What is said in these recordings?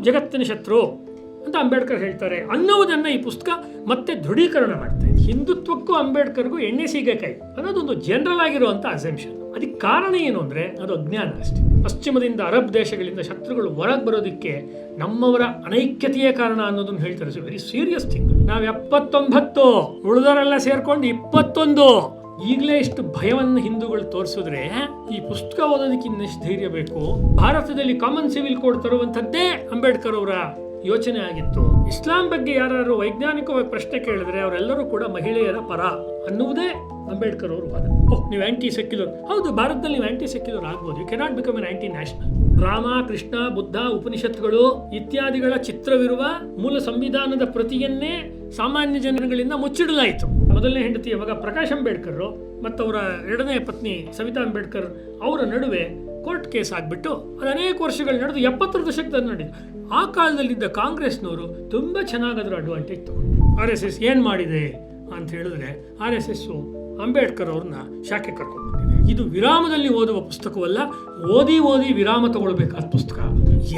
ಜಗತ್ತಿನ ಶತ್ರು ಅಂತ ಅಂಬೇಡ್ಕರ್ ಹೇಳ್ತಾರೆ ಅನ್ನೋದನ್ನು ಈ ಪುಸ್ತಕ ಮತ್ತೆ ದೃಢೀಕರಣ ಮಾಡ್ತಾ ಇದೆ. ಹಿಂದುತ್ವಕ್ಕೂ ಅಂಬೇಡ್ಕರ್ಗೂ ಎಣ್ಣೆ ಸೀಗೆಕಾಯಿ ಅನ್ನೋದೊಂದು ಜನರಲ್ ಆಗಿರುವಂಥ ಅಸೆಂಪ್ಷನ್. ಅದಕ್ಕೆ ಕಾರಣ ಏನು ಅಂದರೆ ಅದು ಅಜ್ಞಾನ ಅಷ್ಟೇ. ಪಶ್ಚಿಮದಿಂದ ಅರಬ್ ದೇಶಗಳಿಂದ ಶತ್ರುಗಳು ಹೊರಗೆ ಬರೋದಕ್ಕೆ ನಮ್ಮವರ ಅನೈಕ್ಯತೆಯೇ ಕಾರಣ ಅನ್ನೋದನ್ನು ಹೇಳ್ತಾರೆ. So very serious thing. ನಾವು 79, ಉಳಿದವರೆಲ್ಲ ಸೇರ್ಕೊಂಡು 21. ಈಗಲೇ ಇಷ್ಟು ಭಯವನ್ನು ಹಿಂದೂಗಳು ತೋರಿಸಿದ್ರೆ ಈ ಪುಸ್ತಕ ಓದೋದಕ್ಕೆ ಇನ್ನೆಷ್ಟು ಧೈರ್ಯ ಬೇಕು. ಭಾರತದಲ್ಲಿ ಕಾಮನ್ ಸಿವಿಲ್ ಕೋಡ್ ತರುವಂಥದ್ದೇ ಅಂಬೇಡ್ಕರ್ ಅವರ ಯೋಚನೆ ಆಗಿತ್ತು. ಇಸ್ಲಾಂ ಬಗ್ಗೆ ಯಾರು ವೈಜ್ಞಾನಿಕವಾಗಿ ಪ್ರಶ್ನೆ ಕೇಳಿದ್ರೆ ಅವರೆಲ್ಲರೂ ಕೂಡ ಮಹಿಳೆಯರ ಪರ ಅನ್ನುವುದೇ ಅಂಬೇಡ್ಕರ್ ಅವರು ವಾದ. ನೀವು ಆಂಟಿ ಸೆಕ್ಯುಲರ್. ಹೌದು, ಭಾರತದಲ್ಲಿ ನೀವು ಆಂಟಿ ಸೆಕ್ಯುಲರ್ ಆಗ್ಬೋದು. You cannot become an anti national. Rama, Krishna, Buddha, ಉಪನಿಷತ್ತುಗಳು ಇತ್ಯಾದಿಗಳ ಚಿತ್ರವಿರುವ ಮೂಲ ಸಂವಿಧಾನದ ಪ್ರತಿಯನ್ನೇ ಸಾಮಾನ್ಯ ಜನಗಳಿಂದ ಮುಚ್ಚಿಡಲಾಯಿತು. ಮೊದಲನೇ ಹೆಂಡತಿಯ ಮಗ ಪ್ರಕಾಶ್ ಅಂಬೇಡ್ಕರ್ ಮತ್ತು ಅವರ ಎರಡನೇ ಪತ್ನಿ ಸವಿತಾ ಅಂಬೇಡ್ಕರ್ ಅವರ ನಡುವೆ ಕೋರ್ಟ್ ಕೇಸ್ ಆಗಿಬಿಟ್ಟು ಅದು ಅನೇಕ ವರ್ಷಗಳು ನಡೆದು 70ರ ದಶಕದಲ್ಲಿ ನಡೆಯಿತು. ಆ ಕಾಲದಲ್ಲಿದ್ದ ಕಾಂಗ್ರೆಸ್ನವರು ತುಂಬ ಚೆನ್ನಾಗಿ ಅದರ ಅಡ್ವಾಂಟೇಜ್ ತಗೊಂಡು RSS ಏನು ಮಾಡಿದೆ ಅಂತ ಹೇಳಿದ್ರೆ RSS ಅಂಬೇಡ್ಕರ್ ಅವ್ರನ್ನ ಶಾಖೆ ಕರ್ಕೊಂಡು ಬಂದಿದೆ. ಇದು ವಿರಾಮದಲ್ಲಿ ಓದುವ ಪುಸ್ತಕವಲ್ಲ, ಓದಿ ವಿರಾಮ ತಗೊಳ್ಬೇಕಾದ ಪುಸ್ತಕ.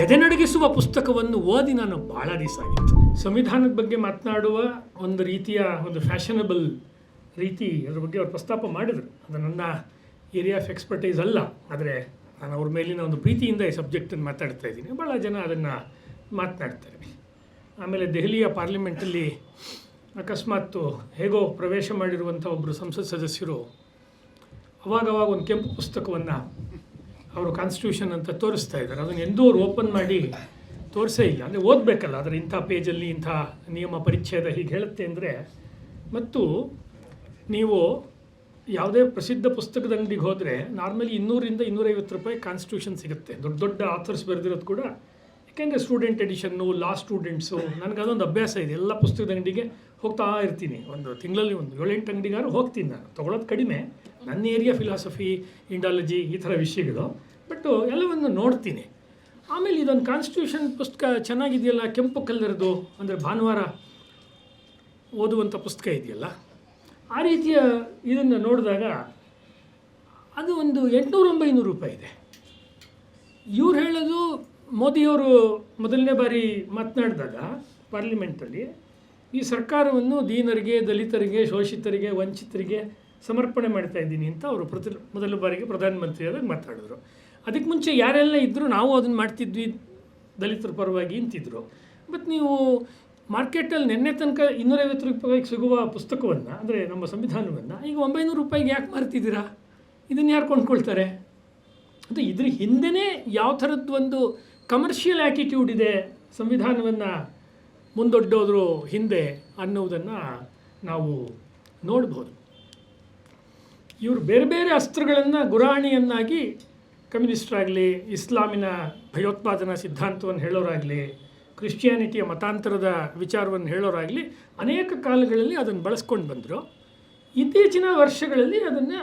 ಎದೆನಡಗಿಸುವ ಪುಸ್ತಕವನ್ನು ಓದಿ ನಾನು ಬಹಳ ದಿವಸ ಆಗಿತ್ತು. ಸಂವಿಧಾನದ ಬಗ್ಗೆ ಮಾತನಾಡುವ ಒಂದು ರೀತಿಯ ಒಂದು ಫ್ಯಾಷನಬಲ್ ರೀತಿ ಅದ್ರ ಬಗ್ಗೆ ಅವ್ರು ಪ್ರಸ್ತಾಪ ಮಾಡಿದರು. ಅದು ನನ್ನ ಏರಿಯಾ ಆಫ್ ಎಕ್ಸ್ಪರ್ಟೈಸ್ ಅಲ್ಲ, ಆದರೆ ನಾನು ಅವ್ರ ಮೇಲಿನ ಒಂದು ಪ್ರೀತಿಯಿಂದ ಈ ಸಬ್ಜೆಕ್ಟನ್ನು ಮಾತಾಡ್ತಾ ಇದ್ದೀನಿ. ಭಾಳ ಜನ ಅದನ್ನು ಮಾತನಾಡ್ತಾರೆ. ಆಮೇಲೆ ದೆಹಲಿಯ ಪಾರ್ಲಿಮೆಂಟಲ್ಲಿ ಅಕಸ್ಮಾತ್ ಹೇಗೋ ಪ್ರವೇಶ ಮಾಡಿರುವಂಥ ಒಬ್ಬರು ಸಂಸತ್ ಸದಸ್ಯರು ಅವಾಗವಾಗ ಒಂದು ಕೆಂಪು ಪುಸ್ತಕವನ್ನು ಅವರು ಕಾನ್ಸ್ಟಿಟ್ಯೂಷನ್ ಅಂತ ತೋರಿಸ್ತಾ ಇದ್ದಾರೆ. ಅದನ್ನು ಎಂದೂ ಅವ್ರು ಓಪನ್ ಮಾಡಿ ತೋರಿಸೇ ಇಲ್ಲ. ಅಂದರೆ ಓದಬೇಕಲ್ಲ, ಅದರ ಇಂಥ ಪೇಜಲ್ಲಿ ಇಂಥ ನಿಯಮ ಪರಿಚ್ಛೇದ ಹೀಗೆ ಹೇಳುತ್ತೆ ಅಂದರೆ. ಮತ್ತು ನೀವು ಯಾವುದೇ ಪ್ರಸಿದ್ಧ ಪುಸ್ತಕದ ಅಂಗಡಿಗೆ ಹೋದರೆ ನಾರ್ಮಲಿ 200 ರಿಂದ 250 ರೂಪಾಯಿ ಕಾನ್ಸ್ಟಿಟ್ಯೂಷನ್ ಸಿಗುತ್ತೆ. ದೊಡ್ಡ ದೊಡ್ಡ ಆಥರ್ಸ್ ಬರೆದಿರೋದು ಕೂಡ. ಯಾಕೆಂದರೆ ಸ್ಟೂಡೆಂಟ್ ಎಡಿಷನ್ನು, ಲಾ ಸ್ಟೂಡೆಂಟ್ಸು. ನನಗೆ ಅದೊಂದು ಅಭ್ಯಾಸ ಇದೆ. ಎಲ್ಲ ಪುಸ್ತಕದ ಅಂಗಡಿಗೆ ಹೋಗ್ತಾ ಇರ್ತೀನಿ. ಒಂದು ತಿಂಗಳಲ್ಲಿ ಒಂದು 7-8 ಅಂಗಡಿಗಾರು ಹೋಗ್ತೀನಿ. ನಾನು ತೊಗೊಳೋದು ಕಡಿಮೆ. ನನ್ನ ಏರಿಯಾ ಫಿಲಾಸಫಿ, ಇಂಡಾಲಜಿ ಈ ಥರ ವಿಷಯಗಳು. ಬಟ್ ಎಲ್ಲವನ್ನು ನೋಡ್ತೀನಿ. ಆಮೇಲೆ ಇದೊಂದು ಕಾನ್ಸ್ಟಿಟ್ಯೂಷನ್ ಪುಸ್ತಕ ಚೆನ್ನಾಗಿದೆಯಲ್ಲ, ಕೆಂಪು ಕಲ್ಲರದು, ಅಂದರೆ ಭಾನುವಾರ ಓದುವಂಥ ಪುಸ್ತಕ ಇದೆಯಲ್ಲ, ಆ ರೀತಿಯ ಇದನ್ನು ನೋಡಿದಾಗ ಅದು ಒಂದು 800-900 ರೂಪಾಯಿ ಇದೆ. ಇವ್ರು ಹೇಳೋದು, ಮೋದಿಯವರು ಮೊದಲನೇ ಬಾರಿ ಮಾತನಾಡಿದಾಗ ಪಾರ್ಲಿಮೆಂಟಲ್ಲಿ ಈ ಸರ್ಕಾರವನ್ನು ದೀನರಿಗೆ, ದಲಿತರಿಗೆ, ಶೋಷಿತರಿಗೆ, ವಂಚಿತರಿಗೆ ಸಮರ್ಪಣೆ ಮಾಡ್ತಾ ಇದ್ದೀನಿ ಅಂತ ಅವರು ಮೊದಲ ಬಾರಿಗೆ ಪ್ರಧಾನಮಂತ್ರಿಯಾದಾಗ ಮಾತಾಡಿದ್ರು. ಅದಕ್ಕೆ ಮುಂಚೆ ಯಾರೆಲ್ಲ ಇದ್ದರೂ ನಾವು ಅದನ್ನು ಮಾಡ್ತಿದ್ವಿ ದಲಿತರ ಪರವಾಗಿ ಅಂತಿದ್ರು. ಬಟ್ ನೀವು ಮಾರ್ಕೆಟಲ್ಲಿ ನಿನ್ನೆ ತನಕ 250 ರೂಪಾಯಿಗೆ ಸಿಗುವ ಪುಸ್ತಕವನ್ನು, ಅಂದರೆ ನಮ್ಮ ಸಂವಿಧಾನವನ್ನು, ಈಗ 900 ರೂಪಾಯಿಗೆ ಯಾಕೆ ಮಾರ್ತಿದ್ದೀರಾ? ಇದನ್ನು ಯಾರು ಕೊಂಡ್ಕೊಳ್ತಾರೆ? ಅದು ಇದ್ರ ಹಿಂದೆಯೇ ಯಾವ ಥರದ್ದು ಒಂದು ಕಮರ್ಷಿಯಲ್ ಆ್ಯಟಿಟ್ಯೂಡ್ ಇದೆ ಸಂವಿಧಾನವನ್ನು ಮುಂದೊಡ್ಡೋದ್ರ ಹಿಂದೆ ಅನ್ನೋದನ್ನು ನಾವು ನೋಡ್ಬೋದು. ಇವರು ಬೇರೆ ಬೇರೆ ಅಸ್ತ್ರಗಳನ್ನು ಗುರಾಣಿಯನ್ನಾಗಿ ಕಮ್ಯುನಿಸ್ಟ್ರಾಗಲಿ, ಇಸ್ಲಾಮಿನ ಭಯೋತ್ಪಾದನಾ ಸಿದ್ಧಾಂತವನ್ನು ಹೇಳೋರಾಗಲಿ, ಕ್ರಿಶ್ಚಿಯಾನಿಟಿಯ ಮತಾಂತರದ ವಿಚಾರವನ್ನು ಹೇಳೋರಾಗಲಿ ಅನೇಕ ಕಾಲಗಳಲ್ಲಿ ಅದನ್ನು ಬಳಸ್ಕೊಂಡು ಬಂದರು. ಇತ್ತೀಚಿನ ವರ್ಷಗಳಲ್ಲಿ ಅದನ್ನು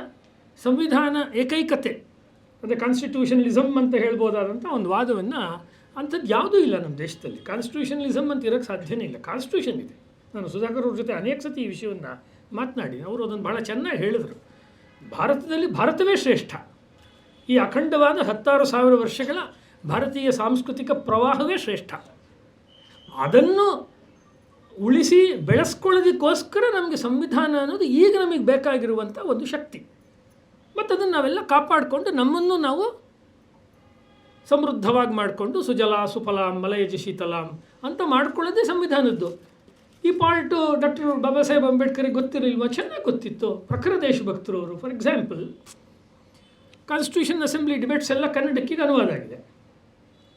ಸಂವಿಧಾನ ಏಕೈಕತೆ, ಅಂದರೆ ಕಾನ್ಸ್ಟಿಟ್ಯೂಷನಲಿಸಮ್ ಅಂತ ಹೇಳ್ಬೋದಾದಂಥ ಒಂದು ವಾದವನ್ನು, ಅಂಥದ್ದು ಯಾವುದೂ ಇಲ್ಲ ನಮ್ಮ ದೇಶದಲ್ಲಿ. ಕಾನ್ಸ್ಟಿಟ್ಯೂಷನಲಿಸಮ್ ಅಂತ ಇರೋಕ್ಕೆ ಸಾಧ್ಯನೇ ಇಲ್ಲ. ಕಾನ್ಸ್ಟಿಟ್ಯೂಷನ್ ಇದೆ. ನಾನು ಸುಧಾಕರ್ ಅವ್ರ ಜೊತೆ ಅನೇಕ ಸತಿ ಈ ವಿಷಯವನ್ನು ಮಾತನಾಡಿ ಅವರು ಅದನ್ನು ಭಾಳ ಚೆನ್ನಾಗಿ ಹೇಳಿದರು. ಭಾರತದಲ್ಲಿ ಭಾರತವೇ ಶ್ರೇಷ್ಠ. ಈ ಅಖಂಡವಾದ 16,000 ವರ್ಷಗಳ ಭಾರತೀಯ ಸಾಂಸ್ಕೃತಿಕ ಪ್ರವಾಹವೇ ಶ್ರೇಷ್ಠ. ಅದನ್ನು ಉಳಿಸಿ ಬೆಳೆಸ್ಕೊಳ್ಳೋದಕ್ಕೋಸ್ಕರ ನಮಗೆ ಸಂವಿಧಾನ ಅನ್ನೋದು ಈಗ ನಮಗೆ ಬೇಕಾಗಿರುವಂಥ ಒಂದು ಶಕ್ತಿ. ಮತ್ತು ಅದನ್ನು ನಾವೆಲ್ಲ ಕಾಪಾಡಿಕೊಂಡು ನಮ್ಮನ್ನು ನಾವು ಸಮೃದ್ಧವಾಗಿ ಮಾಡಿಕೊಂಡು ಸುಜಲಾ ಸುಫಲಾಂ ಮಲಯಜ ಶೀತಲಾಂ ಅಂತ ಮಾಡ್ಕೊಳ್ಳೋದೇ ಸಂವಿಧಾನದ್ದು. ಈ ಪಾರ್ಟು ಡಾಕ್ಟರ್ ಬಾಬಾ ಸಾಹೇಬ್ ಅಂಬೇಡ್ಕರ್ಗೆ ಗೊತ್ತಿರಲಿಲ್ವ? ಚೆನ್ನಾಗಿ ಗೊತ್ತಿತ್ತು. ಪ್ರಖರ ದೇಶಭಕ್ತರು ಅವರು. For example, constitution assembly debates ಎಲ್ಲ ಕನ್ನಡಕ್ಕೆ ಅನುವಾದ ಆಗಿದೆ.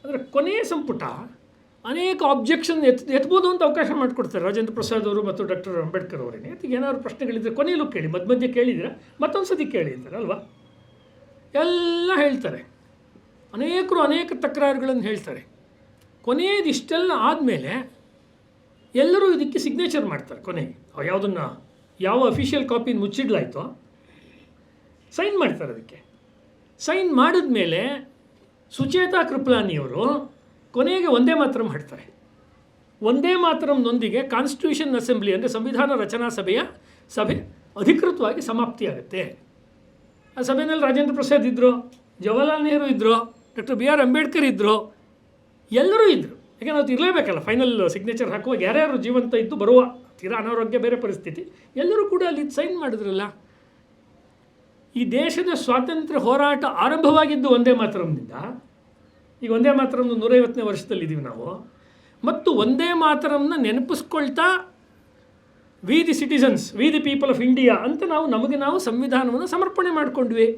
ಅದರ ಕೊನೆಯ ಸಂಪುಟ ಅನೇಕ ಆಬ್ಜೆಕ್ಷನ್ ಎತ್ಬೋದು ಅಂತ ಅವಕಾಶ ಮಾಡಿಕೊಡ್ತಾರೆ ರಾಜೇಂದ್ರ ಪ್ರಸಾದ್ ಅವರು ಮತ್ತು ಡಾಕ್ಟರ್ ಅಂಬೇಡ್ಕರ್ ಅವರೇನೆ. ಅದಕ್ಕೆ ಏನಾದ್ರು ಪ್ರಶ್ನೆಗಳಿದ್ದರೆ ಕೊನೆಯಲ್ಲೂ ಕೇಳಿ, ಮಧ್ಯೆ ಕೇಳಿದರೆ ಮತ್ತೊಂದು ಸತಿ ಕೇಳಿ ಅಂತಾರೆ ಅಲ್ವಾ. ಎಲ್ಲ ಹೇಳ್ತಾರೆ, ಅನೇಕರು ಅನೇಕ ತಕರಾರುಗಳನ್ನು ಹೇಳ್ತಾರೆ. ಕೊನೆಯದಿಷ್ಟೆಲ್ಲ ಆದಮೇಲೆ ಎಲ್ಲರೂ ಇದಕ್ಕೆ ಸಿಗ್ನೇಚರ್ ಮಾಡ್ತಾರೆ. ಕೊನೆಗೆ ಯಾವುದನ್ನು ಯಾವ ಅಫಿಷಿಯಲ್ ಕಾಪಿನ ಮುಚ್ಚಿಡ್ಲಾಯ್ತೋ ಸೈನ್ ಮಾಡ್ತಾರೆ. ಅದಕ್ಕೆ ಸೈನ್ ಮಾಡಿದ ಮೇಲೆ ಸುಚೇತಾ ಕೃಪಲಾನಿಯವರು ಕೊನೆಗೆ ಒಂದೇ ಮಾತರಂ ಹಾಡ್ತಾರೆ. ಒಂದೇ ಮಾತರಂನೊಂದಿಗೆ ಕಾನ್ಸ್ಟಿಟ್ಯೂಷನ್ ಅಸೆಂಬ್ಲಿ ಅಂದರೆ ಸಂವಿಧಾನ ರಚನಾ ಸಭೆ ಅಧಿಕೃತವಾಗಿ ಸಮಾಪ್ತಿಯಾಗುತ್ತೆ. ಆ ಸಭೆಯಲ್ಲಿ ರಾಜೇಂದ್ರ ಪ್ರಸಾದ್ ಇದ್ದರು, ಜವಾಹರ್ಲಾಲ್ ನೆಹರು ಇದ್ದರು, ಡಾಕ್ಟರ್ BR ಅಂಬೇಡ್ಕರ್ ಇದ್ದರು, ಎಲ್ಲರೂ ಇದ್ದರು. ಯಾಕೆಂದ್ರೆ ಅವತ್ತು ಇರಲೇಬೇಕಲ್ಲ ಫೈನಲ್ ಸಿಗ್ನೇಚರ್ ಹಾಕುವಾಗ ಯಾರ್ಯಾರು ಜೀವಂತ ಇದ್ದು ಬರುವ ತೀರಾ ಅನಾರೋಗ್ಯ ಬೇರೆ ಪರಿಸ್ಥಿತಿ ಎಲ್ಲರೂ ಕೂಡ ಅಲ್ಲಿ ಸೈನ್ ಮಾಡಿದ್ರಲ್ಲ. ಈ ದೇಶದ ಸ್ವಾತಂತ್ರ್ಯ ಹೋರಾಟ ಆರಂಭವಾಗಿದ್ದು ಒಂದೇ ಮಾತರಂನಿಂದ. ಈಗ ಒಂದೇ ಮಾತರಂನ 150ನೇ ವರ್ಷದಲ್ಲಿದ್ದೀವಿ ನಾವು. ಮತ್ತು ಒಂದೇ ಮಾತರಂನ ನೆನಪಿಸ್ಕೊಳ್ತಾ we the citizens, we the people of India ಅಂತ ನಮಗೆ ನಾವು ಸಂವಿಧಾನವನ್ನು ಸಮರ್ಪಣೆ ಮಾಡಿಕೊಂಡ್ವಿ.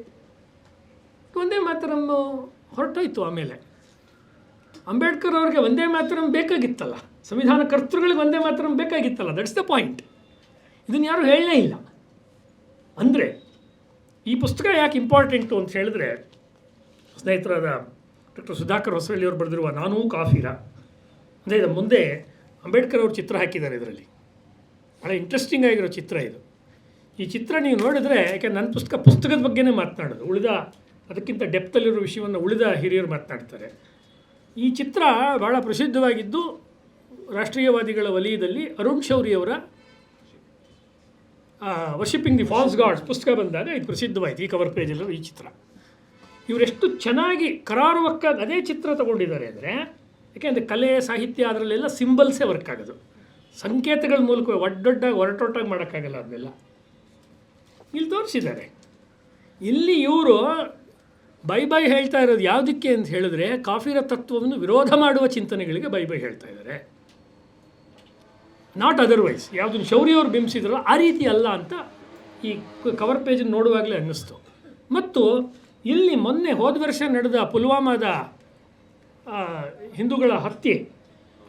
ಒಂದೇ ಮಾತರಂ ಹೊರಟೋಯ್ತು. ಆಮೇಲೆ ಅಂಬೇಡ್ಕರ್ ಅವ್ರಿಗೆ ಒಂದೇ ಮಾತರಂ ಬೇಕಾಗಿತ್ತಲ್ಲ, ಸಂವಿಧಾನ ಕರ್ತೃಗಳಿಗೆ ಒಂದೇ ಮಾತರಂ ಬೇಕಾಗಿತ್ತಲ್ಲ. That's the point. ಇದನ್ನು ಯಾರು ಹೇಳಲೇ ಇಲ್ಲ. ಅಂದರೆ ಈ ಪುಸ್ತಕ ಯಾಕೆ ಇಂಪಾರ್ಟೆಂಟು ಅಂತ ಹೇಳಿದ್ರೆ, ಸ್ನೇಹಿತರಾದ ಡಾಕ್ಟರ್ ಸುಧಾಕರ್ ಹೊಸಳ್ಳಿಯವರು ಬರೆದಿರುವ ನಾನೂ ಕಾಫಿರ ಅಂದರೆ ಇದು ಮುಂದೆ ಅಂಬೇಡ್ಕರ್ ಅವರು ಚಿತ್ರ ಹಾಕಿದ್ದಾರೆ. ಇದರಲ್ಲಿ ಭಾಳ ಇಂಟ್ರೆಸ್ಟಿಂಗ್ ಆಗಿರೋ ಚಿತ್ರ ಇದು. ಈ ಚಿತ್ರ ನೀವು ನೋಡಿದ್ರೆ, ಯಾಕೆಂದ್ರೆ ನನ್ನ ಪುಸ್ತಕದ ಬಗ್ಗೆನೇ ಮಾತನಾಡೋದು, ಉಳಿದ ಅದಕ್ಕಿಂತ ಡೆಪ್ತಲ್ಲಿರೋ ವಿಷಯವನ್ನು ಉಳಿದ ಹಿರಿಯರು ಮಾತನಾಡ್ತಾರೆ. ಈ ಚಿತ್ರ ಭಾಳ ಪ್ರಸಿದ್ಧವಾಗಿದ್ದು ರಾಷ್ಟ್ರೀಯವಾದಿಗಳ ವಲಯದಲ್ಲಿ ಅರುಣ್ ಶೌರಿಯವರ ವರ್ಷಿಪಿಂಗ್ ದಿ ಫಾಲ್ಸ್ ಗಾಡ್ಸ್ ಪುಸ್ತಕ ಬಂದಾಗ ಇದು ಪ್ರಸಿದ್ಧವಾಯಿತು. ಈ ಕವರ್ ಪೇಜಲ್ಲಿರೋ ಈ ಚಿತ್ರ ಇವರೆಷ್ಟು ಚೆನ್ನಾಗಿ ಕರಾರುವಕ್ಕಾಗಿ ಅದೇ ಚಿತ್ರ ತಗೊಂಡಿದ್ದಾರೆ ಅಂದರೆ, ಯಾಕೆಂದರೆ ಕಲೆ ಸಾಹಿತ್ಯ ಅದರಲ್ಲೆಲ್ಲ ಸಿಂಬಲ್ಸೇ ವರ್ಕ್ ಆಗೋದು. ಸಂಕೇತಗಳ ಮೂಲಕ ಒಡ್ಡೊಡ್ಡಾಗಿ ಹೊರಟೊಟ್ಟಾಗಿ ಮಾಡೋಕ್ಕಾಗಲ್ಲ. ಅದನ್ನೆಲ್ಲ ಇಲ್ಲಿ ತೋರಿಸಿದ್ದಾರೆ. ಇಲ್ಲಿ ಇವರು ಬೈ ಹೇಳ್ತಾ ಇರೋದು ಯಾವುದಕ್ಕೆ ಅಂತ ಹೇಳಿದ್ರೆ, ಕಾಫಿರ ತತ್ವವನ್ನು ವಿರೋಧ ಮಾಡುವ ಚಿಂತನೆಗಳಿಗೆ ಬೈ ಹೇಳ್ತಾ ಇದ್ದಾರೆ. Not otherwise. ಯಾವುದನ್ನು ಶೌರ್ಯವರು ಬಿಂಬಿಸಿದ್ರಲ್ಲ ಆ ರೀತಿ ಅಲ್ಲ ಅಂತ ಈ ಕವರ್ ಪೇಜನ್ನು ನೋಡುವಾಗಲೇ ಅನ್ನಿಸ್ತು. ಮತ್ತು ಇಲ್ಲಿ ಮೊನ್ನೆ ಹೋದ ವರ್ಷ ನಡೆದ ಪುಲ್ವಾಮಾದ ಹಿಂದೂಗಳ ಹತ್ಯೆ,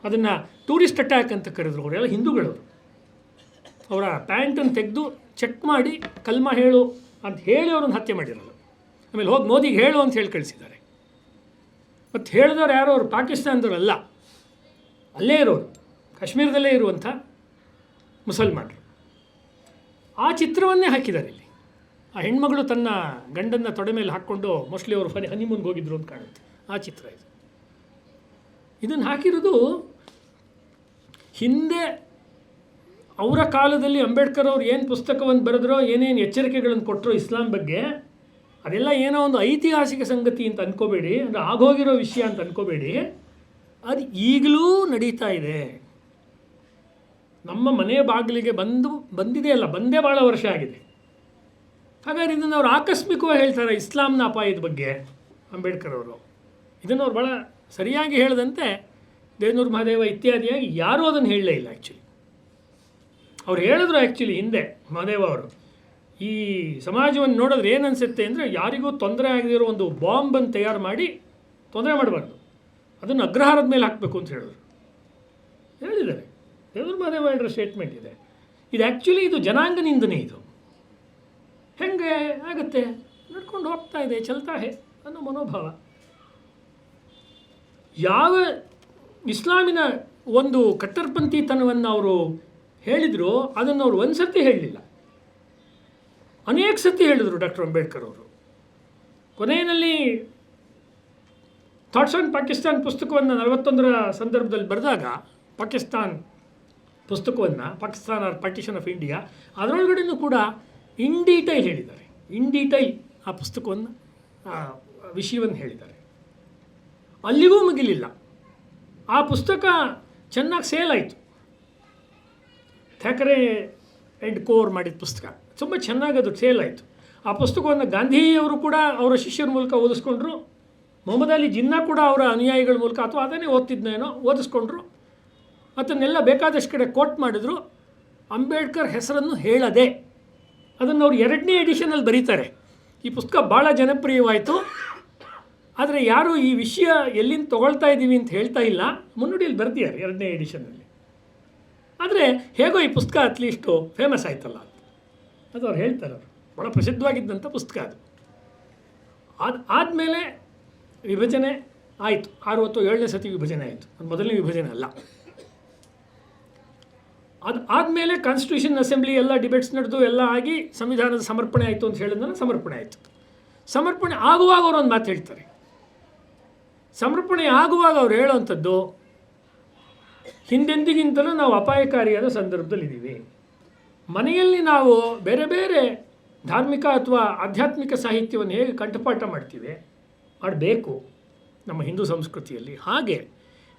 ಅದನ್ನು ಟೂರಿಸ್ಟ್ ಅಟ್ಯಾಕ್ ಅಂತ ಕರೆದ್ರು. ಅವರೆಲ್ಲ ಹಿಂದೂಗಳವರು. ಅವರ ಪ್ಯಾಂಟನ್ನು ತೆಗೆದು ಚೆಕ್ ಮಾಡಿ ಕಲ್ಮ ಹೇಳು ಅಂತ ಹೇಳಿ ಅವ್ರನ್ನ ಹತ್ಯೆ ಮಾಡಿರಲ್ಲ. ಆಮೇಲೆ ಹೋಗಿ ಮೋದಿಗೆ ಹೇಳು ಅಂತ ಹೇಳಿ ಕಳಿಸಿದ್ದಾರೆ. ಮತ್ತು ಹೇಳಿದವ್ರು ಯಾರೋ ಅವರು ಪಾಕಿಸ್ತಾನದವರಲ್ಲ, ಅಲ್ಲೇ ಇರೋರು, ಕಾಶ್ಮೀರದಲ್ಲೇ ಇರುವಂಥ ಮುಸಲ್ಮಾನರು. ಆ ಚಿತ್ರವನ್ನೇ ಹಾಕಿದ್ದಾರೆ ಇಲ್ಲಿ. ಆ ಹೆಣ್ಮಗಳು ತನ್ನ ಗಂಡನ್ನು ತೊಡೆ ಮೇಲೆ ಹಾಕ್ಕೊಂಡು ಮೋಸ್ಟ್ಲಿ ಅವರು ಹನಿಮೂನ್ಗೆ ಹೋಗಿದ್ರು ಅಂತ ಕಾಣುತ್ತೆ. ಆ ಚಿತ್ರ ಇದು. ಇದನ್ನು ಹಾಕಿರೋದು ಹಿಂದೆ ಅವರ ಕಾಲದಲ್ಲಿ ಅಂಬೇಡ್ಕರ್ ಅವರು ಏನು ಪುಸ್ತಕವನ್ನು ಬರೆದ್ರೋ, ಏನೇನು ಎಚ್ಚರಿಕೆಗಳನ್ನು ಕೊಟ್ಟರೋ ಇಸ್ಲಾಂ ಬಗ್ಗೆ, ಅದೆಲ್ಲ ಏನೋ ಒಂದು ಐತಿಹಾಸಿಕ ಸಂಗತಿ ಅಂತ ಅಂದ್ಕೋಬೇಡಿ, ಅಂದರೆ ಆಗೋಗಿರೋ ವಿಷಯ ಅಂತ ಅಂದ್ಕೋಬೇಡಿ. ಅದು ಈಗಲೂ ನಡೀತಾ ಇದೆ. ನಮ್ಮ ಮನೆಯ ಬಾಗಿಲಿಗೆ ಬಂದಿದೆ ಅಲ್ಲ, ಬಂದೇ ಭಾಳ ವರ್ಷ ಆಗಿದೆ. ಹಾಗಾದ್ರೆ ಇದನ್ನು ಅವ್ರು ಆಕಸ್ಮಿಕವಾಗಿ ಹೇಳ್ತಾರೆ ಇಸ್ಲಾಂನ ಅಪಾಯದ ಬಗ್ಗೆ ಅಂಬೇಡ್ಕರ್ ಅವರು. ಇದನ್ನು ಅವ್ರು ಭಾಳ ಸರಿಯಾಗಿ ಹೇಳಿದಂತೆ ದೇವನೂರು ಮಹಾದೇವ ಇತ್ಯಾದಿಯಾಗಿ ಯಾರೂ ಅದನ್ನು ಹೇಳಲೇ ಇಲ್ಲ. ಆ್ಯಕ್ಚುಲಿ ಅವ್ರು ಹೇಳಿದ್ರು ಆ್ಯಕ್ಚುಲಿ ಹಿಂದೆ ಮಹಾದೇವ ಅವರು, ಈ ಸಮಾಜವನ್ನು ನೋಡಿದ್ರೆ ಏನು ಅನಿಸುತ್ತೆ ಅಂದರೆ, ಯಾರಿಗೂ ತೊಂದರೆ ಆಗದಿರೋ ಒಂದು ಬಾಂಬನ್ನು ತಯಾರು ಮಾಡಿ ತೊಂದರೆ ಮಾಡಬಾರ್ದು, ಅದನ್ನು ಅಗ್ರಹಾರದ ಮೇಲೆ ಹಾಕಬೇಕು ಅಂತ ಹೇಳಿದ್ದಾರೆ. ದೇವನೂರು ಮಹಾದೇವ ಹೇಳಿರೋ ಸ್ಟೇಟ್ಮೆಂಟ್ ಇದೆ. ಇದು ಆ್ಯಕ್ಚುಲಿ ಇದು ಜನಾಂಗ ನಿಂದನೆ. ಇದು ಹೆಂಗೆ ಆಗುತ್ತೆ? ನಡ್ಕೊಂಡು ಹೋಗ್ತಾ ಇದೆ, ಚಲ್ತಾ ಹೇ ಅನ್ನೋ ಮನೋಭಾವ. ಯಾವ ಇಸ್ಲಾಮಿನ ಒಂದು ಕಟ್ಟರ್ಪಂಥಿತನವನ್ನು ಅವರು ಹೇಳಿದರು, ಅದನ್ನು ಅವರು ಒಂದು ಸರ್ತಿ ಹೇಳಲಿಲ್ಲ, ಅನೇಕ ಸರ್ತಿ ಹೇಳಿದರು ಡಾಕ್ಟರ್ ಅಂಬೇಡ್ಕರ್ ಅವರು. ಕೊನೆಯಲ್ಲಿ ಥಾಟ್ಸ್ ಆನ್ ಪಾಕಿಸ್ತಾನ್ ಪುಸ್ತಕವನ್ನು 41ರ ಸಂದರ್ಭದಲ್ಲಿ ಬರೆದಾಗ, ಪಾಕಿಸ್ತಾನ್ ಪುಸ್ತಕವನ್ನು, Pakistan or partition of India, ಅದರೊಳಗಡೆನೂ ಕೂಡ ಇನ್ ಡೀಟೈಲ್ ಹೇಳಿದ್ದಾರೆ. ಇನ್ ಡೀಟೈಲ್ ಆ ಪುಸ್ತಕವನ್ನು, ಆ ವಿಷಯವನ್ನು ಹೇಳಿದ್ದಾರೆ. ಅಲ್ಲಿಗೂ ಮುಗಿಲಿಲ್ಲ. ಆ ಪುಸ್ತಕ ಚೆನ್ನಾಗಿ ಸೇಲ್ ಆಯಿತು. ಥ್ಯಾಕರೆ ಆ್ಯಂಡ್ ಕೋರ್ ಮಾಡಿದ ಪುಸ್ತಕ ತುಂಬ ಚೆನ್ನಾಗಿ ಅದು ಸೇಲ್ ಆಯಿತು. ಆ ಪುಸ್ತಕವನ್ನು ಗಾಂಧಿಯವರು ಕೂಡ ಅವರ ಶಿಷ್ಯರ ಮೂಲಕ ಓದಿಸ್ಕೊಂಡ್ರು. ಮೊಹಮ್ಮದ್ ಅಲಿ ಜಿನ್ನಾ ಕೂಡ ಅವರ ಅನುಯಾಯಿಗಳ ಮೂಲಕ, ಅಥವಾ ಅದನ್ನೇ ಓದ್ತಿದ್ನೇನೋ, ಓದಿಸ್ಕೊಂಡ್ರು. ಅದನ್ನೆಲ್ಲ ಬೇಕಾದಷ್ಟು ಕಡೆ ಕೋಟ್ ಮಾಡಿದ್ರು. ಅಂಬೇಡ್ಕರ್ ಹೆಸರನ್ನು ಹೇಳದೆ ಅದನ್ನು ಅವರು 2ನೇ ಎಡಿಷನಲ್ಲಿ ಬರೀತಾರೆ. ಈ ಪುಸ್ತಕ ಭಾಳ ಜನಪ್ರಿಯವಾಯಿತು. ಆದರೆ ಯಾರು ಈ ವಿಷಯ ಎಲ್ಲಿಂದ ತೊಗೊಳ್ತಾ ಇದ್ದೀವಿ ಅಂತ ಹೇಳ್ತಾ ಇಲ್ಲ. ಮುನ್ನುಡಿಯಲ್ಲಿ ಬರೆದಿದ್ದಾರೆ 2ನೇ ಎಡಿಷನ್ನಲ್ಲಿ. ಆದರೆ ಹೇಗೋ ಈ ಪುಸ್ತಕ ಅಟ್ಲೀಸ್ಟು ಫೇಮಸ್ ಆಯ್ತಲ್ಲ ಅದು ಅವ್ರು ಹೇಳ್ತಾರೆ. ಅವರು ಭಾಳ ಪ್ರಸಿದ್ಧವಾಗಿದ್ದಂಥ ಪುಸ್ತಕ ಅದು. ಆದಮೇಲೆ ವಿಭಜನೆ ಆಯಿತು. 67ನೇ ಸತಿ ವಿಭಜನೆ ಆಯಿತು. ಅದು ಮೊದಲನೇ ವಿಭಜನೆ ಅಲ್ಲ. ಅದು ಆದಮೇಲೆ ಕಾನ್ಸ್ಟಿಟ್ಯೂಷನ್ ಅಸೆಂಬ್ಲಿ ಎಲ್ಲ ಡಿಬೇಟ್ಸ್ ನಡೆದು ಎಲ್ಲ ಆಗಿ ಸಂವಿಧಾನದ ಸಮರ್ಪಣೆ ಆಯಿತು ಅಂತ ಹೇಳಿದ್ರೆ ಸಮರ್ಪಣೆ ಆಯಿತು. ಸಮರ್ಪಣೆ ಆಗುವಾಗ ಅವರು ಒಂದು ಮಾತು ಹೇಳ್ತಾರೆ. ಸಮರ್ಪಣೆ ಆಗುವಾಗ ಅವ್ರು ಹೇಳೋವಂಥದ್ದು, ಹಿಂದೆಂದಿಗಿಂತಲೂ ನಾವು ಅಪಾಯಕಾರಿಯಾದ ಸಂದರ್ಭದಲ್ಲಿದ್ದೀವಿ. ಮನೆಯಲ್ಲಿ ನಾವು ಬೇರೆ ಬೇರೆ ಧಾರ್ಮಿಕ ಅಥವಾ ಆಧ್ಯಾತ್ಮಿಕ ಸಾಹಿತ್ಯವನ್ನು ಹೇಗೆ ಕಂಠಪಾಠ ಮಾಡಬೇಕು ನಮ್ಮ ಹಿಂದೂ ಸಂಸ್ಕೃತಿಯಲ್ಲಿ, ಹಾಗೆ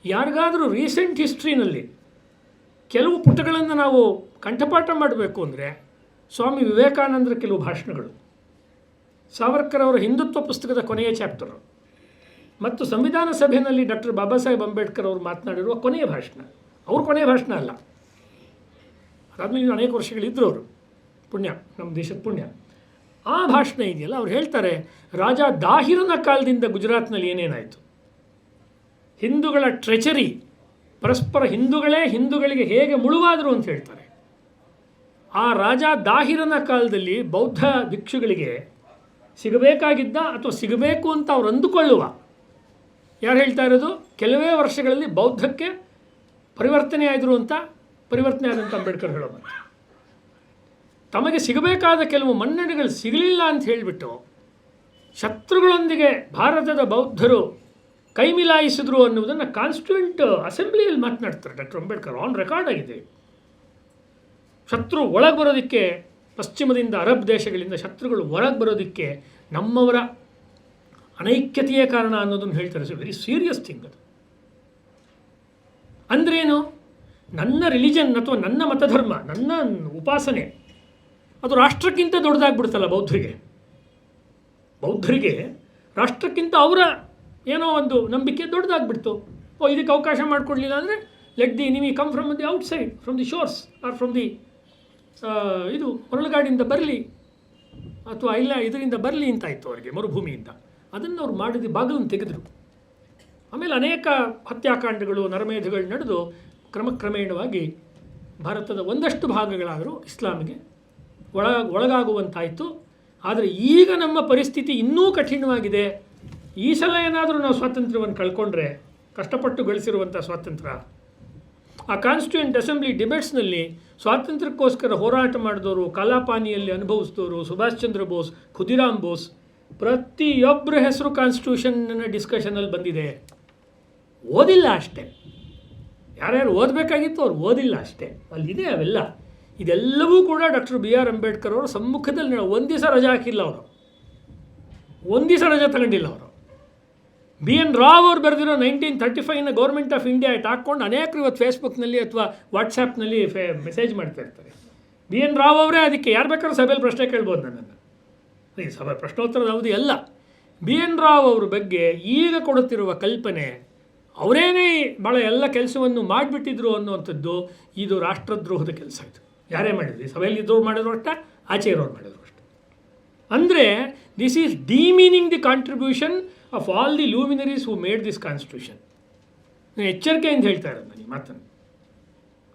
ಯಾರಿಗಾದರೂ ರೀಸೆಂಟ್ ಹಿಸ್ಟ್ರಿನಲ್ಲಿ ಕೆಲವು ಪುಟಗಳನ್ನು ನಾವು ಕಂಠಪಾಠ ಮಾಡಬೇಕು ಅಂದರೆ ಸ್ವಾಮಿ ವಿವೇಕಾನಂದರ ಕೆಲವು ಭಾಷಣಗಳು, ಸಾವರ್ಕರ್ ಅವರ ಹಿಂದುತ್ವ ಪುಸ್ತಕದ ಕೊನೆಯ ಚಾಪ್ಟರು ಮತ್ತು ಸಂವಿಧಾನ ಸಭೆಯಲ್ಲಿ ಡಾಕ್ಟರ್ ಬಾಬಾ ಸಾಹೇಬ್ ಅಂಬೇಡ್ಕರ್ ಅವರು ಮಾತನಾಡಿರುವ ಕೊನೆಯ ಭಾಷಣ. ಅವ್ರ ಕೊನೆಯ ಭಾಷಣ ಅಲ್ಲ, ಅದಾದಮೇಲೆ ಅನೇಕ ವರ್ಷಗಳಿದ್ದರು ಅವರು, ಪುಣ್ಯ, ನಮ್ಮ ದೇಶದ ಪುಣ್ಯ. ಆ ಭಾಷಣ ಇದೆಯಲ್ಲ, ಅವ್ರು ಹೇಳ್ತಾರೆ ರಾಜ ದಾಹಿರನ ಕಾಲದಿಂದ ಗುಜರಾತ್ನಲ್ಲಿ ಏನೇನಾಯಿತು, ಹಿಂದೂಗಳ ಟ್ರೆಚರಿ, ಪರಸ್ಪರ ಹಿಂದೂಗಳೇ ಹಿಂದೂಗಳಿಗೆ ಹೇಗೆ ಮುಳುವಾದರು ಅಂತ ಹೇಳ್ತಾರೆ. ಆ ರಾಜ ದಾಹಿರನ ಕಾಲದಲ್ಲಿ ಬೌದ್ಧ ಭಿಕ್ಷುಗಳಿಗೆ ಸಿಗಬೇಕಾಗಿದ್ದ ಅಥವಾ ಸಿಗಬೇಕು ಅಂತ ಅವ್ರು ಅಂದುಕೊಳ್ಳುವ, ಯಾರು ಹೇಳ್ತಾ ಇರೋದು, ಕೆಲವೇ ವರ್ಷಗಳಲ್ಲಿ ಬೌದ್ಧಕ್ಕೆ ಪರಿವರ್ತನೆ ಆದಂಥ ಅಂಬೇಡ್ಕರ್ ಹೇಳೋ ಮಾತು. ತಮಗೆ ಸಿಗಬೇಕಾದ ಕೆಲವು ಮನ್ನಣೆಗಳು ಸಿಗಲಿಲ್ಲ ಅಂತ ಹೇಳಿಬಿಟ್ಟು ಶತ್ರುಗಳೊಂದಿಗೆ ಭಾರತದ ಬೌದ್ಧರು ಕೈ ಮಿಲಾಯಿಸಿದ್ರು ಅನ್ನುವುದನ್ನು ಕಾನ್ಸ್ಟಿಟ್ಯೂಂಟ್ ಅಸೆಂಬ್ಲಿಯಲ್ಲಿ ಮಾತನಾಡ್ತಾರೆ ಡಾಕ್ಟರ್ ಅಂಬೇಡ್ಕರ್. ಆನ್ ರೆಕಾರ್ಡ್ ಆಗಿದೆ. ಶತ್ರು ಒಳಗೆ ಬರೋದಕ್ಕೆ, ಪಶ್ಚಿಮದಿಂದ ಅರಬ್ ದೇಶಗಳಿಂದ ಶತ್ರುಗಳು ಒಳಗೆ ಬರೋದಕ್ಕೆ ನಮ್ಮವರ ಅನೈಕ್ಯತೆಯೇ ಕಾರಣ ಅನ್ನೋದನ್ನು ಹೇಳ್ತಾರೆ. ಸೊ ವೆರಿ ಸೀರಿಯಸ್ ಥಿಂಗ್ ಅದು. ಅಂದ್ರೇನು, ನನ್ನ ರಿಲಿಜನ್ ಅಥವಾ ನನ್ನ ಮತಧರ್ಮ, ನನ್ನ ಉಪಾಸನೆ ಅದು ರಾಷ್ಟ್ರಕ್ಕಿಂತ ದೊಡ್ಡದಾಗ್ಬಿಡ್ತಲ್ಲ ಬೌದ್ಧರಿಗೆ ರಾಷ್ಟ್ರಕ್ಕಿಂತ ಅವರ ಏನೋ ಒಂದು ನಂಬಿಕೆ ದೊಡ್ಡದಾಗ್ಬಿಡ್ತು. ಇದಕ್ಕೆ ಅವಕಾಶ ಮಾಡಿಕೊಡ್ಲಿಲ್ಲ ಅಂದರೆ let the enemy come from the outside, from the shores are from the ಇದು ಹೊರಳುಗಾಡಿಂದ ಬರಲಿ ಅಥವಾ ಇಲ್ಲ ಇದರಿಂದ ಬರಲಿ ಅಂತಾಯಿತು ಅವರಿಗೆ, ಮರುಭೂಮಿಯಿಂದ. ಅದನ್ನು ಅವ್ರು ಮಾಡಿದ ಬಾಗಿಲನ್ನು ತೆಗೆದರು. ಆಮೇಲೆ ಅನೇಕ ಹತ್ಯಾಕಾಂಡಗಳು, ನರಮೇಧಗಳು ನಡೆದು ಕ್ರಮೇಣವಾಗಿ ಭಾರತದ ಒಂದಷ್ಟು ಭಾಗಗಳಾದರೂ ಇಸ್ಲಾಮಿಗೆ ಒಳಗಾಗುವಂತಾಯಿತು. ಆದರೆ ಈಗ ನಮ್ಮ ಪರಿಸ್ಥಿತಿ ಇನ್ನೂ ಕಠಿಣವಾಗಿದೆ. ಈ ಸಲ ಏನಾದರೂ ನಾವು ಸ್ವಾತಂತ್ರ್ಯವನ್ನು ಕಳ್ಕೊಂಡ್ರೆ, ಕಷ್ಟಪಟ್ಟು ಗಳಿಸಿರುವಂಥ ಸ್ವಾತಂತ್ರ್ಯ, ಆ ಕಾನ್ಸ್ಟಿಟ್ಯೂಯೆಂಟ್ ಅಸೆಂಬ್ಲಿ ಡಿಬೇಟ್ಸ್ನಲ್ಲಿ ಸ್ವಾತಂತ್ರ್ಯಕ್ಕೋಸ್ಕರ ಹೋರಾಟ ಮಾಡಿದವರು, ಕಾಲಾಪಾನಿಯಲ್ಲಿ ಅನುಭವಿಸಿದವರು, ಸುಭಾಷ್ ಚಂದ್ರ ಬೋಸ್, ಖುದಿರಾಮ್ ಬೋಸ್, ಪ್ರತಿಯೊಬ್ಬರ ಹೆಸರು ಕಾನ್ಸ್ಟಿಟ್ಯೂಷನ್ನ ಡಿಸ್ಕಷನಲ್ಲಿ ಬಂದಿದೆ. ಓದಿಲ್ಲ ಅಷ್ಟೇ, ಯಾರ್ಯಾರು ಓದಬೇಕಾಗಿತ್ತು ಅವ್ರು ಓದಿಲ್ಲ ಅಷ್ಟೇ, ಅಲ್ಲಿದೆ ಅವೆಲ್ಲ. ಇದೆಲ್ಲವೂ ಕೂಡ ಡಾಕ್ಟರ್ ಬಿ ಆರ್ ಅಂಬೇಡ್ಕರ್ ಅವರ ಸಮ್ಮುಖದಲ್ಲಿ ಒಂದು ದಿವಸ ರಜೆ ಹಾಕಿಲ್ಲ ಅವರು, ಒಂದು ದಿವಸ ರಜೆ ತಗೊಂಡಿಲ್ಲ ಅವರು. ಬಿ ಎನ್ ರಾವ್ ಅವರು ಬರೆದಿರೋ 1935ನ ಗೌರ್ಮೆಂಟ್ ಆಫ್ ಇಂಡಿಯಾ ಇಟ್ಟು ಹಾಕ್ಕೊಂಡು ಅನೇಕರು ಇವತ್ತು ಫೇಸ್ಬುಕ್ನಲ್ಲಿ ಅಥವಾ ವಾಟ್ಸಾಪ್ನಲ್ಲಿ ಮೆಸೇಜ್ ಮಾಡ್ತಾ ಇರ್ತಾರೆ. ಬಿ ಎನ್ ರಾವ್ ಅವರೇ ಅದಕ್ಕೆ ಯಾರು ಬೇಕಾದ್ರೂ ಸಭೆಯಲ್ಲಿ ಪ್ರಶ್ನೆ ಕೇಳ್ಬೋದು ನನ್ನನ್ನು. ಈ ಸಭೆ ಪ್ರಶ್ನೋತ್ತರದ ಅವಧಿ ಅಲ್ಲ. ಬಿ ಎನ್ ರಾವ್ ಅವ್ರ ಬಗ್ಗೆ ಈಗ ಕೊಡುತ್ತಿರುವ ಕಲ್ಪನೆ, ಅವರೇನೇ ಭಾಳ ಎಲ್ಲ ಕೆಲಸವನ್ನು ಮಾಡಿಬಿಟ್ಟಿದ್ರು ಅನ್ನುವಂಥದ್ದು, ಇದು ರಾಷ್ಟ್ರದ್ರೋಹದ ಕೆಲಸ. ಇದು ಯಾರೇ ಮಾಡಿದ್ರು, ಸಭೆಯಲ್ಲಿ ಇದ್ದವ್ರು ಮಾಡಿದ್ರು ಅಷ್ಟೇ, ಆಚೆ ಇರೋರು ಮಾಡಿದ್ರು ಅಷ್ಟೇ. ಅಂದರೆ this is demeaning the contribution of all the ಲೂಮಿನರೀಸ್ who made this constitution. ನಾನು ಎಚ್ಚರಿಕೆಯಿಂದ ಹೇಳ್ತಾ ಇರೋದು ನಾನು ಈ ಮಾತನ್ನು.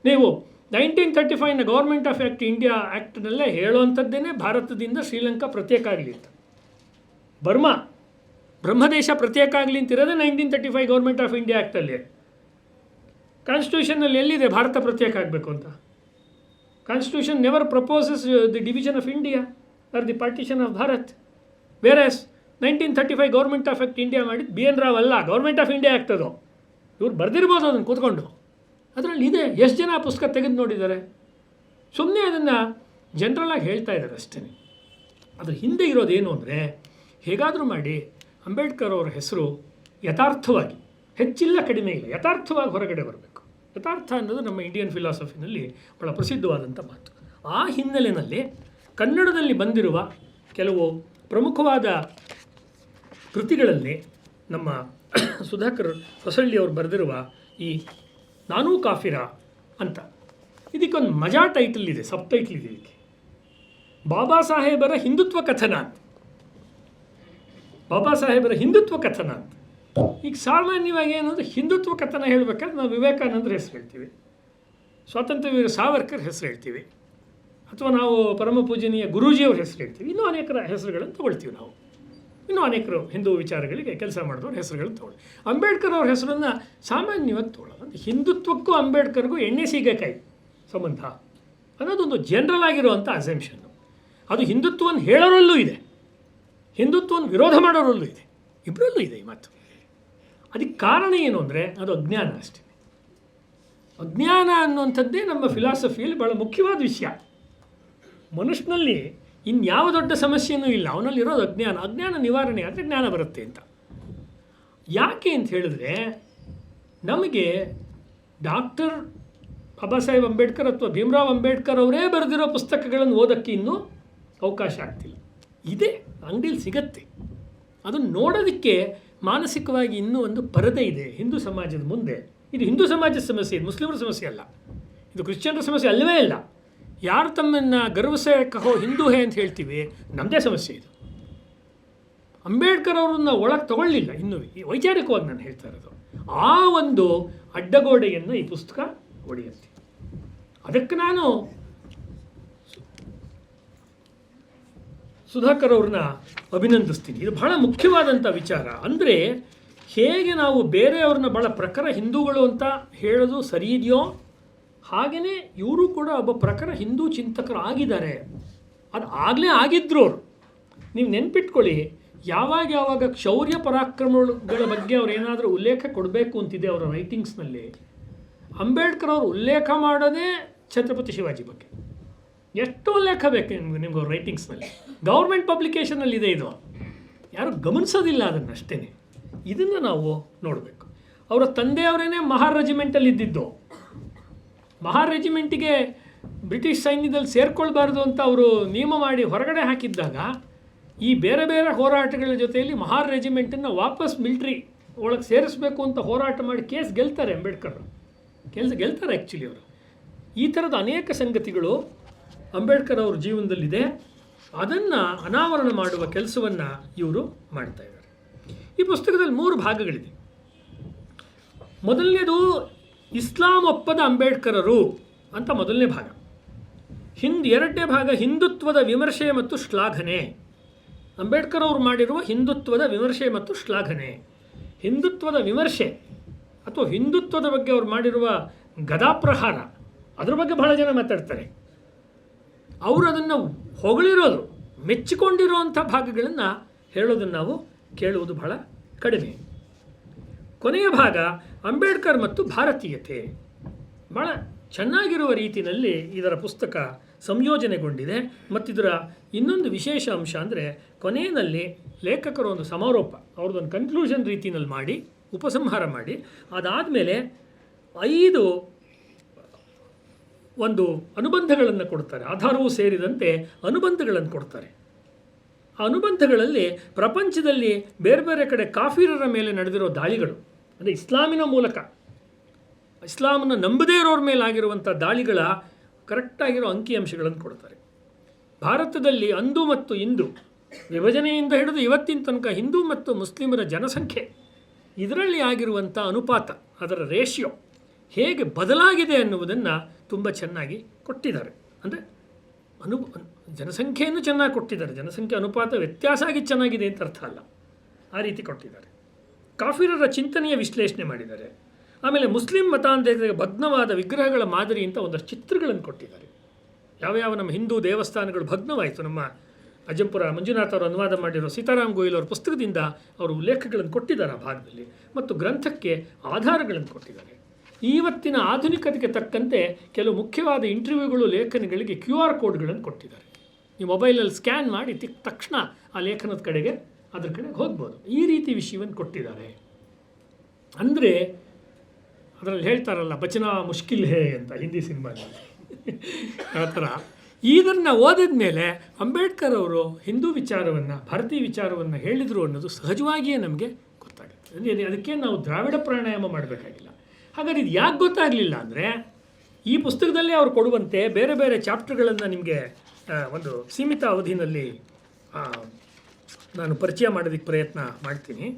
ನೀವು 1935ನ ಗೌರ್ಮೆಂಟ್ ಆಫ್ ಇಂಡಿಯಾ ಆ್ಯಕ್ಟ್ನಲ್ಲೇ ಹೇಳುವಂಥದ್ದೇನೆ ಭಾರತದಿಂದ ಶ್ರೀಲಂಕಾ ಪ್ರತ್ಯೇಕ ಆಗಲಿ ಅಂತ. ಬ್ರಹ್ಮದೇಶ ಪ್ರತ್ಯೇಕ ಆಗಲಿ ಅಂತಿರೋದೇ 1935 ಗೌರ್ಮೆಂಟ್ ಆಫ್ ಇಂಡಿಯಾ ಆ್ಯಕ್ಟಲ್ಲಿ. ಕಾನ್ಸ್ಟಿಟ್ಯೂಷನ್ನಲ್ಲಿ ಎಲ್ಲಿದೆ ಭಾರತ ಪ್ರತ್ಯೇಕ ಆಗಬೇಕು ಅಂತ? Constitution never proposes the division of India R the partition of Bharat. ವೇರಸ್ 1935 government of India ಮಾಡಿದ್ದು ಬಿ ಎನ್ ರಾವ್ ಅಲ್ಲ, ಗೌರ್ಮೆಂಟ್ ಆಫ್ ಇಂಡಿಯಾ ಆ್ಯಕ್ಟ್ ಅದು. ಇವ್ರು ಬರೆದಿರ್ಬೋದು ಅದನ್ನು ಕೂತ್ಕೊಂಡು, ಅದರಲ್ಲಿ ಇದೆ. ಎಷ್ಟು ಜನ ಆ ಪುಸ್ತಕ ತೆಗೆದು ನೋಡಿದ್ದಾರೆ? ಸುಮ್ಮನೆ ಅದನ್ನು ಜನರಲಾಗಿ ಹೇಳ್ತಾ ಇದ್ದಾರೆ ಅಷ್ಟೇ. ಅದ್ರ ಹಿಂದೆ ಇರೋದೇನು ಅಂದರೆ, ಹೇಗಾದರೂ ಮಾಡಿ ಅಂಬೇಡ್ಕರ್ ಅವರ ಹೆಸರು ಯಥಾರ್ಥವಾಗಿ, ಹೆಚ್ಚಿಲ್ಲ ಕಡಿಮೆ ಇಲ್ಲ, ಯಥಾರ್ಥವಾಗಿ ಹೊರಗಡೆ ಬರಬೇಕು. ಯಥಾರ್ಥ ಅನ್ನೋದು ನಮ್ಮ ಇಂಡಿಯನ್ ಫಿಲಾಸಫಿನಲ್ಲಿ ಬಹಳ ಪ್ರಸಿದ್ಧವಾದಂಥ ಮಾತು. ಆ ಹಿನ್ನೆಲೆಯಲ್ಲಿ ಕನ್ನಡದಲ್ಲಿ ಬಂದಿರುವ ಕೆಲವು ಪ್ರಮುಖವಾದ ಕೃತಿಗಳಲ್ಲಿ ನಮ್ಮ ಸುಧಾಕರ್ ಹೊಸಳ್ಳಿಯವರು ಬರೆದಿರುವ ಈ ನಾನೂ ಕಾಫಿರ ಅಂತ, ಇದಕ್ಕೊಂದು ಮಜಾ ಟೈಟಲ್ ಇದೆ, ಸಬ್ ಟೈಟಲ್ ಇದೆ ಇದಕ್ಕೆ, ಬಾಬಾ ಸಾಹೇಬರ ಹಿಂದುತ್ವ ಕಥನ ಅಂತ. ಬಾಬಾ ಸಾಹೇಬರ ಹಿಂದುತ್ವ ಕಥನ ಅಂತ. ಈಗ ಸಾಮಾನ್ಯವಾಗಿ ಏನಂದರೆ ಹಿಂದುತ್ವ ಕಥನ ಹೇಳಬೇಕಾದ್ರೆ ನಾವು ವಿವೇಕಾನಂದರ ಹೆಸರು ಹೇಳ್ತೀವಿ, ಸ್ವಾತಂತ್ರ್ಯ ವೀರ ಸಾವರ್ಕರ್ ಹೆಸರು ಹೇಳ್ತೀವಿ, ಅಥವಾ ನಾವು ಪರಮ ಪೂಜನೀಯ ಗುರೂಜಿಯವ್ರ ಹೆಸರು ಹೇಳ್ತೀವಿ. ಇನ್ನೂ ಅನೇಕರ ಹೆಸರುಗಳನ್ನು ತೊಗೊಳ್ತೀವಿ ನಾವು. ಇನ್ನೂ ಅನೇಕರು ಹಿಂದೂ ವಿಚಾರಗಳಿಗೆ ಕೆಲಸ ಮಾಡಿದವ್ರ ಹೆಸರುಗಳನ್ನು ತೊಗೊಳ್ಳಿ. ಅಂಬೇಡ್ಕರ್ ಅವ್ರ ಹೆಸರನ್ನು ಸಾಮಾನ್ಯವಾಗಿ ತೊಗೊಳ್ಳೋದು. ಹಿಂದುತ್ವಕ್ಕೂ ಅಂಬೇಡ್ಕರ್ಗೂ ಎಣ್ಣೆ ಸೀಗೆಕಾಯಿ ಸಂಬಂಧ ಅನ್ನೋದೊಂದು ಜನರಲ್ ಆಗಿರುವಂಥ ಅಸೆಂಪ್ಷನ್ನು. ಅದು ಹಿಂದುತ್ವವನ್ನು ಹೇಳೋರಲ್ಲೂ ಇದೆ, ಹಿಂದುತ್ವವನ್ನು ವಿರೋಧ ಮಾಡೋರಲ್ಲೂ ಇದೆ, ಇಬ್ಬರಲ್ಲೂ ಇದೆ ಈ ಮಾತು. ಅದಕ್ಕೆ ಕಾರಣ ಏನು ಅಂದರೆ ಅದು ಅಜ್ಞಾನ ಅಷ್ಟೇ. ಅಜ್ಞಾನ ಅನ್ನುವಂಥದ್ದೇ ನಮ್ಮ ಫಿಲಾಸಫಿಯಲ್ಲಿ ಭಾಳ ಮುಖ್ಯವಾದ ವಿಷಯ. ಮನುಷ್ಯನಲ್ಲಿ ಇನ್ಯಾವ ದೊಡ್ಡ ಸಮಸ್ಯೆಯೂ ಇಲ್ಲ, ಅವನಲ್ಲಿರೋದು ಅಜ್ಞಾನ. ಅಜ್ಞಾನ ನಿವಾರಣೆ ಆದರೆ ಜ್ಞಾನ ಬರುತ್ತೆ ಅಂತ. ಯಾಕೆ ಅಂತ ಹೇಳಿದ್ರೆ, ನಮಗೆ ಡಾಕ್ಟರ್ ಬಾಬಾ ಸಾಹೇಬ್ ಅಂಬೇಡ್ಕರ್ ಅಥವಾ ಭೀಮರಾವ್ ಅಂಬೇಡ್ಕರ್ ಅವರೇ ಬರೆದಿರೋ ಪುಸ್ತಕಗಳನ್ನು ಓದೋಕ್ಕೆ ಇನ್ನೂ ಅವಕಾಶ ಆಗ್ತಿಲ್ಲ. ಇದೆ, ಅಂಗಡಿಯಲ್ಲಿ ಸಿಗತ್ತೆ. ಅದನ್ನು ನೋಡೋದಕ್ಕೆ ಮಾನಸಿಕವಾಗಿ ಇನ್ನೂ ಒಂದು ಪರದೆ ಇದೆ ಹಿಂದೂ ಸಮಾಜದ ಮುಂದೆ. ಇದು ಹಿಂದೂ ಸಮಾಜದ ಸಮಸ್ಯೆ, ಇದು ಮುಸ್ಲಿಮರ ಸಮಸ್ಯೆ ಅಲ್ಲ, ಇದು ಕ್ರಿಶ್ಚಿಯನ್ರ ಸಮಸ್ಯೆ ಅಲ್ಲವೇ ಇಲ್ಲ. ಯಾರು ತಮ್ಮನ್ನು ಗರ್ವಸೆ ಕಹೋ ಹಿಂದೂ ಹೇ ಅಂತ ಹೇಳ್ತೀವಿ, ನಮ್ಮದೇ ಸಮಸ್ಯೆ ಇದು. ಅಂಬೇಡ್ಕರ್ ಅವರನ್ನ ಒಳಗೆ ತಗೊಳ್ಳಿಲ್ಲ ಇನ್ನೂ, ವೈಚಾರಿಕವಾಗಿ ನಾನು ಹೇಳ್ತಾ ಇರೋದು. ಆ ಒಂದು ಅಡ್ಡಗೋಡೆಯನ್ನು ಈ ಪುಸ್ತಕ ಹೊಡೆಯುತ್ತೆ. ಅದಕ್ಕೆ ನಾನು ಸುಧಾಕರ್ ಅವ್ರನ್ನ ಅಭಿನಂದಿಸ್ತೀನಿ. ಇದು ಬಹಳ ಮುಖ್ಯವಾದಂಥ ವಿಚಾರ. ಅಂದರೆ ಹೇಗೆ ನಾವು ಬೇರೆಯವ್ರನ್ನ ಭಾಳ ಪ್ರಖರ ಹಿಂದೂಗಳು ಅಂತ ಹೇಳೋದು ಸರಿ ಇದೆಯೋ, ಹಾಗೆಯೇ ಇವರು ಕೂಡ ಒಬ್ಬ ಪ್ರಖರ ಹಿಂದೂ ಚಿಂತಕರು ಆಗಿದ್ದಾರೆ. ಅದು ಆಗಲೇ ಆಗಿದ್ರು ಅವರು. ನೀವು ನೆನ್ಪಿಟ್ಕೊಳ್ಳಿ, ಯಾವಾಗ ಶೌರ್ಯ ಪರಾಕ್ರಮಗಳ ಬಗ್ಗೆ ಅವ್ರು ಏನಾದರೂ ಉಲ್ಲೇಖ ಕೊಡಬೇಕು ಅಂತಿದೆ ಅವರ ರೈಟಿಂಗ್ಸ್ನಲ್ಲಿ, ಅಂಬೇಡ್ಕರ್ ಅವರು ಉಲ್ಲೇಖ ಮಾಡೋದೇ ಛತ್ರಪತಿ ಶಿವಾಜಿ ಬಗ್ಗೆ. ಎಷ್ಟು ಉಲ್ಲೇಖ ಬೇಕು ನಿಮ್ಗೆ ಅವ್ರ ರೈಟಿಂಗ್ಸ್ನಲ್ಲಿ. ಗೌರ್ಮೆಂಟ್ ಪಬ್ಲಿಕೇಷನಲ್ಲಿದೆ ಇದು, ಯಾರು ಗಮನಿಸೋದಿಲ್ಲ ಅದನ್ನಷ್ಟೇ. ಇದನ್ನು ನಾವು ನೋಡಬೇಕು. ಅವರ ತಂದೆಯವರೇನೆ ಮಹಾರ್ ರೆಜಿಮೆಂಟಲ್ಲಿ ಇದ್ದಿದ್ದು. ಮಹಾರ್ ರೆಜಿಮೆಂಟಿಗೆ ಬ್ರಿಟಿಷ್ ಸೈನ್ಯದಲ್ಲಿ ಸೇರ್ಕೊಳ್ಬಾರ್ದು ಅಂತ ಅವರು ನಿಯಮ ಮಾಡಿ ಹೊರಗಡೆ ಹಾಕಿದ್ದಾಗ ಈ ಬೇರೆ ಬೇರೆ ಹೋರಾಟಗಳ ಜೊತೆಯಲ್ಲಿ ಮಹಾರ್ ರೆಜಿಮೆಂಟನ್ನು ವಾಪಸ್ ಮಿಲ್ಟ್ರಿ ಒಳಗೆ ಸೇರಿಸಬೇಕು ಅಂತ ಹೋರಾಟ ಮಾಡಿ ಕೇಸ್ ಗೆಲ್ತಾರೆ ಅಂಬೇಡ್ಕರ್. ಗೆಲ್ತಾರೆ ಆ್ಯಕ್ಚುಲಿ ಅವರು. ಈ ಥರದ ಅನೇಕ ಸಂಗತಿಗಳು ಅಂಬೇಡ್ಕರ್ ಅವ್ರ ಜೀವನದಲ್ಲಿದೆ. ಅದನ್ನು ಅನಾವರಣ ಮಾಡುವ ಕೆಲಸವನ್ನು ಇವರು ಮಾಡ್ತಾ ಇದ್ದಾರೆ. ಈ ಪುಸ್ತಕದಲ್ಲಿ 3 ಭಾಗಗಳಿದೆ. ಮೊದಲನೇದು ಇಸ್ಲಾಂ ಒಪ್ಪದ ಅಂಬೇಡ್ಕರರು ಅಂತ ಮೊದಲನೇ ಭಾಗ. ಎರಡನೇ ಭಾಗ ಹಿಂದುತ್ವದ ವಿಮರ್ಶೆ ಮತ್ತು ಶ್ಲಾಘನೆ. ಅಂಬೇಡ್ಕರ್ ಅವರು ಮಾಡಿರುವ ಹಿಂದುತ್ವದ ವಿಮರ್ಶೆ ಮತ್ತು ಶ್ಲಾಘನೆ. ಹಿಂದುತ್ವದ ವಿಮರ್ಶೆ ಅಥವಾ ಹಿಂದುತ್ವದ ಬಗ್ಗೆ ಅವರು ಮಾಡಿರುವ ಗದಾಪ್ರಹಾರ, ಅದ್ರ ಬಗ್ಗೆ ಬಹಳ ಜನ ಮಾತಾಡ್ತಾರೆ. ಅವರು ಅದನ್ನು ಹೊಗಳಿರೋದು, ಮೆಚ್ಚಿಕೊಂಡಿರುವಂಥ ಭಾಗಗಳನ್ನು ಹೇಳೋದನ್ನು ನಾವು ಕೇಳುವುದು ಬಹಳ ಕಡಿಮೆ. ಕೊನೆಯ ಭಾಗ ಅಂಬೇಡ್ಕರ್ ಮತ್ತು ಭಾರತೀಯತೆ. ಭಾಳ ಚೆನ್ನಾಗಿರುವ ರೀತಿಯಲ್ಲಿ ಇದರ ಪುಸ್ತಕ ಸಂಯೋಜನೆಗೊಂಡಿದೆ. ಮತ್ತಿದರ ಇನ್ನೊಂದು ವಿಶೇಷ ಅಂಶ ಅಂದರೆ ಕೊನೆಯಲ್ಲಿ ಲೇಖಕರು ಒಂದು ಸಮಾರೋಪ, ಅವ್ರದ್ದೊಂದು ಕನ್ಕ್ಲೂಷನ್ ರೀತಿಯಲ್ಲಿ ಮಾಡಿ, ಉಪಸಂಹಾರ ಮಾಡಿ, ಅದಾದಮೇಲೆ 5 ಒಂದು ಅನುಬಂಧಗಳನ್ನು ಕೊಡ್ತಾರೆ. ಆಧಾರವೂ ಸೇರಿದಂತೆ ಅನುಬಂಧಗಳನ್ನು ಕೊಡ್ತಾರೆ. ಆ ಅನುಬಂಧಗಳಲ್ಲಿ ಪ್ರಪಂಚದಲ್ಲಿ ಬೇರೆ ಬೇರೆ ಕಡೆ ಕಾಫಿರರ ಮೇಲೆ ನಡೆದಿರೋ ದಾಳಿಗಳು, ಅಂದರೆ ಇಸ್ಲಾಮಿನ ಮೂಲಕ, ಇಸ್ಲಾಮನ್ನು ನಂಬದೇ ಇರೋರ ಮೇಲೆ ಆಗಿರುವಂಥ ದಾಳಿಗಳ ಕರೆಕ್ಟಾಗಿರೋ ಅಂಕಿಅಂಶಗಳನ್ನು ಕೊಡ್ತಾರೆ. ಭಾರತದಲ್ಲಿ ಅಂದು ಮತ್ತು ಇಂದು ವಿಭಜನೆಯಿಂದ ಹಿಡಿದು ಇವತ್ತಿನ ತನಕ ಹಿಂದೂ ಮತ್ತು ಮುಸ್ಲಿಮರ ಜನಸಂಖ್ಯೆ, ಇದರಲ್ಲಿ ಆಗಿರುವಂಥ ಅನುಪಾತ, ಅದರ ರೇಷಿಯೋ ಹೇಗೆ ಬದಲಾಗಿದೆ ಅನ್ನುವುದನ್ನು ತುಂಬ ಚೆನ್ನಾಗಿ ಕೊಟ್ಟಿದ್ದಾರೆ. ಅಂದರೆ ಜನಸಂಖ್ಯೆಯನ್ನು ಚೆನ್ನಾಗಿ ಕೊಟ್ಟಿದ್ದಾರೆ. ಜನಸಂಖ್ಯೆ ಅನುಪಾತ ವ್ಯತ್ಯಾಸ ಆಗಿ ಚೆನ್ನಾಗಿದೆ ಅಂತ ಅರ್ಥ ಅಲ್ಲ, ಆ ರೀತಿ ಕೊಟ್ಟಿದ್ದಾರೆ. ಕಾಫಿರರ ಚಿಂತನೆಯ ವಿಶ್ಲೇಷಣೆ ಮಾಡಿದ್ದಾರೆ. ಆಮೇಲೆ ಮುಸ್ಲಿಂ ಮತಾಂಧತೆಗೆ ಭಗ್ನವಾದ ವಿಗ್ರಹಗಳ ಮಾದರಿ ಅಂತ ಒಂದಷ್ಟು ಚಿತ್ರಗಳನ್ನು ಕೊಟ್ಟಿದ್ದಾರೆ. ಯಾವ ನಮ್ಮ ಹಿಂದೂ ದೇವಸ್ಥಾನಗಳು ಭಗ್ನವಾಯಿತು, ನಮ್ಮ ಅಜ್ಜಂಪುರ ಮಂಜುನಾಥ್ ಅವರು ಅನುವಾದ ಮಾಡಿರೋ ಸೀತಾರಾಮ್ ಗೋಯಲ್ ಅವರ ಪುಸ್ತಕದಿಂದ ಅವರು ಉಲ್ಲೇಖಗಳನ್ನು ಕೊಟ್ಟಿದ್ದಾರೆ ಆ ಭಾಗದಲ್ಲಿ. ಮತ್ತು ಗ್ರಂಥಕ್ಕೆ ಆಧಾರಗಳನ್ನು ಕೊಟ್ಟಿದ್ದಾರೆ. ಇವತ್ತಿನ ಆಧುನಿಕತೆಗೆ ತಕ್ಕಂತೆ ಕೆಲವು ಮುಖ್ಯವಾದ ಇಂಟರ್ವ್ಯೂಗಳು, ಲೇಖನಗಳಿಗೆ QR ಕೋಡ್ಗಳನ್ನು ಕೊಟ್ಟಿದ್ದಾರೆ. ಈ ಮೊಬೈಲಲ್ಲಿ ಸ್ಕ್ಯಾನ್ ಮಾಡಿ ತಕ್ಷಣ ಆ ಲೇಖನದ ಕಡೆಗೆ ಅದ್ರ ಕಡೆಗೆ ಹೋಗ್ಬೋದು. ಈ ರೀತಿ ವಿಷಯವನ್ನು ಕೊಟ್ಟಿದ್ದಾರೆ. ಅಂದರೆ ಅದರಲ್ಲಿ ಹೇಳ್ತಾರಲ್ಲ, ಬಚನಾ ಮುಷ್ಕಿಲ್ ಹೇ ಅಂತ ಹಿಂದಿ ಸಿನಿಮಾದಲ್ಲಿ, ಆ ಥರ ಇದನ್ನು ಓದಿದ ಮೇಲೆ ಅಂಬೇಡ್ಕರ್ ಅವರು ಹಿಂದೂ ವಿಚಾರವನ್ನು, ಭಾರತೀಯ ವಿಚಾರವನ್ನು ಹೇಳಿದರು ಅನ್ನೋದು ಸಹಜವಾಗಿಯೇ ನಮಗೆ ಗೊತ್ತಾಗುತ್ತೆ. ಅಂದರೆ ಅದಕ್ಕೆ ನಾವು ದ್ರಾವಿಡ ಪ್ರಾಣಾಯಾಮ ಮಾಡಬೇಕಾಗಿಲ್ಲ. ಹಾಗಾದ್ರೆ ಇದು ಯಾಕೆ ಗೊತ್ತಾಗಲಿಲ್ಲ ಅಂದರೆ, ಈ ಪುಸ್ತಕದಲ್ಲೇ ಅವರು ಕೊಡುವಂತೆ ಬೇರೆ ಬೇರೆ ಚಾಪ್ಟರ್ಗಳನ್ನು ನಿಮಗೆ ಒಂದು ಸೀಮಿತ ಅವಧಿನಲ್ಲಿ ನಾನು ಪರಿಚಯ ಮಾಡೋದಕ್ಕೆ ಪ್ರಯತ್ನ ಮಾಡ್ತೀನಿ.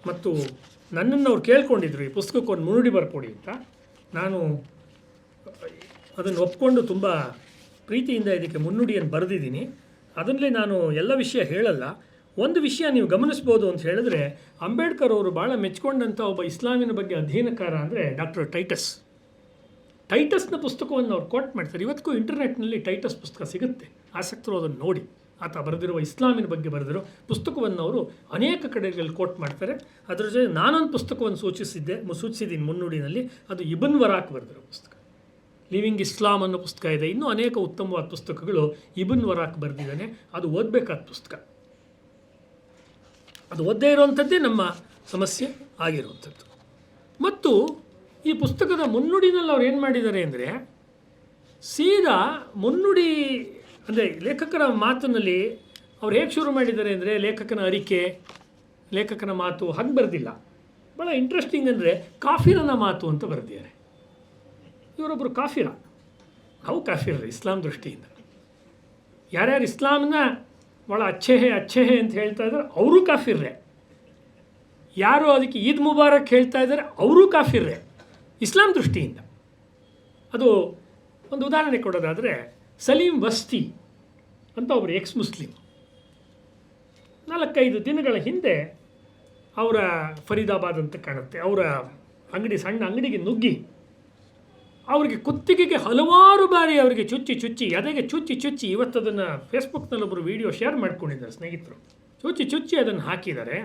ಮತ್ತು ನನ್ನನ್ನು ಅವ್ರು ಕೇಳ್ಕೊಂಡಿದ್ರು ಈ ಪುಸ್ತಕಕ್ಕೆ ಒಂದು ಮುನ್ನುಡಿ ಬರ್ಕೊಡಿ ಅಂತ. ನಾನು ಅದನ್ನು ಒಪ್ಕೊಂಡು ತುಂಬ ಪ್ರೀತಿಯಿಂದ ಇದಕ್ಕೆ ಮುನ್ನುಡಿಯನ್ನು ಬರೆದಿದ್ದೀನಿ. ಅದನ್ನೇ ನಾನು ಎಲ್ಲ ವಿಷಯ ಹೇಳಲ್ಲ. ಒಂದು ವಿಷಯ ನೀವು ಗಮನಿಸ್ಬೋದು ಅಂತ ಹೇಳಿದ್ರೆ, ಅಂಬೇಡ್ಕರ್ ಅವರು ಭಾಳ ಮೆಚ್ಕೊಂಡಂಥ ಒಬ್ಬ ಇಸ್ಲಾಮಿನ ಬಗ್ಗೆ ಅಧ್ಯಯನಕಾರ ಅಂದರೆ ಡಾಕ್ಟರ್ ಟೈಟಸ್ನ ಪುಸ್ತಕವನ್ನು ಅವ್ರು ಕೋಟ್ ಮಾಡ್ತಾರೆ. ಇವತ್ತಿಗೂ ಇಂಟರ್ನೆಟ್ನಲ್ಲಿ ಟೈಟಸ್ ಪುಸ್ತಕ ಸಿಗುತ್ತೆ, ಆಸಕ್ತರು ಅದನ್ನು ನೋಡಿ. ಆತ ಬರೆದಿರುವ ಇಸ್ಲಾಮಿನ ಬಗ್ಗೆ ಬರೆದಿರೋ ಪುಸ್ತಕವನ್ನು ಅವರು ಅನೇಕ ಕಡೆಗಳಲ್ಲಿ ಕೋಟ್ ಮಾಡ್ತಾರೆ. ಅದರ ಜೊತೆ ನಾನೊಂದು ಪುಸ್ತಕವನ್ನು ಸೂಚಿಸಿದ್ದೀನಿ ಮುನ್ನುಡಿನಲ್ಲಿ. ಅದು ಇಬ್ನ್ ವರಾಕ್ ಬರೆದಿರೋ ಪುಸ್ತಕ, ಲಿವಿಂಗ್ ಇಸ್ಲಾಂ ಅನ್ನೋ ಪುಸ್ತಕ ಇದೆ. ಇನ್ನೂ ಅನೇಕ ಉತ್ತಮವಾದ ಪುಸ್ತಕಗಳು ಇಬ್ನ್ ವರಾಕ್ ಬರೆದಿದ್ದಾನೆ. ಅದು ಓದಬೇಕಾದ ಪುಸ್ತಕ. ಅದು ಓದದೇ ಇರುವಂಥದ್ದೇ ನಮ್ಮ ಸಮಸ್ಯೆ ಆಗಿರುವಂಥದ್ದು. ಮತ್ತು ಈ ಪುಸ್ತಕದ ಮುನ್ನುಡಿನಲ್ಲಿ ಅವ್ರು ಏನು ಮಾಡಿದ್ದಾರೆ ಅಂದರೆ ಸೀದಾ ಮುನ್ನುಡಿ ಅಂದರೆ ಲೇಖಕರ ಮಾತಿನಲ್ಲಿ ಅವ್ರು ಹೇಗೆ ಶುರು ಮಾಡಿದ್ದಾರೆ ಅಂದರೆ ಲೇಖಕನ ಅರಿಕೆ, ಲೇಖಕನ ಮಾತು ಹಾಗೆ ಬರೆದಿಲ್ಲ. ಭಾಳ ಇಂಟ್ರೆಸ್ಟಿಂಗ್ ಅಂದರೆ ಕಾಫಿರನ ಮಾತು ಅಂತ ಬರೆದಿದ್ದಾರೆ. ಇವರೊಬ್ಬರು ಕಾಫಿರ, ನಾವು ಕಾಫಿರರು ಇಸ್ಲಾಂ ದೃಷ್ಟಿಯಿಂದ. ಯಾರ್ಯಾರು ಇಸ್ಲಾಮನ್ನ ಭಾಳ ಅಚ್ಚೆಹೆ ಅಂತ ಹೇಳ್ತಾ ಇದ್ದಾರೆ ಅವರೂ ಕಾಫಿರ್ರೆ. ಯಾರು ಅದಕ್ಕೆ ಈದ್ ಮುಬಾರಕ್ ಹೇಳ್ತಾ ಇದ್ದಾರೆ ಅವರೂ ಕಾಫಿರ್ರೆ ಇಸ್ಲಾಂ ದೃಷ್ಟಿಯಿಂದ. ಅದು ಒಂದು ಉದಾಹರಣೆ ಕೊಡೋದಾದರೆ ಸಲೀಂ ವಸ್ತಿ ಅಂತ ಒಬ್ಬರು ಎಕ್ಸ್ ಮುಸ್ಲಿಂ 4-5 ದಿನಗಳ ಹಿಂದೆ ಅವರ ಫರೀದಾಬಾದ್ ಅಂತ ಕಾಣುತ್ತೆ ಅವರ ಅಂಗಡಿ, ಸಣ್ಣ ಅಂಗಡಿಗೆ ನುಗ್ಗಿ ಅವರಿಗೆ ಕುತ್ತಿಗೆಗೆ ಹಲವಾರು ಬಾರಿ ಅವರಿಗೆ ಚುಚ್ಚಿ ಎದೆಗೆ ಚುಚ್ಚಿ ಇವತ್ತು ಅದನ್ನು ಫೇಸ್ಬುಕ್ನಲ್ಲಿ ಒಬ್ಬರು ವಿಡಿಯೋ ಶೇರ್ ಮಾಡ್ಕೊಂಡಿದ್ದಾರೆ ಸ್ನೇಹಿತರು. ಚುಚ್ಚಿ ಅದನ್ನು ಹಾಕಿದ್ದಾರೆ.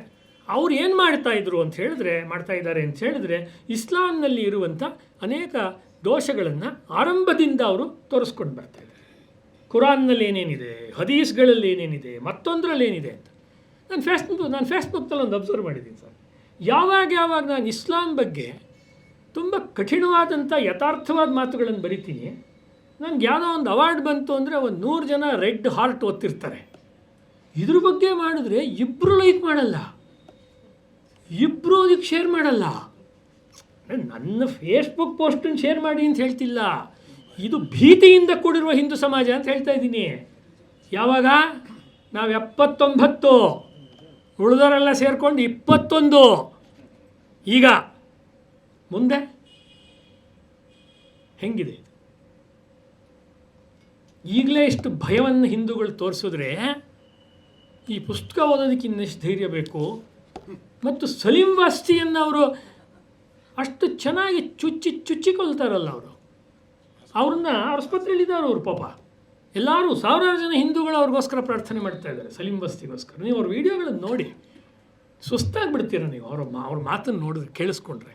ಅವ್ರು ಏನು ಮಾಡ್ತಾ ಇದ್ದಾರೆ ಅಂತ ಹೇಳಿದ್ರೆ ಇಸ್ಲಾಂನಲ್ಲಿ ಇರುವಂಥ ಅನೇಕ ದೋಷಗಳನ್ನು ಆರಂಭದಿಂದ ಅವರು ತೋರಿಸ್ಕೊಂಡು ಬರ್ತಾಯಿದ್ದಾರೆ. ಕುರಾನ್ನಲ್ಲಿ ಏನೇನಿದೆ, ಹದೀಸ್ಗಳಲ್ಲಿ ಏನೇನಿದೆ, ಮತ್ತೊಂದರಲ್ಲಿ ಏನಿದೆ ಅಂತ. ನಾನು ಫೇಸ್ಬುಕ್ನಲ್ಲಿ ಒಂದು ಅಬ್ಸರ್ವ್ ಮಾಡಿದ್ದೀನಿ ಸರ್. ಯಾವಾಗ ನಾನು ಇಸ್ಲಾಂ ಬಗ್ಗೆ ತುಂಬ ಕಠಿಣವಾದಂಥ ಯಥಾರ್ಥವಾದ ಮಾತುಗಳನ್ನು ಬರಿತೀನಿ, ನನಗೆ ಯಾವುದೋ ಒಂದು ಅವಾರ್ಡ್ ಬಂತು ಅಂದರೆ ಒಂದು 100 ಜನ ರೆಡ್ ಹಾರ್ಟ್ ಒತ್ತಿರ್ತಾರೆ. ಇದ್ರ ಬಗ್ಗೆ ಮಾಡಿದ್ರೆ ಇಬ್ಬರು ಲೈಕ್ ಮಾಡಲ್ಲ, ಇಬ್ಬರು ಅದಕ್ಕೆ ಶೇರ್ ಮಾಡಲ್ಲ. ನನ್ನ ಫೇಸ್ಬುಕ್ ಪೋಸ್ಟನ್ನು ಶೇರ್ ಮಾಡಿ ಅಂತ ಹೇಳ್ತಿಲ್ಲ, ಇದು ಭೀತಿಯಿಂದ ಕೂಡಿರುವ ಹಿಂದೂ ಸಮಾಜ ಅಂತ ಹೇಳ್ತಾ ಇದ್ದೀನಿ. ಯಾವಾಗ ನಾವು 79, ಉಳಿದವರೆಲ್ಲ ಸೇರಿಕೊಂಡು 21, ಈಗ ಮುಂದೆ ಹೆಂಗಿದೆ? ಈಗಲೇ ಇಷ್ಟು ಭಯವನ್ನು ಹಿಂದೂಗಳು ತೋರಿಸಿದ್ರೆ ಈ ಪುಸ್ತಕ ಓದೋದಕ್ಕೆ ಇನ್ನೆಷ್ಟು ಧೈರ್ಯ ಬೇಕು. ಮತ್ತು ಸಲೀಂ ವಾಸ್ತಿಯನ್ನು ಅವರು ಅಷ್ಟು ಚೆನ್ನಾಗಿ ಚುಚ್ಚಿಕೊಳ್ತಾರಲ್ಲ ಅವ್ರನ್ನ ಆಸ್ಪತ್ರೆಯಲ್ಲಿದ್ದಾರೆ ಅವರು. ಪಾಪ ಎಲ್ಲರೂ ಸಾವಿರಾರು ಜನ ಹಿಂದೂಗಳು ಅವ್ರಿಗೋಸ್ಕರ ಪ್ರಾರ್ಥನೆ ಮಾಡ್ತಾ ಇದ್ದಾರೆ, ಸಲೀಂ ವಾಸ್ತಿಗೋಸ್ಕರ. ನೀವು ಅವ್ರ ವೀಡಿಯೋಗಳನ್ನು ನೋಡಿ ಸುಸ್ತಾಗಿಬಿಡ್ತೀರ ನೀವು ಅವ್ರ ಮಾತನ್ನು ನೋಡಿದ್ರೆ, ಕೇಳಿಸ್ಕೊಂಡ್ರೆ.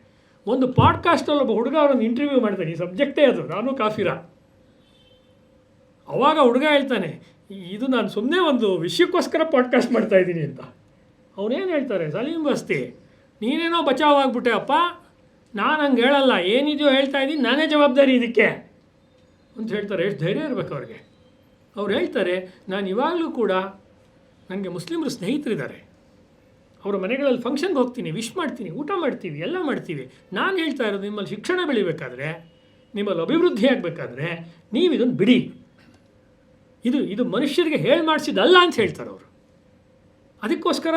ಒಂದು ಪಾಡ್ಕಾಸ್ಟಲ್ಲಿ ಒಬ್ಬ ಹುಡುಗ ಅವರನ್ನು ಇಂಟರ್ವ್ಯೂ ಮಾಡ್ತಾನೆ, ಈ ಸಬ್ಜೆಕ್ಟೇ ಅದು, ನಾನು ಕಾಫಿರ. ಅವಾಗ ಹುಡುಗ ಹೇಳ್ತಾನೆ, ಇದು ನಾನು ಸುಮ್ಮನೆ ಒಂದು ವಿಷಯಕ್ಕೋಸ್ಕರ ಪಾಡ್ಕಾಸ್ಟ್ ಮಾಡ್ತಾಯಿದ್ದೀನಿ ಅಂತ. ಅವನೇನು ಹೇಳ್ತಾರೆ, ಸಲೀಂ ವಾಸ್ತಿ ನೀನೇನೋ ಬಚಾವಾಗ್ಬಿಟ್ಟೆ ಅಪ್ಪ, ನಾನು ಹಂಗೆ ಹೇಳಲ್ಲ, ಏನಿದೆಯೋ ಹೇಳ್ತಾ ಇದ್ದೀನಿ, ನಾನೇ ಜವಾಬ್ದಾರಿ ಇದಕ್ಕೆ ಅಂತ ಹೇಳ್ತಾರೆ. ಎಷ್ಟು ಧೈರ್ಯ ಇರಬೇಕು ಅವ್ರಿಗೆ. ಅವ್ರು ಹೇಳ್ತಾರೆ, ನಾನು ಇವಾಗಲೂ ಕೂಡ ನನಗೆ ಮುಸ್ಲಿಮರು ಸ್ನೇಹಿತರಿದ್ದಾರೆ, ಅವರ ಮನೆಗಳಲ್ಲಿ ಫಂಕ್ಷನ್ಗೆ ಹೋಗ್ತೀನಿ, ವಿಶ್ ಮಾಡ್ತೀನಿ, ಊಟ ಮಾಡ್ತೀವಿ, ಎಲ್ಲ ಮಾಡ್ತೀವಿ. ನಾನು ಹೇಳ್ತಾ ಇರೋದು, ನಿಮ್ಮಲ್ಲಿ ಶಿಕ್ಷಣ ಬೆಳಿಬೇಕಾದ್ರೆ, ನಿಮ್ಮಲ್ಲಿ ಅಭಿವೃದ್ಧಿ ಆಗಬೇಕಾದ್ರೆ ನೀವು ಇದನ್ನು ಬಿಡಿ, ಇದು ಮನುಷ್ಯರಿಗೆ ಹೇಳಿ ಮಾಡಿಸಿದ್ದಲ್ಲ ಅಂತ ಹೇಳ್ತಾರೆ ಅವರು. ಅದಕ್ಕೋಸ್ಕರ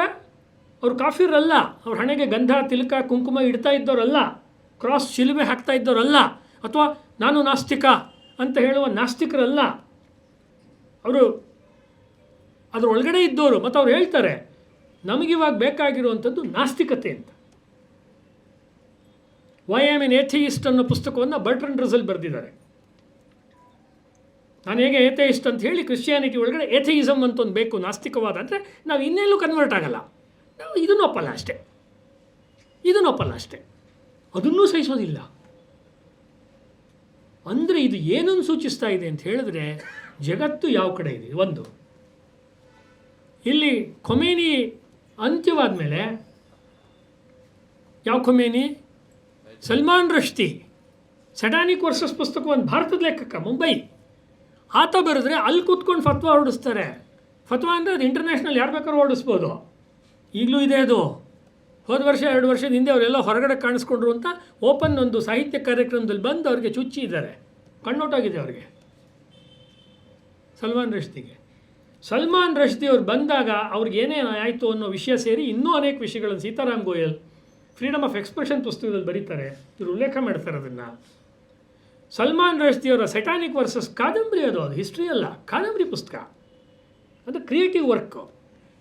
ಅವರು ಕಾಫಿರಲ್ಲ, ಅವ್ರ ಹಣೆಗೆ ಗಂಧ ತಿಲಕ ಕುಂಕುಮ ಇಡ್ತಾ ಇದ್ದವರಲ್ಲ, ಕ್ರಾಸ್ ಶಿಲುಬೆ ಹಾಕ್ತಾ ಇದ್ದವರಲ್ಲ, ಅಥವಾ ನಾನು ನಾಸ್ತಿಕ ಅಂತ ಹೇಳುವ ನಾಸ್ತಿಕರಲ್ಲ. ಅವರು ಅದ್ರ ಒಳಗಡೆ ಇದ್ದವರು. ಮತ್ತು ಅವ್ರು ಹೇಳ್ತಾರೆ, ನಮಗಿವಾಗ ಬೇಕಾಗಿರುವಂಥದ್ದು ನಾಸ್ತಿಕತೆ ಅಂತ. ವೈ ಆಮ್ ಎನ್ ಏಥಿಯಿಸ್ಟ್ ಅನ್ನೋ ಪುಸ್ತಕವನ್ನು ಬರ್ಟ್ರಂಡ್ ರಸಲ್ ಬರೆದಿದ್ದಾರೆ. ನಾನು ಹೇಗೆ ಏಥಿಯಿಸ್ಟ್ ಅಂತ ಹೇಳಿ ಕ್ರಿಶ್ಚಿಯಾನಿಟಿ ಒಳಗಡೆ ಏಥಿಯಿಸಮ್ ಅಂತ ಒಂದು ಬೇಕು, ನಾಸ್ತಿಕವಾದ. ಅಂದರೆ ನಾವು ಇನ್ನೆಲ್ಲೂ ಕನ್ವರ್ಟ್ ಆಗಲ್ಲ, ನಾವು ಇದನ್ನು ಒಪ್ಪಲ್ಲ ಅಷ್ಟೇ, ಅದನ್ನೂ ಸಹಿಸೋದಿಲ್ಲ. ಅಂದರೆ ಇದು ಏನನ್ನು ಸೂಚಿಸ್ತಾ ಇದೆ ಅಂತ ಹೇಳಿದ್ರೆ, ಜಗತ್ತು ಯಾವ ಕಡೆ ಇದೆ. ಒಂದು, ಇಲ್ಲಿ ಖೊಮೇನಿ ಅಂತ್ಯವಾದ ಮೇಲೆ, ಯಾವ ಖೊಮೇನಿ? ಸಲ್ಮಾನ್ ರಶ್ದಿ ಸೆಟಾನಿಕ್ ವರ್ಸಸ್ ಪುಸ್ತಕವನ್ನು ಭಾರತದ ಲೇಖಕ, ಮುಂಬೈ, ಆತ ಬರೆದ್ರೆ ಅಲ್ಲಿ ಕೂತ್ಕೊಂಡು ಫತ್ವಾ ಹೊರಡಿಸ್ತಾರೆ. ಫತ್ವಾ ಅಂದರೆ ಅದು ಇಂಟರ್ನ್ಯಾಷನಲ್ ಯಾರು ಬೇಕಾದ್ರೂ ಹೊರಡಿಸ್ಬೋದು. ಈಗಲೂ ಇದೆ ಅದು. ಹೋದ ವರ್ಷ 2 ವರ್ಷದ ಹಿಂದೆ ಅವರೆಲ್ಲ ಹೊರಗಡೆ ಕಾಣಿಸ್ಕೊಂಡ್ರು ಅಂತ ಓಪನ್ ಒಂದು ಸಾಹಿತ್ಯ ಕಾರ್ಯಕ್ರಮದಲ್ಲಿ ಬಂದು ಅವ್ರಿಗೆ ಚುಚ್ಚಿದ್ದಾರೆ, ಕಣ್ಣೋಟಾಗಿದೆ ಅವ್ರಿಗೆ. ಸಲ್ಮಾನ್ ರಶ್ದಿ ಅವ್ರು ಬಂದಾಗ ಅವ್ರಿಗೆ ಏನೇನು ಆಯಿತು ಅನ್ನೋ ವಿಷಯ ಸೇರಿ ಇನ್ನೂ ಅನೇಕ ವಿಷಯಗಳನ್ನು Sitaram Goel freedom of expression ಪುಸ್ತಕದಲ್ಲಿ ಬರೀತಾರೆ, ಇವರು ಉಲ್ಲೇಖ ಮಾಡ್ತಾರೆ ಅದನ್ನು. ಸಲ್ಮಾನ್ ರಶ್ದಿ ಅವರ ಸೆಟಾನಿಕ್ ವರ್ಸಸ್ ಕಾದಂಬರಿ, ಅದು ಹಿಸ್ಟ್ರಿ ಅಲ್ಲ, ಕಾದಂಬರಿ ಪುಸ್ತಕ, ಅದು ಕ್ರಿಯೇಟಿವ್ ವರ್ಕು.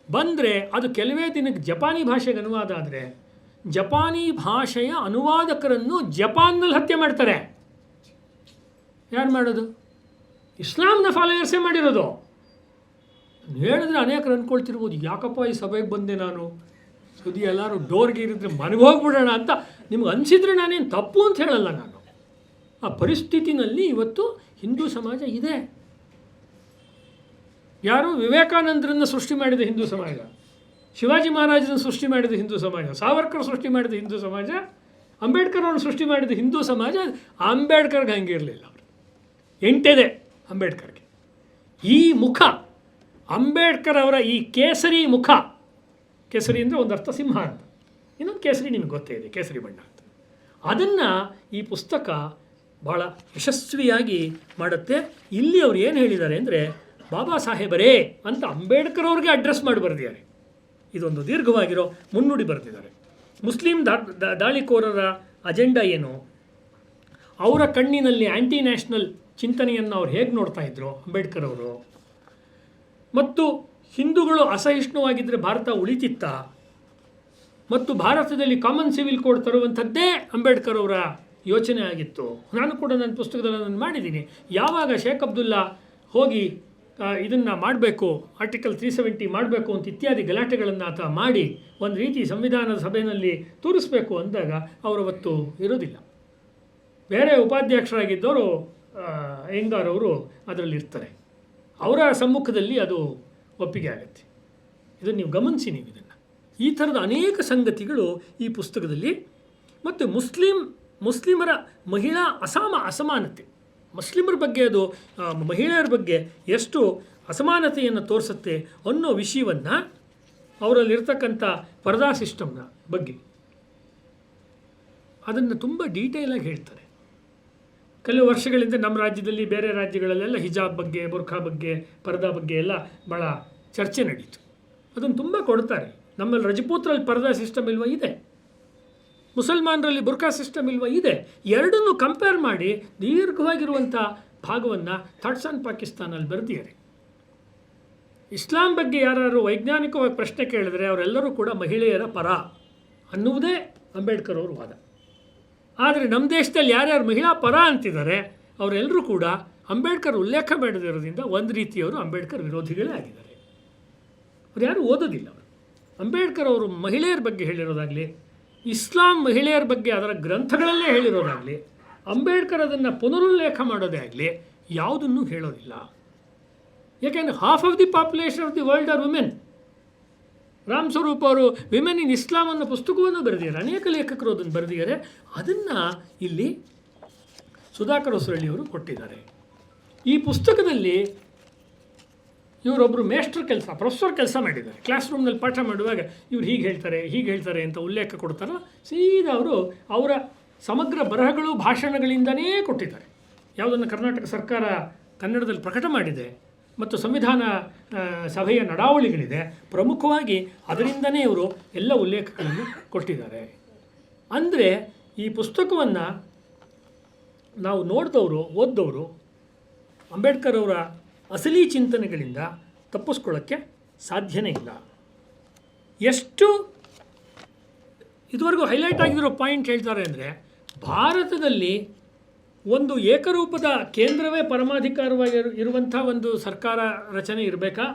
ಬಂದರೆ ಅದು ಕೆಲವೇ ದಿನಕ್ಕೆ ಜಪಾನಿ ಭಾಷೆಗೆ ಅನುವಾದ ಆದರೆ, ಜಪಾನಿ ಭಾಷೆಯ ಅನುವಾದಕರನ್ನು ಜಪಾನ್ನಲ್ಲಿ ಹತ್ಯೆ ಮಾಡ್ತಾರೆ. ಯಾರು ಮಾಡೋದು? ಇಸ್ಲಾಂನ ಫಾಲೋಯರ್ಸೇ ಮಾಡಿರೋದು. ಹೇಳಿದ್ರೆ ಅನೇಕರು ಅಂದ್ಕೊಳ್ತಿರ್ಬೋದು, ಯಾಕಪ್ಪ ಈ ಸಭೆಗೆ ಬಂದೆ ನಾನು, ಸುದ್ದಿ ಎಲ್ಲರೂ ಡೋರ್ಗೆ ಇರಿದ್ರೆ ಮನೆಗೆ ಹೋಗ್ಬಿಡೋಣ ಅಂತ ನಿಮ್ಗೆ ಅನಿಸಿದರೆ ನಾನೇನು ತಪ್ಪು ಅಂತ ಹೇಳಲ್ಲ. ನಾನು ಆ ಪರಿಸ್ಥಿತಿನಲ್ಲಿ ಇವತ್ತು ಹಿಂದೂ ಸಮಾಜ ಇದೆ. ಯಾರು? ವಿವೇಕಾನಂದರನ್ನು ಸೃಷ್ಟಿ ಮಾಡಿದ ಹಿಂದೂ ಸಮಾಜ, ಶಿವಾಜಿ ಮಹಾರಾಜರನ್ನು ಸೃಷ್ಟಿ ಮಾಡಿದ ಹಿಂದೂ ಸಮಾಜ, ಸಾವರ್ಕರ್ ಸೃಷ್ಟಿ ಮಾಡಿದ ಹಿಂದೂ ಸಮಾಜ ಅಂಬೇಡ್ಕರ್ ಅವರು ಸೃಷ್ಟಿ ಮಾಡಿದ ಹಿಂದೂ ಸಮಾಜ ಅಂಬೇಡ್ಕರ್ಗೆ ಹಂಗಿರಲಿಲ್ಲ. ಅವರು ಎಂಟಿದೆ ಅಂಬೇಡ್ಕರ್ಗೆ. ಈ ಮುಖ ಅಂಬೇಡ್ಕರ್ ಅವರ ಈ ಕೇಸರಿ ಮುಖ, ಕೇಸರಿ ಅಂದರೆ ಒಂದು ಅರ್ಥ ಸಿಂಹ ಅಂತ, ಇನ್ನೊಂದು ಕೇಸರಿ ನಿಮಗೆ ಗೊತ್ತೇ ಇದೆ, ಕೇಸರಿ ಬಣ್ಣ ಅಂತ. ಅದನ್ನು ಈ ಪುಸ್ತಕ ಭಾಳ ಯಶಸ್ವಿಯಾಗಿ ಮಾಡುತ್ತೆ. ಇಲ್ಲಿ ಅವ್ರು ಏನು ಹೇಳಿದ್ದಾರೆ ಅಂದರೆ, ಬಾಬಾ ಸಾಹೇಬರೇ ಅಂತ ಅಂಬೇಡ್ಕರ್ ಅವ್ರಿಗೆ ಅಡ್ರೆಸ್ ಮಾಡಿ ಬರೆದಿದ್ದಾರೆ. ಇದೊಂದು ದೀರ್ಘವಾಗಿರೋ ಮುನ್ನುಡಿ ಬರೆದಿದ್ದಾರೆ. ಮುಸ್ಲಿಂ ದಾಳಿಕೋರರ ಅಜೆಂಡಾ ಏನು, ಅವರ ಕಣ್ಣಿನಲ್ಲಿ ಆ್ಯಂಟಿ ನ್ಯಾಷನಲ್ ಚಿಂತನೆಯನ್ನು ಅವ್ರು ಹೇಗೆ ನೋಡ್ತಾ ಇದ್ರು ಅಂಬೇಡ್ಕರ್ ಅವರು, ಮತ್ತು ಹಿಂದೂಗಳು ಅಸಹಿಷ್ಣುವಾಗಿದ್ದರೆ ಭಾರತ ಉಳಿತಿತ್ತ, ಮತ್ತು ಭಾರತದಲ್ಲಿ ಕಾಮನ್ ಸಿವಿಲ್ ಕೋಡ್ ತರುವಂಥದ್ದೇ ಅಂಬೇಡ್ಕರ್ ಅವರ ಯೋಚನೆ ಆಗಿತ್ತು. ನಾನು ಕೂಡ ನನ್ನ ಪುಸ್ತಕದಲ್ಲಿ ನಾನು ಮಾಡಿದ್ದೀನಿ. ಯಾವಾಗ ಶೇಖ್ ಅಬ್ದುಲ್ಲಾ ಹೋಗಿ ಇದನ್ನು ಮಾಡಬೇಕು, ಆರ್ಟಿಕಲ್ 370 ಮಾಡಬೇಕು ಅಂತ ಇತ್ಯಾದಿ ಗಲಾಟೆಗಳನ್ನು ಆತ ಮಾಡಿ ಒಂದು ರೀತಿ ಸಂವಿಧಾನದ ಸಭೆಯಲ್ಲಿ ತೋರಿಸ್ಬೇಕು ಅಂದಾಗ ಅವರವತ್ತು ಇರೋದಿಲ್ಲ. ಬೇರೆ ಉಪಾಧ್ಯಕ್ಷರಾಗಿದ್ದವರು ಅಯ್ಯಂಗಾರ್ ಅವರು ಅದರಲ್ಲಿ ಇರ್ತಾರೆ. ಅವರ ಸಮ್ಮುಖದಲ್ಲಿ ಅದು ಒಪ್ಪಿಗೆ ಆಗುತ್ತೆ. ಇದನ್ನು ನೀವು ಗಮನಿಸಿ. ನೀವು ಇದನ್ನು ಈ ಥರದ ಅನೇಕ ಸಂಗತಿಗಳು ಈ ಪುಸ್ತಕದಲ್ಲಿ. ಮತ್ತು ಮುಸ್ಲಿಮರ ಮಹಿಳಾ ಅಸಮಾನತೆ, ಮುಸ್ಲಿಮರ ಬಗ್ಗೆ ಅದು ಮಹಿಳೆಯರ ಬಗ್ಗೆ ಎಷ್ಟು ಅಸಮಾನತೆಯನ್ನು ತೋರಿಸುತ್ತೆ ಅನ್ನೋ ವಿಷಯವನ್ನು, ಅವರಲ್ಲಿರ್ತಕ್ಕಂಥ ಪರದಾ ಸಿಸ್ಟಮ್ನ ಬಗ್ಗೆ ಅದನ್ನು ತುಂಬ ಡೀಟೇಲಾಗಿ ಹೇಳ್ತಾರೆ. ಕೆಲವು ವರ್ಷಗಳಿಂದ ನಮ್ಮ ರಾಜ್ಯದಲ್ಲಿ, ಬೇರೆ ರಾಜ್ಯಗಳಲ್ಲೆಲ್ಲ ಹಿಜಾಬ್ ಬಗ್ಗೆ, ಬುರ್ಖಾ ಬಗ್ಗೆ, ಪರದಾ ಬಗ್ಗೆ ಎಲ್ಲ ಭಾಳ ಚರ್ಚೆ ನಡೀತು. ಅದನ್ನು ತುಂಬ ಕೊಡ್ತಾರೆ. ನಮ್ಮಲ್ಲಿ ರಜಪೂತ್ರಲ್ಲಿ ಪರದಾ ಸಿಸ್ಟಮ್ ಇಲ್ವ? ಇದೆ. ಮುಸಲ್ಮಾನರಲ್ಲಿ ಬುರ್ಖಾ ಸಿಸ್ಟಮ್ ಇಲ್ವ? ಇದೆ. ಎರಡನ್ನೂ ಕಂಪೇರ್ ಮಾಡಿ ದೀರ್ಘವಾಗಿರುವಂಥ ಭಾಗವನ್ನು ಥಾಟ್ಸ್ ಆನ್ ಪಾಕಿಸ್ತಾನಲ್ಲಿ ಬರೆದಿದ್ದಾರೆ. ಇಸ್ಲಾಂ ಬಗ್ಗೆ ಯಾರು ವೈಜ್ಞಾನಿಕವಾಗಿ ಪ್ರಶ್ನೆ ಕೇಳಿದ್ರೆ ಅವರೆಲ್ಲರೂ ಕೂಡ ಮಹಿಳೆಯರ ಪರ ಅನ್ನುವುದೇ ಅಂಬೇಡ್ಕರ್ ಅವ್ರ ವಾದ. ಆದರೆ ನಮ್ಮ ದೇಶದಲ್ಲಿ ಯಾರ್ಯಾರು ಮಹಿಳಾ ಪರ ಅಂತಿದ್ದಾರೆ ಅವರೆಲ್ಲರೂ ಕೂಡ ಅಂಬೇಡ್ಕರ್ ಉಲ್ಲೇಖ ಮಾಡದಿರೋದ್ರಿಂದ ಒಂದು ರೀತಿಯವರು ಅಂಬೇಡ್ಕರ್ ವಿರೋಧಿಗಳೇ ಆಗಿದ್ದಾರೆ. ಅವ್ರು ಯಾರು ಓದೋದಿಲ್ಲ. ಅವರು ಅಂಬೇಡ್ಕರ್ ಅವರು ಮಹಿಳೆಯರ ಬಗ್ಗೆ ಹೇಳಿರೋದಾಗಲಿ, ಇಸ್ಲಾಂ ಮಹಿಳೆಯರ ಬಗ್ಗೆ ಅದರ ಗ್ರಂಥಗಳಲ್ಲೇ ಹೇಳಿರೋದಾಗಲಿ, ಅಂಬೇಡ್ಕರ್ ಅದನ್ನು ಪುನರುಲ್ಲೇಖ ಮಾಡೋದೇ ಆಗಲಿ ಯಾವುದನ್ನು ಹೇಳೋದಿಲ್ಲ. ಯಾಕೆಂದರೆ half of the population of the world are women. Ram Swarup ಅವರು ವಿಮೆನ್ ಇನ್ ಇಸ್ಲಾಂ ಅನ್ನೋ ಪುಸ್ತಕವನ್ನು ಬರೆದಿದ್ದಾರೆ. ಅನೇಕ ಲೇಖಕರು ಅದನ್ನು ಬರೆದಿದ್ದಾರೆ. ಅದನ್ನು ಇಲ್ಲಿ ಸುಧಾಕರ್ ಹೊಸರಳ್ಳಿಯವರು ಕೊಟ್ಟಿದ್ದಾರೆ. ಈ ಪುಸ್ತಕದಲ್ಲಿ ಇವರೊಬ್ಬರು ಪ್ರೊಫೆಸರ್ ಕೆಲಸ ಮಾಡಿದ್ದಾರೆ. ಕ್ಲಾಸ್ ರೂಮ್ನಲ್ಲಿ ಪಾಠ ಮಾಡುವಾಗ ಇವ್ರು ಹೀಗೆ ಹೇಳ್ತಾರೆ ಅಂತ ಉಲ್ಲೇಖ ಕೊಡ್ತಾರಲ್ಲ, ಸೀದಾ ಅವರು ಅವರ ಸಮಗ್ರ ಬರಹಗಳು ಭಾಷಣಗಳಿಂದನೇ ಕೊಟ್ಟಿದ್ದಾರೆ. ಯಾವುದನ್ನು ಕರ್ನಾಟಕ ಸರ್ಕಾರ ಕನ್ನಡದಲ್ಲಿ ಪ್ರಕಟ ಮಾಡಿದೆ ಮತ್ತು ಸಂವಿಧಾನ ಸಭೆಯ ನಡಾವಳಿಗಳಿದೆ, ಪ್ರಮುಖವಾಗಿ ಅದರಿಂದನೇ ಇವರು ಎಲ್ಲ ಉಲ್ಲೇಖಗಳನ್ನು ಕೊಟ್ಟಿದ್ದಾರೆ. ಅಂದರೆ ಈ ಪುಸ್ತಕವನ್ನು ನಾವು ನೋಡಿದವರು, ಓದ್ದವರು ಅಂಬೇಡ್ಕರ್ ಅವರ ಅಸಲಿ ಚಿಂತನೆಗಳಿಂದ ತಪ್ಪಿಸ್ಕೊಳ್ಳೋಕ್ಕೆ ಸಾಧ್ಯನೇ ಇಲ್ಲ. ಎಷ್ಟು ಇದುವರೆಗೂ ಹೈಲೈಟ್ ಆಗಿರೋ ಪಾಯಿಂಟ್ ಹೇಳ್ತಾರೆ ಅಂದರೆ, ಭಾರತದಲ್ಲಿ ಒಂದು ಏಕರೂಪದ ಕೇಂದ್ರವೇ ಪರಮಾಧಿಕಾರವಾಗಿ ಇರುವಂಥ ಒಂದು ಸರ್ಕಾರ ರಚನೆ ಇರಬೇಕಾ,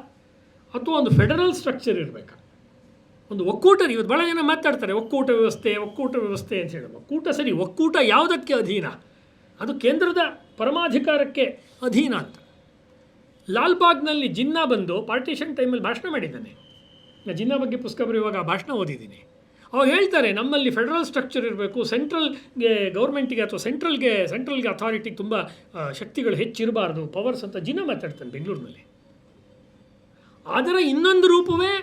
ಅಥವಾ ಒಂದು ಫೆಡರಲ್ ಸ್ಟ್ರಕ್ಚರ್ ಇರಬೇಕಾ? ಒಂದು ಒಕ್ಕೂಟ. ಇವತ್ತು ಭಾಳ ಜನ ಮಾತಾಡ್ತಾರೆ ಒಕ್ಕೂಟ ವ್ಯವಸ್ಥೆ ಅಂತ ಹೇಳಿ. ಒಕ್ಕೂಟ ಸರಿ, ಒಕ್ಕೂಟ ಯಾವುದಕ್ಕೆ ಅಧೀನ? ಅದು ಕೇಂದ್ರದ ಪರಮಾಧಿಕಾರಕ್ಕೆ ಅಧೀನ ಅಂತ. ಲಾಲ್ಬಾಗ್ನಲ್ಲಿ ಜಿನ್ನಾ ಬಂದು ಪಾರ್ಟಿಷನ್ ಟೈಮಲ್ಲಿ ಭಾಷಣ ಮಾಡಿದ್ದಾನೆ. ನಾನು ಜಿನ್ನಾ ಬಗ್ಗೆ ಪುಸ್ತಕ ಬರೆಯುವಾಗ ಆ ಭಾಷಣ ಓದಿದ್ದೀನಿ. ಅವಾಗ ಹೇಳ್ತಾರೆ, ನಮ್ಮಲ್ಲಿ ಫೆಡರಲ್ ಸ್ಟ್ರಕ್ಚರ್ ಇರಬೇಕು, ಸೆಂಟ್ರಲ್ಗೆ ಗೌರ್ಮೆಂಟಿಗೆ ಅಥವಾ ಸೆಂಟ್ರಲ್ಗೆ ಅಥಾರಿಟಿಗೆ ತುಂಬ ಶಕ್ತಿಗಳು ಹೆಚ್ಚಿರಬಾರ್ದು, ಪವರ್ಸ್ ಅಂತ ಜಿನ್ನಾ ಮಾತಾಡ್ತಾನೆ ಬೆಂಗಳೂರಿನಲ್ಲಿ. ಅದರ ಇನ್ನೊಂದು ರೂಪವೇ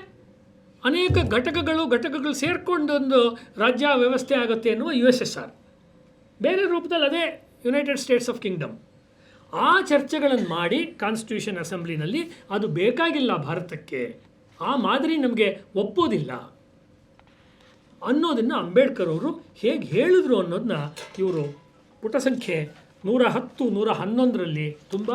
ಅನೇಕ ಘಟಕಗಳು ಸೇರಿಕೊಂಡೊಂದು ರಾಜ್ಯ ವ್ಯವಸ್ಥೆ ಆಗುತ್ತೆ ಅನ್ನುವ USSR. ಬೇರೆ ರೂಪದಲ್ಲಿ ಅದೇ ಯುನೈಟೆಡ್ ಸ್ಟೇಟ್ಸ್ ಆಫ್ ಕಿಂಗ್ಡಮ್. ಆ ಚರ್ಚೆಗಳನ್ನು ಮಾಡಿ ಕಾನ್ಸ್ಟಿಟ್ಯೂಷನ್ ಅಸೆಂಬ್ಲಿನಲ್ಲಿ ಅದು ಬೇಕಾಗಿಲ್ಲ ಭಾರತಕ್ಕೆ, ಆ ಮಾದರಿ ನಮಗೆ ಒಪ್ಪೋದಿಲ್ಲ ಅನ್ನೋದನ್ನು ಅಂಬೇಡ್ಕರ್ ಅವರು ಹೇಗೆ ಹೇಳಿದ್ರು ಅನ್ನೋದನ್ನ ಇವರು ಪುಟ ಸಂಖ್ಯೆ 110, 111ರಲ್ಲಿ ತುಂಬ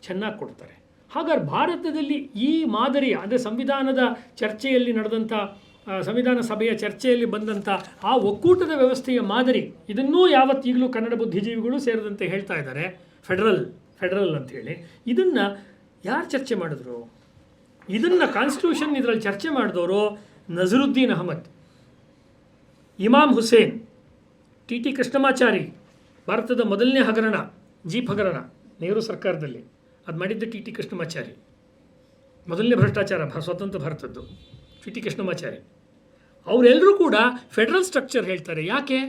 ಚೆನ್ನಾಗಿ ಕೊಡ್ತಾರೆ. ಹಾಗಾದ್ರೆ ಭಾರತದಲ್ಲಿ ಈ ಮಾದರಿ, ಅಂದರೆ ಸಂವಿಧಾನದ ಚರ್ಚೆಯಲ್ಲಿ ನಡೆದಂಥ, ಸಂವಿಧಾನ ಸಭೆಯ ಚರ್ಚೆಯಲ್ಲಿ ಬಂದಂಥ ಆ ಒಕ್ಕೂಟದ ವ್ಯವಸ್ಥೆಯ ಮಾದರಿ, ಇದನ್ನೂ ಈಗಲೂ ಕನ್ನಡ ಬುದ್ಧಿಜೀವಿಗಳು ಸೇರಿದಂತೆ ಹೇಳ್ತಾ ಇದ್ದಾರೆ ಫೆಡರಲ್ ಅಂಥೇಳಿ. ಇದನ್ನು ಯಾರು ಚರ್ಚೆ ಮಾಡಿದ್ರು? ಇದನ್ನು ಕಾನ್ಸ್ಟಿಟ್ಯೂಷನ್ ಇದರಲ್ಲಿ ಚರ್ಚೆ ಮಾಡಿದವರು ನಜರುದ್ದೀನ್ ಅಹಮದ್, ಇಮಾಮ್ ಹುಸೇನ್, ಟಿ ಕೃಷ್ಣಮಾಚಾರಿ. ಭಾರತದ ಮೊದಲನೇ ಹಗರಣ, ಜೀಪ್ ಹಗರಣ ನೆಹರು ಸರ್ಕಾರದಲ್ಲಿ ಅದು ಮಾಡಿದ್ದು ಟಿ ಕೃಷ್ಣಮಾಚಾರಿ. ಮೊದಲನೇ ಭ್ರಷ್ಟಾಚಾರ ಸ್ವತಂತ್ರ ಭಾರತದ್ದು ಟಿ ಕೃಷ್ಣಮಾಚಾರಿ. ಅವರೆಲ್ಲರೂ ಕೂಡ ಫೆಡರಲ್ ಸ್ಟ್ರಕ್ಚರ್ ಹೇಳ್ತಾರೆ. ಯಾಕೆ?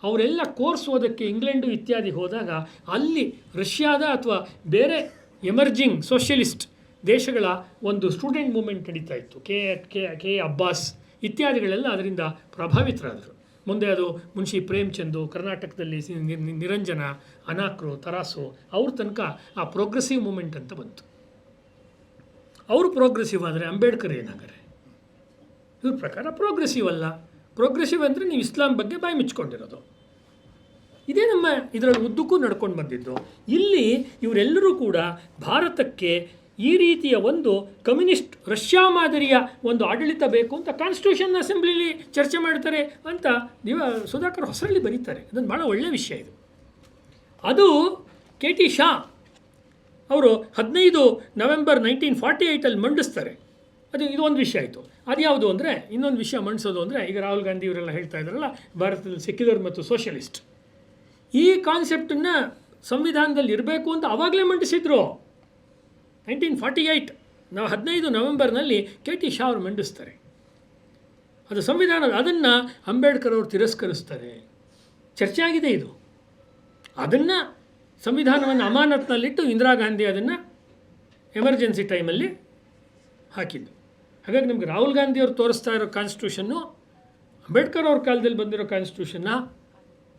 ಅವರೆಲ್ಲ ಕೋರ್ಸ್ ಓದೋಕ್ಕೆ ಇಂಗ್ಲೆಂಡು ಇತ್ಯಾದಿ ಹೋದಾಗ ಅಲ್ಲಿ ರಷ್ಯಾದ ಅಥವಾ ಬೇರೆ ಎಮರ್ಜಿಂಗ್ ಸೋಷಿಯಲಿಸ್ಟ್ ದೇಶಗಳ ಒಂದು ಸ್ಟೂಡೆಂಟ್ ಮೂವ್ಮೆಂಟ್ ನಡೀತಾ ಇತ್ತು. ಕೆ ಅಬ್ಬಾಸ್ ಇತ್ಯಾದಿಗಳೆಲ್ಲ ಅದರಿಂದ ಪ್ರಭಾವಿತರಾದರು. ಮುಂದೆ ಅದು ಮುನ್ಷಿ ಪ್ರೇಮ್ಚಂದು, ಕರ್ನಾಟಕದಲ್ಲಿ ನಿರಂಜನ, ಅನಾಕ್ರು, ತರಾಸು, ಅವ್ರ ತನಕ ಆ ಪ್ರೋಗ್ರೆಸಿವ್ ಮೂಮೆಂಟ್ ಅಂತ ಬಂತು. ಅವರು ಪ್ರೋಗ್ರೆಸಿವ್ ಆದರೆ ಅಂಬೇಡ್ಕರ್ ಏನಾಗರೆ? ಇವ್ರ ಪ್ರಕಾರ ಪ್ರೋಗ್ರೆಸಿವ್ ಅಲ್ಲ. ಪ್ರೋಗ್ರೆಸಿವ್ ಅಂದರೆ ನೀವು ಇಸ್ಲಾಂ ಬಗ್ಗೆ ಬಾಯಿ ಮುಚ್ಕೊಂಡಿರೋದು. ಇದೇ ನಮ್ಮ ಇದರಲ್ಲಿ ಉದ್ದಕ್ಕೂ ನಡ್ಕೊಂಡು ಬಂದಿದ್ದು. ಇಲ್ಲಿ ಇವರೆಲ್ಲರೂ ಕೂಡ ಭಾರತಕ್ಕೆ ಈ ರೀತಿಯ ಒಂದು ಕಮ್ಯುನಿಸ್ಟ್ ರಷ್ಯಾ ಮಾದರಿಯ ಒಂದು ಆಡಳಿತ ಬೇಕು ಅಂತ ಕಾನ್ಸ್ಟಿಟ್ಯೂಷನ್ ಅಸೆಂಬ್ಲಿಲಿ ಚರ್ಚೆ ಮಾಡ್ತಾರೆ ಅಂತ ಸುಧಾಕರ್ ಹೊಸರಳ್ಳಿ ಬರೀತಾರೆ. ಅದೊಂದು ಭಾಳ ಒಳ್ಳೆಯ ವಿಷಯ ಇದು. ಅದು ಕೆ ಟಿ ಶಾ ಅವರು 15 ನವೆಂಬರ್ 1948 ಮಂಡಿಸ್ತಾರೆ. ಇದು ಒಂದು ವಿಷಯ ಆಯಿತು. ಅದು ಯಾವುದು ಅಂದರೆ, ಇನ್ನೊಂದು ವಿಷಯ ಮಂಡಿಸೋದು ಅಂದರೆ, ಈಗ ರಾಹುಲ್ ಗಾಂಧಿ ಇವರೆಲ್ಲ ಹೇಳ್ತಾ ಇದ್ದಾರಲ್ಲ, ಭಾರತದಲ್ಲಿ ಸೆಕ್ಯುಲರ್ ಮತ್ತು ಸೋಷಿಯಲಿಸ್ಟ್ ಈ ಕಾನ್ಸೆಪ್ಟನ್ನು ಸಂವಿಧಾನದಲ್ಲಿ ಇರಬೇಕು ಅಂತ ಆವಾಗಲೇ ಮಂಡಿಸಿದ್ರು. 1948 15 ನವೆಂಬರ್ನಲ್ಲಿ ಕೆ ಟಿ ಶಾ ಅವರು ಮಂಡಿಸ್ತಾರೆ. ಅದು ಸಂವಿಧಾನದ, ಅದನ್ನು ಅಂಬೇಡ್ಕರ್ ಅವರು ತಿರಸ್ಕರಿಸ್ತಾರೆ. ಚರ್ಚೆ ಆಗಿದೆ ಇದು. ಅದನ್ನು ಸಂವಿಧಾನವನ್ನು ಅಮಾನತ್ನಲ್ಲಿಟ್ಟು ಇಂದಿರಾ ಗಾಂಧಿ ಅದನ್ನು ಎಮರ್ಜೆನ್ಸಿ ಟೈಮಲ್ಲಿ ಹಾಕಿದ್ದು. ಹಾಗಾಗಿ ನಮಗೆ ರಾಹುಲ್ ಗಾಂಧಿ ಅವರು ತೋರಿಸ್ತಾ ಇರೋ ಕಾನ್ಸ್ಟಿಟ್ಯೂಷನ್ನು ಅಂಬೇಡ್ಕರ್ ಅವ್ರ ಕಾಲದಲ್ಲಿ ಬಂದಿರೋ ಕಾನ್ಸ್ಟಿಟ್ಯೂಷನ್ನ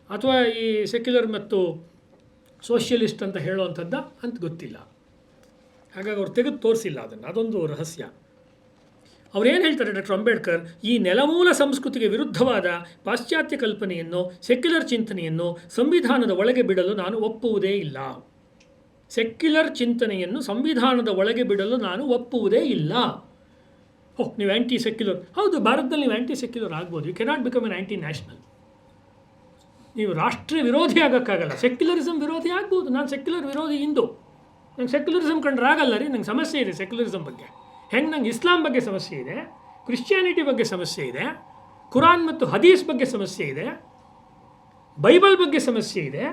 ಅಥವಾ ಈ ಸೆಕ್ಯುಲರ್ ಮತ್ತು ಸೋಷಿಯಲಿಸ್ಟ್ ಅಂತ ಹೇಳೋವಂಥದ್ದು ಅಂತ ಗೊತ್ತಿಲ್ಲ. ಹಾಗಾಗಿ ಅವ್ರು ತೆಗೆದು ತೋರಿಸಿಲ್ಲ ಅದನ್ನು. ಅದೊಂದು ರಹಸ್ಯ. ಅವರೇನು ಹೇಳ್ತಾರೆ ಡಾಕ್ಟರ್ ಅಂಬೇಡ್ಕರ್, ಈ ನೆಲಮೂಲ ಸಂಸ್ಕೃತಿಗೆ ವಿರುದ್ಧವಾದ ಪಾಶ್ಚಾತ್ಯ ಕಲ್ಪನೆಯನ್ನು, ಸೆಕ್ಯುಲರ್ ಚಿಂತನೆಯನ್ನು ಸಂವಿಧಾನದ ಒಳಗೆ ಬಿಡಲು ನಾನು ಒಪ್ಪುವುದೇ ಇಲ್ಲ. ಸೆಕ್ಯುಲರ್ ಚಿಂತನೆಯನ್ನು ಸಂವಿಧಾನದ ಒಳಗೆ ಬಿಡಲು ನಾನು ಒಪ್ಪುವುದೇ ಇಲ್ಲ. ನೀವು ಆ್ಯಂಟಿ ಸೆಕ್ಯುಲರ್, ಹೌದು, ಭಾರತದಲ್ಲಿ ನೀವು ಆ್ಯಂಟಿ ಸೆಕ್ಯುಲರ್ ಆಗ್ಬೋದು. You cannot become an anti national. ನೀವು ರಾಷ್ಟ್ರೀಯ ವಿರೋಧಿ ಆಗೋಕ್ಕಾಗಲ್ಲ. ಸೆಕ್ಯುಲರಿಸಮ್ ವಿರೋಧಿ ಆಗ್ಬೋದು. ನಾನು ಸೆಕ್ಯುಲರ್ ವಿರೋಧಿ ಹಿಂದೂ. ನಂಗೆ ಸೆಕ್ಯುಲರಿಸಮ್ ಕಂಡ್ರೆ ಆಗಲ್ಲ ರೀ. ನಂಗೆ ಸಮಸ್ಯೆ ಇದೆ ಸೆಕ್ಯುಲರಿಸಮ್ ಬಗ್ಗೆ. ಹೆಂಗೆ ನಂಗೆ ಇಸ್ಲಾಂ ಬಗ್ಗೆ ಸಮಸ್ಯೆ ಇದೆ, ಕ್ರಿಶ್ಚಿಯಾನಿಟಿ ಬಗ್ಗೆ ಸಮಸ್ಯೆ ಇದೆ, ಕುರಾನ್ ಮತ್ತು ಹದೀಸ್ ಬಗ್ಗೆ ಸಮಸ್ಯೆ ಇದೆ, ಬೈಬಲ್ ಬಗ್ಗೆ ಸಮಸ್ಯೆ ಇದೆ,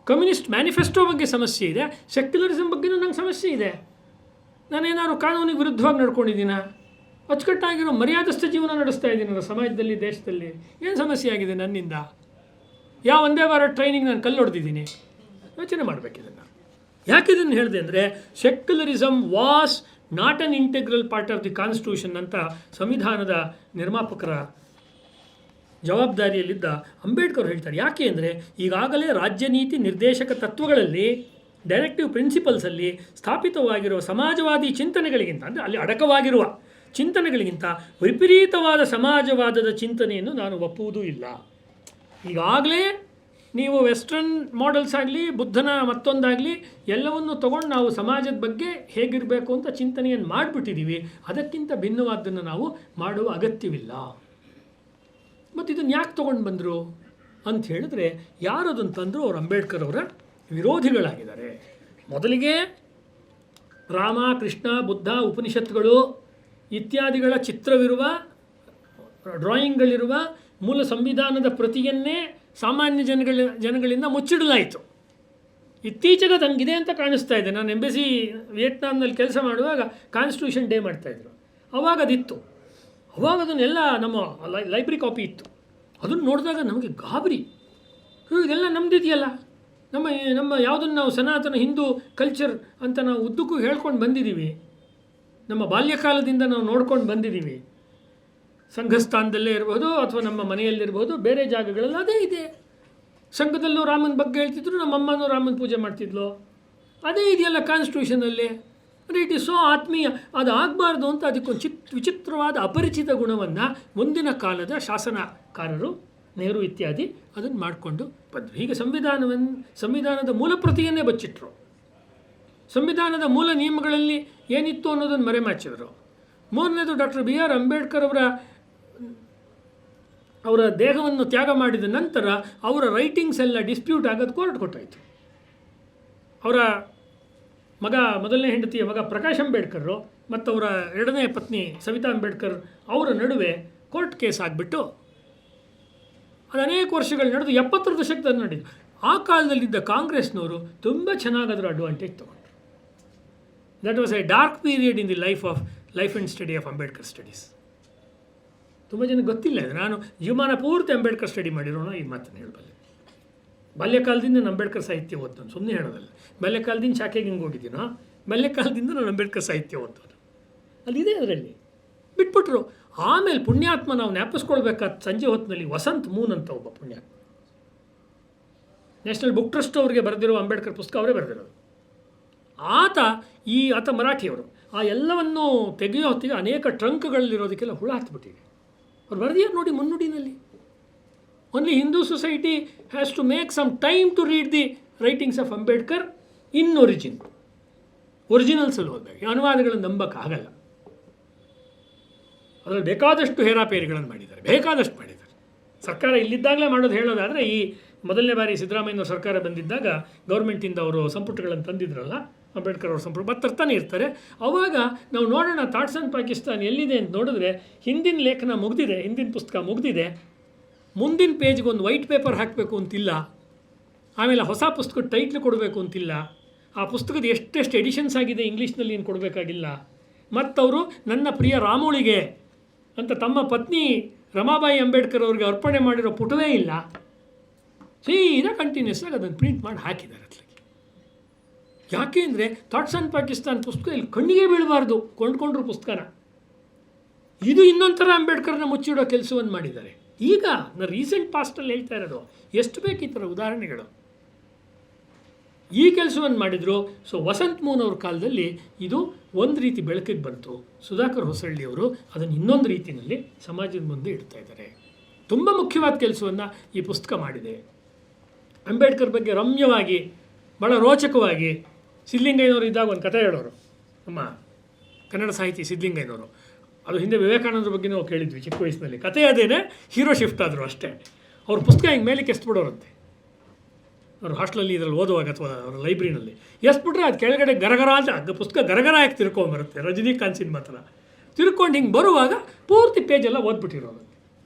ಕಮ್ಯುನಿಸ್ಟ್ ಮ್ಯಾನಿಫೆಸ್ಟೋ ಬಗ್ಗೆ ಸಮಸ್ಯೆ ಇದೆ, ಸೆಕ್ಯುಲರಿಸಮ್ ಬಗ್ಗೆನೂ ನಂಗೆ ಸಮಸ್ಯೆ ಇದೆ. ನಾನೇನಾದ್ರು ಕಾನೂನಿಗೆ ವಿರುದ್ಧವಾಗಿ ನಡ್ಕೊಂಡಿದ್ದೀನ? ಅಚ್ಚುಕಟ್ಟಾಗಿರೋ ಮರ್ಯಾದಸ್ಥ ಜೀವನ ನಡೆಸ್ತಾ ಇದ್ದೀನಲ್ಲ ಸಮಾಜದಲ್ಲಿ, ದೇಶದಲ್ಲಿ. ಏನು ಸಮಸ್ಯೆ ಆಗಿದೆ ನನ್ನಿಂದ? ಯಾವ ಒಂದೇ ವಾರ ಟ್ರೈನಿಂಗ್ ನಾನು ಕಲ್ಲು ಹೊಡೆದಿದ್ದೀನಿ? ಯೋಚನೆ ಮಾಡಬೇಕಿದನ್ನು. ಯಾಕೆ ಇದನ್ನು ಹೇಳಿದೆ ಅಂದರೆ, secularism was not an integral part of the constitution ಅಂತ ಸಂವಿಧಾನದ ನಿರ್ಮಾಪಕರ ಜವಾಬ್ದಾರಿಯಲ್ಲಿದ್ದ ಅಂಬೇಡ್ಕರ್ ಹೇಳ್ತಾರೆ. ಯಾಕೆ ಅಂದರೆ, ಈಗಾಗಲೇ ರಾಜ್ಯ ನೀತಿ ನಿರ್ದೇಶಕ ತತ್ವಗಳಲ್ಲಿ, ಡೈರೆಕ್ಟಿವ್ ಪ್ರಿನ್ಸಿಪಲ್ಸಲ್ಲಿ ಸ್ಥಾಪಿತವಾಗಿರುವ ಸಮಾಜವಾದಿ ಚಿಂತನೆಗಳಿಗಿಂತ, ಅಂದರೆ ಅಲ್ಲಿ ಅಡಕವಾಗಿರುವ ಚಿಂತನೆಗಳಿಗಿಂತ ವಿಪರೀತವಾದ ಸಮಾಜವಾದದ ಚಿಂತನೆಯನ್ನು ನಾನು ಒಪ್ಪುವುದೂ ಇಲ್ಲ. ಈಗಾಗಲೇ ನೀವು ವೆಸ್ಟರ್ನ್ ಮಾಡೆಲ್ಸ್ ಆಗಲಿ, ಬುದ್ಧನ ಮತ್ತೊಂದಾಗಲಿ ಎಲ್ಲವನ್ನು ತೊಗೊಂಡು ನಾವು ಸಮಾಜದ ಬಗ್ಗೆ ಹೇಗಿರಬೇಕು ಅಂತ ಚಿಂತನೆಯನ್ನು ಮಾಡಿಬಿಟ್ಟಿದ್ದೀವಿ. ಅದಕ್ಕಿಂತ ಭಿನ್ನವಾದ್ದನ್ನು ನಾವು ಮಾಡುವ ಅಗತ್ಯವಿಲ್ಲ. ಮತ್ತು ಇದನ್ನು ಯಾಕೆ ತೊಗೊಂಡು ಬಂದರು ಅಂತ ಹೇಳಿದ್ರೆ, ಯಾರು ಅದನ್ನು ತಂದರೂ ಅವರು ಅಂಬೇಡ್ಕರ್ ಅವರ ವಿರೋಧಿಗಳಾಗಿದ್ದಾರೆ. ಮೊದಲಿಗೆ ರಾಮ, ಕೃಷ್ಣ, ಬುದ್ಧ, ಉಪನಿಷತ್ತುಗಳು ಇತ್ಯಾದಿಗಳ ಚಿತ್ರವಿರುವ, ಡ್ರಾಯಿಂಗ್ಗಳಿರುವ ಮೂಲ ಸಂವಿಧಾನದ ಪ್ರತಿಯನ್ನೇ ಸಾಮಾನ್ಯ ಜನಗಳಿಂದ ಮುಚ್ಚಿಡಲಾಯಿತು. ಇತ್ತೀಚೆಗೆ ತಂಗಿದೆ ಅಂತ ಕಾಣಿಸ್ತಾ ಇದೆ. ನಾನು ಎಂಬೆಸಿ ವಿಯೆಟ್ನಾಂನಲ್ಲಿ ಕೆಲಸ ಮಾಡುವಾಗ ಕಾನ್ಸ್ಟಿಟ್ಯೂಷನ್ ಡೇ ಮಾಡ್ತಾಯಿದ್ರು. ಅವಾಗ ಅದಿತ್ತು. ಅವಾಗ ಅದನ್ನೆಲ್ಲ ನಮ್ಮ ಲೈಬ್ರರಿ ಕಾಪಿ ಇತ್ತು. ಅದನ್ನು ನೋಡಿದಾಗ ನಮಗೆ ಗಾಬರಿ. ಇದೆಲ್ಲ ನಮ್ಮದಿದೆಯಲ್ಲ, ನಮ್ಮ ಯಾವುದನ್ನು ನಾವು ಸನಾತನ ಹಿಂದೂ ಕಲ್ಚರ್ ಅಂತ ನಾವು ಉದ್ದಕ್ಕೂ ಹೇಳ್ಕೊಂಡು ಬಂದಿದ್ದೀವಿ. ನಮ್ಮ ಬಾಲ್ಯಕಾಲದಿಂದ ನಾವು ನೋಡ್ಕೊಂಡು ಬಂದಿದ್ದೀವಿ. ಸಂಘಸ್ಥಾನದಲ್ಲೇ ಇರ್ಬೋದು ಅಥವಾ ನಮ್ಮ ಮನೆಯಲ್ಲಿರ್ಬೋದು, ಬೇರೆ ಜಾಗಗಳಲ್ಲಿ ಅದೇ ಇದೆ. ಸಂಘದಲ್ಲೂ ರಾಮನ ಬಗ್ಗೆ ಹೇಳ್ತಿದ್ರು, ನಮ್ಮಮ್ಮನೂ ರಾಮನ ಪೂಜೆ ಮಾಡ್ತಿದ್ಲು. ಅದೇ ಇದೆಯಲ್ಲ ಕಾನ್ಸ್ಟಿಟ್ಯೂಷನಲ್ಲಿ. ಅಂದರೆ ಇಟ್ ಈಸ್ ಸೋ ಆತ್ಮೀಯ. ಅದು ಆಗಬಾರ್ದು ಅಂತ ಅದಕ್ಕೊಂದು ವಿಚಿತ್ರವಾದ ಅಪರಿಚಿತ ಗುಣವನ್ನು ಮುಂದಿನ ಕಾಲದ ಶಾಸನಕಾರರು, ನೆಹರು ಇತ್ಯಾದಿ ಅದನ್ನು ಮಾಡಿಕೊಂಡು ಬಂದರು. ಹೀಗೆ ಸಂವಿಧಾನದ ಮೂಲ ಪ್ರತಿಯನ್ನೇ ಬಚ್ಚಿಟ್ರು. ಸಂವಿಧಾನದ ಮೂಲ ನಿಯಮಗಳಲ್ಲಿ ಏನಿತ್ತು ಅನ್ನೋದನ್ನು ಮರೆಮಾಚಿದರು. ಮೂರನೇದು, ಡಾಕ್ಟರ್ ಬಿ ಆರ್ ಅಂಬೇಡ್ಕರ್ ಅವರ ದೇಹವನ್ನು ತ್ಯಾಗ ಮಾಡಿದ ನಂತರ ಅವರ ರೈಟಿಂಗ್ಸ್ ಎಲ್ಲ ಡಿಸ್ಪ್ಯೂಟ್ ಆಗೋದು ಕೋರ್ಟ್ ಕೊಟ್ಟಾಯಿತು. ಅವರ ಮಗ, ಮೊದಲನೇ ಹೆಂಡತಿಯ ಮಗ ಪ್ರಕಾಶ್ ಅಂಬೇಡ್ಕರ್ ಮತ್ತು ಅವರ ಎರಡನೇ ಪತ್ನಿ ಸವಿತಾ ಅಂಬೇಡ್ಕರ್ ಅವರ ನಡುವೆ ಕೋರ್ಟ್ ಕೇಸ್ ಆಗಿಬಿಟ್ಟು ಅದು ಅನೇಕ ವರ್ಷಗಳು ನಡೆದು 70ರ ದಶಕದಲ್ಲಿ ನಡೆಯಿತು. ಆ ಕಾಲದಲ್ಲಿದ್ದ ಕಾಂಗ್ರೆಸ್ನವರು ತುಂಬ ಚೆನ್ನಾಗಿ ಅದರ ಅಡ್ವಾಂಟೇಜ್ ತೊಗೊಂಡ್ರು. That was A dark period in the life and study of Ambedkar studies. ತುಂಬ ಜನಕ್ಕೆ ಗೊತ್ತಿಲ್ಲ ಇದು. ನಾನು ಜೀವಮಾನ ಪೂರ್ತಿ ಅಂಬೇಡ್ಕರ್ ಸ್ಟಡಿ ಮಾಡಿರೋಣ ಈ ಮಾತನ್ನು ಹೇಳಬಲ್ಲೆ. ಬಾಲ್ಯಕಾಲದಿಂದ ನಾನು ಅಂಬೇಡ್ಕರ್ ಸಾಹಿತ್ಯ ಓದ್ತಾನೆ, ಸುಮ್ಮನೆ ಹೇಳೋದಲ್ಲ. ಬಾಲ್ಯಕಾಲದಿಂದ ಶಾಖೆಗೆ ಹಿಂಗೆ ಹೋಗಿದ್ದೀನೋ, ಬಾಲ್ಯಕಾಲದಿಂದ ನಾನು ಅಂಬೇಡ್ಕರ್ ಸಾಹಿತ್ಯ ಓದ್ತಾನೆ, ಅಲ್ಲಿದೆ ಅದರಲ್ಲಿ ಬಿಟ್ಬಿಟ್ರು. ಆಮೇಲೆ ಪುಣ್ಯಾತ್ಮ ನಾವು ಜ್ಞಾಪಿಸ್ಕೊಳ್ಬೇಕಾದ ಸಂಜೆ ಹೊತ್ತಿನಲ್ಲಿ ವಸಂತ್ ಮೂನ್ ಅಂತ ಒಬ್ಬ ಪುಣ್ಯಾತ್ಮ, ನ್ಯಾಷನಲ್ ಬುಕ್ ಟ್ರಸ್ಟ್ ಅವರಿಗೆ ಬರೆದಿರೋ ಅಂಬೇಡ್ಕರ್ ಪುಸ್ತಕ ಅವರೇ ಬರೆದಿರೋದು. ಆತ ಮರಾಠಿಯವರು. ಆ ಎಲ್ಲವನ್ನು ತೆಗೆಯೋ ಹೊತ್ತಿಗೆ ಅನೇಕ ಟ್ರಂಕ್ಗಳಲ್ಲಿರೋದಕ್ಕೆಲ್ಲ ಹುಳ ಹತ್ಬಿಟ್ಟಿದೆ. ಅವ್ರು ಬರೆದಿದ್ದಾರೆ ನೋಡಿ ಮುನ್ನುಡಿನಲ್ಲಿ. Only Hindu society has to make some time to read the writings of Ambedkar in ಒರಿಜಿನಲ್ಸಲ್ಲಿ ಓದಬೇಕು. ಅನುವಾದಗಳನ್ನು ನಂಬಕ್ಕಾಗಲ್ಲ. ಅದರಲ್ಲಿ ಬೇಕಾದಷ್ಟು ಹೇರಾಪೇರಿಗಳನ್ನು ಮಾಡಿದ್ದಾರೆ, ಬೇಕಾದಷ್ಟು ಮಾಡಿದ್ದಾರೆ. ಸರ್ಕಾರ ಇಲ್ಲಿದ್ದಾಗಲೇ ಮಾಡೋದು ಹೇಳೋದಾದರೆ, ಈ ಮೊದಲನೇ ಬಾರಿ ಸಿದ್ದರಾಮಯ್ಯನವ್ರ ಸರ್ಕಾರ ಬಂದಿದ್ದಾಗ ಗೌರ್ಮೆಂಟಿಂದ ಅವರು ಸಂಪುಟಗಳನ್ನು ತಂದಿದ್ರಲ್ಲ, ಅಂಬೇಡ್ಕರ್ ಅವ್ರ ಸಂಪುಟ ಮತ್ತೆ ತರ್ತಾನೆ ಇರ್ತಾರೆ. ಆವಾಗ ನಾವು ನೋಡೋಣ ಥಾಟ್ಸ್ ಆನ್ ಪಾಕಿಸ್ತಾನ್ ಎಲ್ಲಿದೆ ಅಂತ ನೋಡಿದ್ರೆ ಹಿಂದಿನ ಲೇಖನ ಮುಗಿದಿದೆ, ಹಿಂದಿನ ಪುಸ್ತಕ ಮುಗಿದಿದೆ. ಮುಂದಿನ ಪೇಜ್ಗೆ ಒಂದು ವೈಟ್ ಪೇಪರ್ ಹಾಕಬೇಕು ಅಂತಿಲ್ಲ. ಆಮೇಲೆ ಹೊಸ ಪುಸ್ತಕದ ಟೈಟ್ಲ್ ಕೊಡಬೇಕು ಅಂತಿಲ್ಲ. ಆ ಪುಸ್ತಕದ ಎಷ್ಟೆಷ್ಟು ಎಡಿಷನ್ಸ್ ಆಗಿದೆ ಇಂಗ್ಲೀಷ್ನಲ್ಲಿ ಏನು ಕೊಡಬೇಕಾಗಿಲ್ಲ. ಮತ್ತವರು ನನ್ನ ಪ್ರಿಯ ರಾಮೋಳಿಗೆ ಅಂತ ತಮ್ಮ ಪತ್ನಿ ರಮಾಬಾಯಿ ಅಂಬೇಡ್ಕರ್ ಅವ್ರಿಗೆ ಅರ್ಪಣೆ ಮಾಡಿರೋ ಪುಟವೇ ಇಲ್ಲ. ಸೀದಾ ಕಂಟಿನ್ಯೂಸ್ ಆಗಿ ಅದನ್ನು ಪ್ರಿಂಟ್ ಮಾಡಿ ಹಾಕಿದ್ದಾರೆ ಅತ್ಲಾಗೆ. ಯಾಕೆ ಅಂದರೆ ಥಾಟ್ಸ್ ಆನ್ ಪಾಕಿಸ್ತಾನ್ ಪುಸ್ತಕ ಇಲ್ಲಿ ಕಣ್ಣಿಗೆ ಬೀಳಬಾರ್ದು, ಕೊಂಡ್ಕೊಂಡ್ರು ಪುಸ್ತಕನ. ಇದು ಇನ್ನೊಂಥರ ಅಂಬೇಡ್ಕರ್ನ ಮುಚ್ಚಿಡೋ ಕೆಲಸವನ್ನು ಮಾಡಿದ್ದಾರೆ. ಈಗ ನಾನು ರೀಸೆಂಟ್ ಪಾಸ್ಟಲ್ಲಿ ಹೇಳ್ತಾ ಇರೋದು, ಎಷ್ಟು ಬೇಕು ಈ ಥರ ಉದಾಹರಣೆಗಳು. ಈ ಕೆಲಸವನ್ನು ಮಾಡಿದರು. ಸೊ ವಸಂತ್ ಮೋಹನ್ ಅವ್ರ ಕಾಲದಲ್ಲಿ ಇದು ಒಂದು ರೀತಿ ಬೆಳಕಿಗೆ ಬಂತು. ಸುಧಾಕರ್ ಹೊಸಳ್ಳಿಯವರು ಅದನ್ನು ಇನ್ನೊಂದು ರೀತಿಯಲ್ಲಿ ಸಮಾಜದ ಮುಂದೆ ಇಡ್ತಾ ಇದ್ದಾರೆ. ತುಂಬ ಮುಖ್ಯವಾದ ಕೆಲಸವನ್ನು ಈ ಪುಸ್ತಕ ಮಾಡಿದೆ. ಅಂಬೇಡ್ಕರ್ ಬಗ್ಗೆ ರಮ್ಯವಾಗಿ, ಭಾಳ ರೋಚಕವಾಗಿ ಸಿದ್ಧಲಿಂಗಯ್ಯನವರು ಇದ್ದಾಗ ಒಂದು ಕಥೆ ಹೇಳೋರು, ನಮ್ಮ ಕನ್ನಡ ಸಾಹಿತಿ ಸಿದ್ಧಲಿಂಗಯ್ಯನವರು. ಅದು ಹಿಂದೆ ವಿವೇಕಾನಂದರ ಬಗ್ಗೆ ನಾವು ಕೇಳಿದ್ವಿ ಚಿಕ್ಕ ವಯಸ್ಸಿನಲ್ಲಿ. ಕಥೆ ಅದೇನೆ, ಹೀರೋ ಶಿಫ್ಟ್ ಆದರು ಅಷ್ಟೇ. ಅವ್ರ ಪುಸ್ತಕ ಹಿಂಗೆ ಮೇಲೆ ಕೆಸ್ಬಿಡೋರಂತೆ. ಅವರು ಹಾಸ್ಟೆಲಲ್ಲಿ ಇದರಲ್ಲಿ ಓದುವಾಗ ಅಥವಾ ಅವರ ಲೈಬ್ರರಿನಲ್ಲಿ ಎಸ್ಬಿಟ್ರೆ ಅದು ಕೆಳಗಡೆ ಗರಗರ ಅಂತ ಪುಸ್ತಕ ಗರಗರ ಆಗಿ ತಿರ್ಕೊಂಬರುತ್ತೆ. ರಜನಿಕಾಂತ್ ಸಿನಿಮಾ ಥರ ತಿರ್ಕೊಂಡು ಹಿಂಗೆ ಬರುವಾಗ ಪೂರ್ತಿ ಪೇಜೆಲ್ಲ ಓದ್ಬಿಟ್ಟಿರೋದು.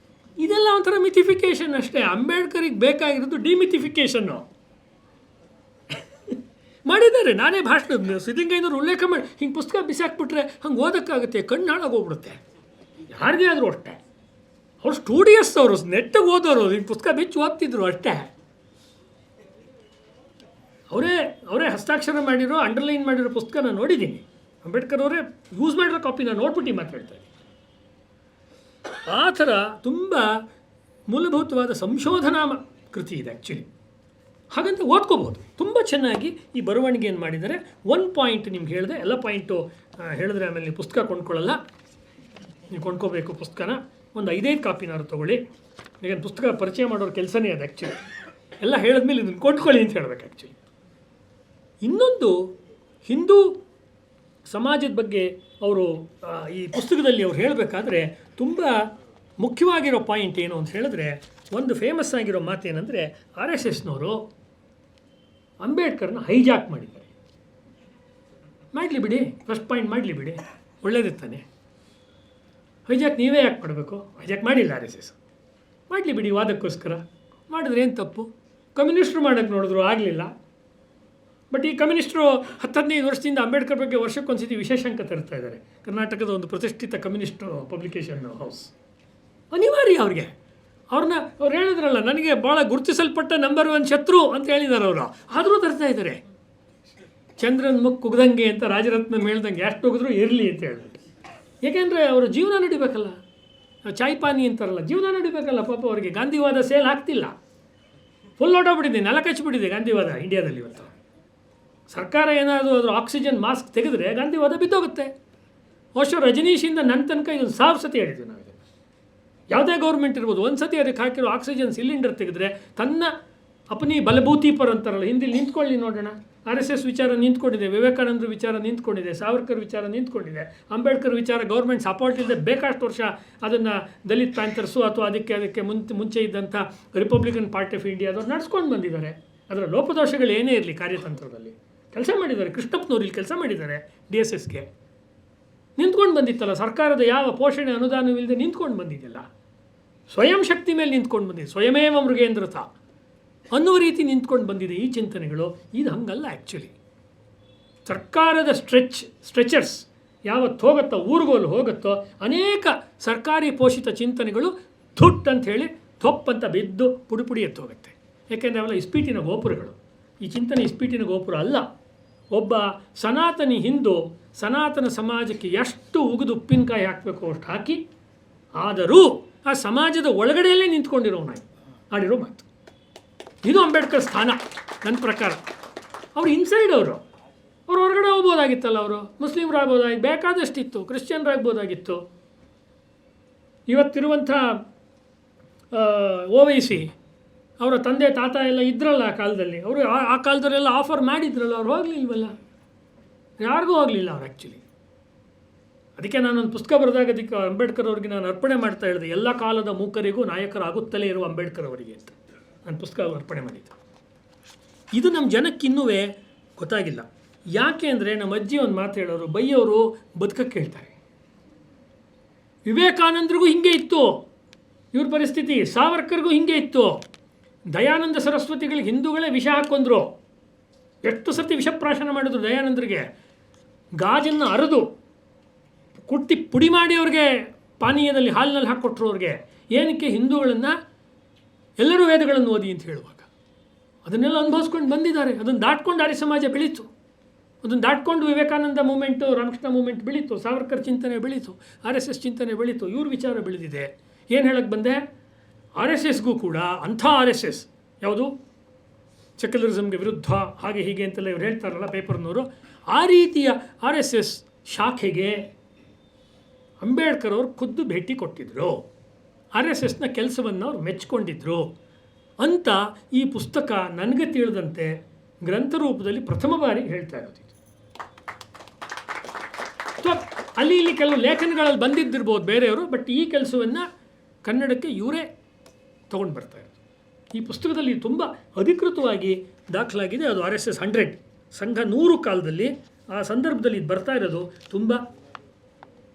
ಇದೆಲ್ಲ ಒಂಥರ ಮಿಥಿಫಿಕೇಷನ್ ಅಷ್ಟೇ. ಅಂಬೇಡ್ಕರಿಗೆ ಬೇಕಾಗಿರೋದು ಡಿಮಿಥಿಫಿಕೇಷನ್ನು ಮಾಡಿದ್ದಾರೆ. ನಾನೇ ಭಾಷಣ ಸಿದ್ಧಲಿಂಗಯ್ಯನವರು ಉಲ್ಲೇಖ ಮಾಡಿ ಹಿಂಗೆ ಪುಸ್ತಕ ಬಿಸಾಕ್ಬಿಟ್ರೆ ಹಂಗೆ ಓದೋಕ್ಕಾಗುತ್ತೆ, ಕಣ್ಣು ಹಾಳಾಗೋಗ್ಬಿಡುತ್ತೆ. ಯಾರಿಗೇ ಆದರೂ ಅಷ್ಟೇ. ಅವ್ರು ಸ್ಟೂಡಿಯಸ್, ಅವರು ನೆಟ್ಟಿಗೆ ಓದೋರು, ಹಿಂಗೆ ಪುಸ್ತಕ ಬಿಚ್ಚು ಓದ್ತಿದ್ರು ಅಷ್ಟೇ. ಅವರೇ ಹಸ್ತಾಕ್ಷರ ಮಾಡಿರೋ, ಅಂಡರ್ಲೈನ್ ಮಾಡಿರೋ ಪುಸ್ತಕ ನಾನು ನೋಡಿದ್ದೀನಿ. ಅಂಬೇಡ್ಕರ್ ಅವರೇ ಯೂಸ್ ಮಾಡಿರೋ ಕಾಪಿ ನಾನು ನೋಡ್ಬಿಟ್ಟು ಮಾತಾಡ್ತಾ ಇದ್ದೀನಿ. ಆ ಥರ ತುಂಬ ಮೂಲಭೂತವಾದ ಸಂಶೋಧನಾ ಕೃತಿ ಇದೆ ಆ್ಯಕ್ಚುಲಿ. ಹಾಗಂತ ಓದ್ಕೋಬೋದು ತುಂಬ ಚೆನ್ನಾಗಿ. ಈ ಬರವಣಿಗೆ ಏನು ಮಾಡಿದ್ದಾರೆ, ಒಂದು ಪಾಯಿಂಟ್ ನಿಮ್ಗೆ ಹೇಳಿದೆ, ಎಲ್ಲ ಪಾಯಿಂಟು ಹೇಳಿದ್ರೆ ಆಮೇಲೆ ನೀವು ಪುಸ್ತಕ ಕೊಂಡ್ಕೊಳ್ಳಲ್ಲ. ನೀವು ಕೊಂಡ್ಕೋಬೇಕು ಪುಸ್ತಕನ. ಒಂದು 5 ಕಾಪಿನಾರು ತೊಗೊಳ್ಳಿ. ಈಗ ಪುಸ್ತಕ ಪರಿಚಯ ಮಾಡೋರ ಕೆಲಸನೇ ಅದು ಆ್ಯಕ್ಚುಲಿ. ಎಲ್ಲ ಹೇಳಿದ್ಮೇಲೆ ಇದನ್ನು ಕೊಂಡ್ಕೊಳ್ಳಿ ಅಂತ ಹೇಳ್ಬೇಕು ಆ್ಯಕ್ಚುಲಿ. ಇನ್ನೊಂದು ಹಿಂದೂ ಸಮಾಜದ ಬಗ್ಗೆ ಅವರು ಈ ಪುಸ್ತಕದಲ್ಲಿ ಅವ್ರು ಹೇಳಬೇಕಾದ್ರೆ ತುಂಬ ಮುಖ್ಯವಾಗಿರೋ ಪಾಯಿಂಟ್ ಏನು ಅಂತ ಹೇಳಿದ್ರೆ, ಒಂದು ಫೇಮಸ್ ಆಗಿರೋ ಮಾತೇನೆಂದರೆ, RSSನವರು ಅಂಬೇಡ್ಕರ್ನ ಹೈಜಾಕ್ ಮಾಡಿದ್ದಾರೆ. ಮಾಡಲಿ ಬಿಡಿ, ಫಸ್ಟ್ ಪಾಯಿಂಟ್ ಮಾಡಲಿ ಬಿಡಿ, ಒಳ್ಳೇದೇ ತಾನೆ. ಹೈಜಾಕ್ ನೀವೇ ಯಾಕೆ ಮಾಡಬೇಕು? ಹೈಜಾಕ್ ಮಾಡಿಲ್ಲ RSS, ಮಾಡಲಿ ಬಿಡಿ ವಾದಕ್ಕೋಸ್ಕರ. ಮಾಡಿದ್ರೆ ಏನು ತಪ್ಪು? ಕಮ್ಯುನಿಸ್ಟ್ರು ಮಾಡೋಕ್ಕೆ ನೋಡಿದ್ರು ಆಗಲಿಲ್ಲ. ಬಟ್ ಈ ಕಮ್ಯುನಿಸ್ಟ್ರು 10-15 ವರ್ಷದಿಂದ ಅಂಬೇಡ್ಕರ್ ಬಗ್ಗೆ ವರ್ಷಕ್ಕೊಂದ್ಸತಿ ವಿಶೇಷಾಂಕ ತರ್ತಾ ಇದ್ದಾರೆ. ಕರ್ನಾಟಕದ ಒಂದು ಪ್ರತಿಷ್ಠಿತ ಕಮ್ಯುನಿಸ್ಟ್ ಪಬ್ಲಿಕೇಶನ್ ಹೌಸ್. ಅನಿವಾರ್ಯ ಅವ್ರಿಗೆ. ಅವ್ರು ಹೇಳಿದ್ರಲ್ಲ, ನನಗೆ ಭಾಳ ಗುರುತಿಸಲ್ಪಟ್ಟ ನಂಬರ್ 1 ಶತ್ರು ಅಂತ ಹೇಳಿದ್ದಾರೆ ಅವರು. ಆದರೂ ತರ್ತಾ ಇದ್ದಾರೆ. ಚಂದ್ರನ ಮುಖ ಕುಗ್ದಂಗೆ ಅಂತ ರಾಜರತ್ನ ಹೇಳ್ದಂಗೆ ಎಷ್ಟು ಹೋಗಿದ್ರು ಇರಲಿ ಅಂತ ಹೇಳಿದ್ರು. ಏಕೆಂದರೆ ಅವರು ಜೀವನ ನಡಿಬೇಕಲ್ಲ, ಚಾಯ್ ಪಾನಿ ಅಂತಾರಲ್ಲ, ಜೀವನ ನಡಿಬೇಕಲ್ಲ ಪಾಪ. ಅವರಿಗೆ ಗಾಂಧಿವಾದ ಸೇಲ್ ಆಗ್ತಿಲ್ಲ, ಫುಲ್ ಹೊಟ್ಟೋಗ್ಬಿಟ್ಟಿದೆ, ನೆಲ ಕಚ್ಚಿಬಿಟ್ಟಿದೆ ಗಾಂಧಿವಾದ ಇಂಡಿಯಾದಲ್ಲಿ. ಇವತ್ತು ಸರ್ಕಾರ ಏನಾದರೂ ಅದ್ರ ಆಕ್ಸಿಜನ್ ಮಾಸ್ಕ್ ತೆಗೆದ್ರೆ ಗಾಂಧಿವಾದ ಬಿದ್ದೋಗುತ್ತೆ. ಬಹುಶಃ ರಜನೀಶಿಂದ ನನ್ನ ತನಕ ಇದೊಂದು 1000 ಸತಿ ಹೇಳಿದ್ವಿ ನಾವು. ಯಾವುದೇ ಗೌರ್ಮೆಂಟ್ ಇರ್ಬೋದು, ಒಂದು ಸತಿ ಅದಕ್ಕೆ ಹಾಕಿರೋ ಆಕ್ಸಿಜನ್ ಸಿಲಿಂಡರ್ ತೆಗೆದ್ರೆ ತನ್ನ ಅಪನಿ ಬಲಭೂತಿ ಪರ್ ಅಂತಾರಲ್ಲ, ಹಿಂದಿಲಿ ನಿಂತ್ಕೊಳ್ಳಿ ನೋಡೋಣ. RSS ವಿಚಾರ ನಿಂತ್ಕೊಂಡಿದೆ, ವಿವೇಕಾನಂದರ ವಿಚಾರ ನಿಂತ್ಕೊಂಡಿದೆ, ಸಾವರ್ಕರ್ ವಿಚಾರ ನಿಂತ್ಕೊಂಡಿದೆ, ಅಂಬೇಡ್ಕರ್ ವಿಚಾರ ಗೌರ್ಮೆಂಟ್ ಸಪೋರ್ಟ್ ಇಲ್ಲದೆ ಬೇಕಷ್ಟು ವರ್ಷ ಅದನ್ನು ದಲಿತ್ ಪ್ಯಾಂಥರ್ಸು ಅಥವಾ ಅದಕ್ಕೆ ಮುಂಚೆ ಇದ್ದಂಥ ರಿಪಬ್ಲಿಕನ್ ಪಾರ್ಟಿ ಆಫ್ ಇಂಡಿಯಾದವ್ರು ನಡೆಸ್ಕೊಂಡು ಬಂದಿದ್ದಾರೆ. ಅದರ ಲೋಪದೋಷಗಳು ಏನೇ ಇರಲಿ ಕಾರ್ಯತಂತ್ರದಲ್ಲಿ ಕೆಲಸ ಮಾಡಿದ್ದಾರೆ. ಕೃಷ್ಣಪ್ಪನವ್ರು ಇಲ್ಲಿ ಕೆಲಸ ಮಾಡಿದ್ದಾರೆ. DSSಗೆ ನಿಂತ್ಕೊಂಡು ಬಂದಿತ್ತಲ್ಲ, ಸರ್ಕಾರದ ಯಾವ ಪೋಷಣೆ ಅನುದಾನವಿಲ್ಲದೆ ನಿಂತ್ಕೊಂಡು ಬಂದಿದ್ದಿಲ್ಲ. ಸ್ವಯಂ ಶಕ್ತಿ ಮೇಲೆ ನಿಂತ್ಕೊಂಡು ಬಂದಿದೆ. ಸ್ವಯಮೇವ ಮೃಗೇಂದ್ರತ ಅನ್ನುವ ರೀತಿ ನಿಂತ್ಕೊಂಡು ಬಂದಿದೆ ಈ ಚಿಂತನೆಗಳು. ಇದು ಹಂಗಲ್ಲ ಆ್ಯಕ್ಚುಲಿ. ಸರ್ಕಾರದ ಸ್ಟ್ರೆಚರ್ಸ್ ಯಾವತ್ತು ಹೋಗುತ್ತೋ, ಊರುಗೋಲು ಹೋಗುತ್ತೋ, ಅನೇಕ ಸರ್ಕಾರಿ ಪೋಷಿತ ಚಿಂತನೆಗಳು ಥುಟ್ ಅಂತ ಹೇಳಿ ಥೊಪ್ಪಂತ ಬಿದ್ದು ಪುಡಿ ಎತ್ತು ಹೋಗುತ್ತೆ. ಏಕೆಂದರೆ ಅವೆಲ್ಲ ಇಸ್ಪೀಟಿನ ಗೋಪುರಗಳು. ಈ ಚಿಂತನೆ ಇಸ್ಪೀಟಿನ ಗೋಪುರ ಅಲ್ಲ. ಒಬ್ಬ ಸನಾತನಿ ಹಿಂದೂ ಸನಾತನ ಸಮಾಜಕ್ಕೆ ಎಷ್ಟು ಉಗಿದು ಉಪ್ಪಿನಕಾಯಿ ಹಾಕಬೇಕು ಅಷ್ಟು ಹಾಕಿ, ಆದರೂ ಆ ಸಮಾಜದ ಒಳಗಡೆಯಲ್ಲೇ ನಿಂತ್ಕೊಂಡಿರೋನಾಗಿ ಆಡಿರೋ ಮಾತು. ಇದು ಅಂಬೇಡ್ಕರ್ ಸ್ಥಾನ ನನ್ನ ಪ್ರಕಾರ. ಅವರು ಇನ್ಸೈಡ್ ಅವ್ರು ಹೊರಗಡೆ ಹೋಗ್ಬೋದಾಗಿತ್ತಲ್ಲ. ಅವರು ಮುಸ್ಲಿಮ್ರಾಗ್ಬೋದಾಗಿತ್ತು, ಬೇಕಾದಷ್ಟಿತ್ತು, ಕ್ರಿಶ್ಚಿಯನ್ರಾಗ್ಬೋದಾಗಿತ್ತು. ಇವತ್ತಿರುವಂಥ ಓವೈಸಿ ಅವರ ತಂದೆ ತಾತ ಎಲ್ಲ ಇದ್ರಲ್ಲ ಆ ಕಾಲದಲ್ಲಿ. ಅವರು ಆ ಕಾಲದವರೆಲ್ಲ ಆಫರ್ ಮಾಡಿದ್ರಲ್ಲ, ಅವ್ರು ಹೋಗಲಿಲ್ವಲ್ಲ, ಯಾರಿಗೂ ಹೋಗಲಿಲ್ಲ ಅವ್ರು ಆ್ಯಕ್ಚುಲಿ. ಅದಕ್ಕೆ ನಾನೊಂದು ಪುಸ್ತಕ ಬರೆದಾಗ ಅದಕ್ಕೆ ಅಂಬೇಡ್ಕರ್ ಅವರಿಗೆ ನಾನು ಅರ್ಪಣೆ ಮಾಡ್ತಾ ಹೇಳಿದೆ, ಎಲ್ಲ ಕಾಲದ ಮೂಕರಿಗೂ ನಾಯಕರಾಗುತ್ತಲೇ ಇರುವ ಅಂಬೇಡ್ಕರ್ ಅವರಿಗೆ ಅಂತ ನಾನು ಪುಸ್ತಕ ಅರ್ಪಣೆ ಮಾಡಿದ್ದೆ. ಇದು ನಮ್ಮ ಜನಕ್ಕೆ ಇನ್ನೂ ಗೊತ್ತಾಗಿಲ್ಲ. ಯಾಕೆ ಅಂದರೆ ನಮ್ಮ ಅಜ್ಜಿ ಒಂದು ಮಾತು ಹೇಳೋರು, ಬೈಯೋರು ಬದುಕಕ್ಕೆ ಹೇಳ್ತಾರೆ. ವಿವೇಕಾನಂದರಿಗೂ ಹಿಂಗೆ ಇತ್ತು ಇವ್ರ ಪರಿಸ್ಥಿತಿ, ಸಾವರ್ಕರ್ಗೂ ಹಿಂಗೆ ಇತ್ತು. ದಯಾನಂದ ಸರಸ್ವತಿಗಳಿಗೆ ಹಿಂದೂಗಳೇ ವಿಷ ಹಾಕೊಂಡ್ರು. ಎಷ್ಟು ಸರ್ತಿ ವಿಷಪ್ರಾಶನ ಮಾಡಿದ್ರು ದಯಾನಂದರಿಗೆ. ಗಾಜನ್ನು ಅರೆದು ಕುಟ್ಟಿ ಪುಡಿ ಮಾಡಿ ಅವ್ರಿಗೆ ಪಾನೀಯದಲ್ಲಿ ಹಾಲಿನಲ್ಲಿ ಹಾಕ್ಕೊಟ್ರು ಅವ್ರಿಗೆ. ಏನಕ್ಕೆ? ಹಿಂದೂಗಳನ್ನು ಎಲ್ಲರೂ ವೇದಗಳನ್ನು ಓದಿ ಅಂತ ಹೇಳುವಾಗ. ಅದನ್ನೆಲ್ಲ ಅನುಭವಿಸ್ಕೊಂಡು ಬಂದಿದ್ದಾರೆ. ಅದನ್ನು ದಾಟ್ಕೊಂಡು ಆರ್ಯ ಸಮಾಜ ಬೆಳೀತು. ಅದನ್ನು ದಾಟ್ಕೊಂಡು ವಿವೇಕಾನಂದ ಮೂಮೆಂಟು, ರಾಮಕೃಷ್ಣ ಮೂಮೆಂಟ್ ಬೆಳೀತು, ಸಾವರ್ಕರ್ ಚಿಂತನೆ ಬೆಳೀತು, RSS ಚಿಂತನೆ ಬೆಳೀತು, ಇವ್ರ ವಿಚಾರ ಬೆಳೆದಿದೆ. ಏನು ಹೇಳಕ್ಕೆ ಬಂದೆ? RSSಗೂ ಕೂಡ ಅಂಥ RSS ಯಾವುದು ಸೆಕ್ಯುಲರಿಸಮ್ಗೆ ವಿರುದ್ಧ ಹಾಗೆ ಹೀಗೆ ಅಂತೆಲ್ಲ ಇವ್ರು ಹೇಳ್ತಾರಲ್ಲ ಪೇಪರ್ನವರು, ಆ ರೀತಿಯ RSS ಶಾಖೆಗೆ ಅಂಬೇಡ್ಕರ್ ಅವರು ಖುದ್ದು ಭೇಟಿ ಕೊಟ್ಟಿದ್ದರು. RSSನ ಕೆಲಸವನ್ನು ಅವ್ರು ಮೆಚ್ಕೊಂಡಿದ್ರು ಅಂತ ಈ ಪುಸ್ತಕ ನನಗೆ ತಿಳಿದಂತೆ ಗ್ರಂಥ ರೂಪದಲ್ಲಿ ಪ್ರಥಮ ಬಾರಿ ಹೇಳ್ತಾ ಇರೋದು. ಅಥವಾ ಅಲ್ಲಿ ಇಲ್ಲಿ ಕೆಲವು ಲೇಖನಗಳಲ್ಲಿ ಬಂದಿದ್ದಿರ್ಬೋದು ಬೇರೆಯವರು, ಬಟ್ ಈ ಕೆಲಸವನ್ನು ಕನ್ನಡಕ್ಕೆ ಇವರೇ ತೊಗೊಂಡು ಬರ್ತಾ ಇರೋದು. ಈ ಪುಸ್ತಕದಲ್ಲಿ ತುಂಬ ಅಧಿಕೃತವಾಗಿ ದಾಖಲಾಗಿದೆ. ಅದು RSS 100 ಸಂಘ 100 ಕಾಲದಲ್ಲಿ ಆ ಸಂದರ್ಭದಲ್ಲಿ ಇದು ಬರ್ತಾ ಇರೋದು ತುಂಬ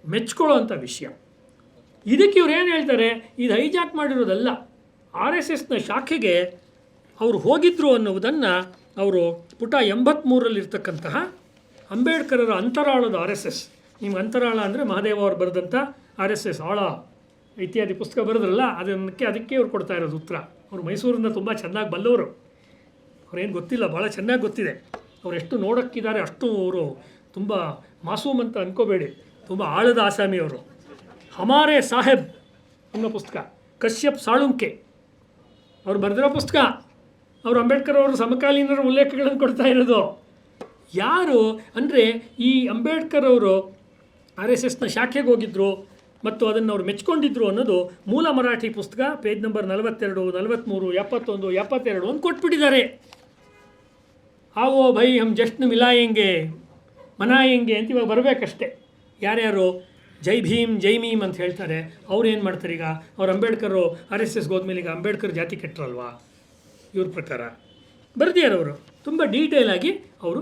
ಮೆಚ್ಕೊಳ್ಳೋ ಅಂಥ ವಿಷಯ. ಇದಕ್ಕೆ ಇವ್ರು ಏನು ಹೇಳ್ತಾರೆ, ಇದು ಹೈಜಾಕ್ ಮಾಡಿರೋದಲ್ಲ, RSSನ ಶಾಖೆಗೆ ಅವರು ಹೋಗಿದ್ರು ಅನ್ನುವುದನ್ನು ಅವರು ಪುಟ 83ರಲ್ಲಿರ್ತಕ್ಕಂತಹ ಅಂಬೇಡ್ಕರರ ಅಂತರಾಳದ RSS, ನಿಮ್ಗೆ ಅಂತರಾಳ ಅಂದರೆ ಮಹಾದೇವ ಅವರು ಬರೆದಂಥ RSS ಆಳ ಇತ್ಯಾದಿ ಪುಸ್ತಕ ಬರೆದ್ರಲ್ಲ, ಅದಕ್ಕೆ ಅವ್ರು ಕೊಡ್ತಾ ಇರೋದು ಉತ್ತರ. ಅವರು ಮೈಸೂರಿಂದ ತುಂಬ ಚೆನ್ನಾಗಿ ಬಲ್ಲವರು. ಅವ್ರೇನು ಗೊತ್ತಿಲ್ಲ, ಭಾಳ ಚೆನ್ನಾಗಿ ಗೊತ್ತಿದೆ. ಅವ್ರು ಎಷ್ಟು ನೋಡೋಕ್ಕಿದ್ದಾರೆ ಅಷ್ಟು ಅವರು ತುಂಬ ಮಾಸೂಮ್ ಅಂತ ಅಂದ್ಕೋಬೇಡಿ, ತುಂಬ ಆಳದ ಆಸಾಮಿಯವರು. ಹಮಾರೆ ಸಾಹೇಬ್ ಅನ್ನೋ ಪುಸ್ತಕ, ಕಶ್ಯಪ್ ಸಾಳುಂಕೆ ಅವ್ರು ಬರೆದಿರೋ ಪುಸ್ತಕ. ಅವರು ಅಂಬೇಡ್ಕರ್ ಅವರು ಸಮಕಾಲೀನರ ಉಲ್ಲೇಖಗಳನ್ನು ಕೊಡ್ತಾ ಇರೋದು. ಯಾರು ಅಂದರೆ ಈ ಅಂಬೇಡ್ಕರ್ ಅವರು RSSನ ಶಾಖೆಗೆ ಹೋಗಿದ್ದರು ಮತ್ತು ಅದನ್ನು ಅವ್ರು ಮೆಚ್ಕೊಂಡಿದ್ರು ಅನ್ನೋದು ಮೂಲ ಮರಾಠಿ ಪುಸ್ತಕ ಪೇಜ್ ನಂಬರ್ 42, 43, 71, 72 ಅಂತ ಕೊಟ್ಬಿಟ್ಟಿದ್ದಾರೆ. ಆವೋ ಭೈ ಹಮ್ ಜಶ್ನ್ ಮಿಲಾಯೆಂಗೆ ಮನಾಯೆಂಗೆ ಅಂತ ಇವಾಗ ಬರಬೇಕಷ್ಟೆ. ಯಾರ್ಯಾರು ಜೈ ಭೀಮ್ ಜೈ ಮೀಮ್ ಅಂತ ಹೇಳ್ತಾರೆ ಅವ್ರು ಏನು ಮಾಡ್ತಾರೆ ಈಗ? ಅವ್ರು ಅಂಬೇಡ್ಕರು RSSಗೆ ಹೋದ್ಮೇಲೆ ಈಗ ಅಂಬೇಡ್ಕರ್ ಜಾತಿ ಕೆಟ್ಟರಲ್ವಾ? ಇವ್ರ ಪ್ರಕಾರ ಬರೆದಿಯಾರವರು ತುಂಬ ಡೀಟೇಲ್ ಆಗಿ ಅವರು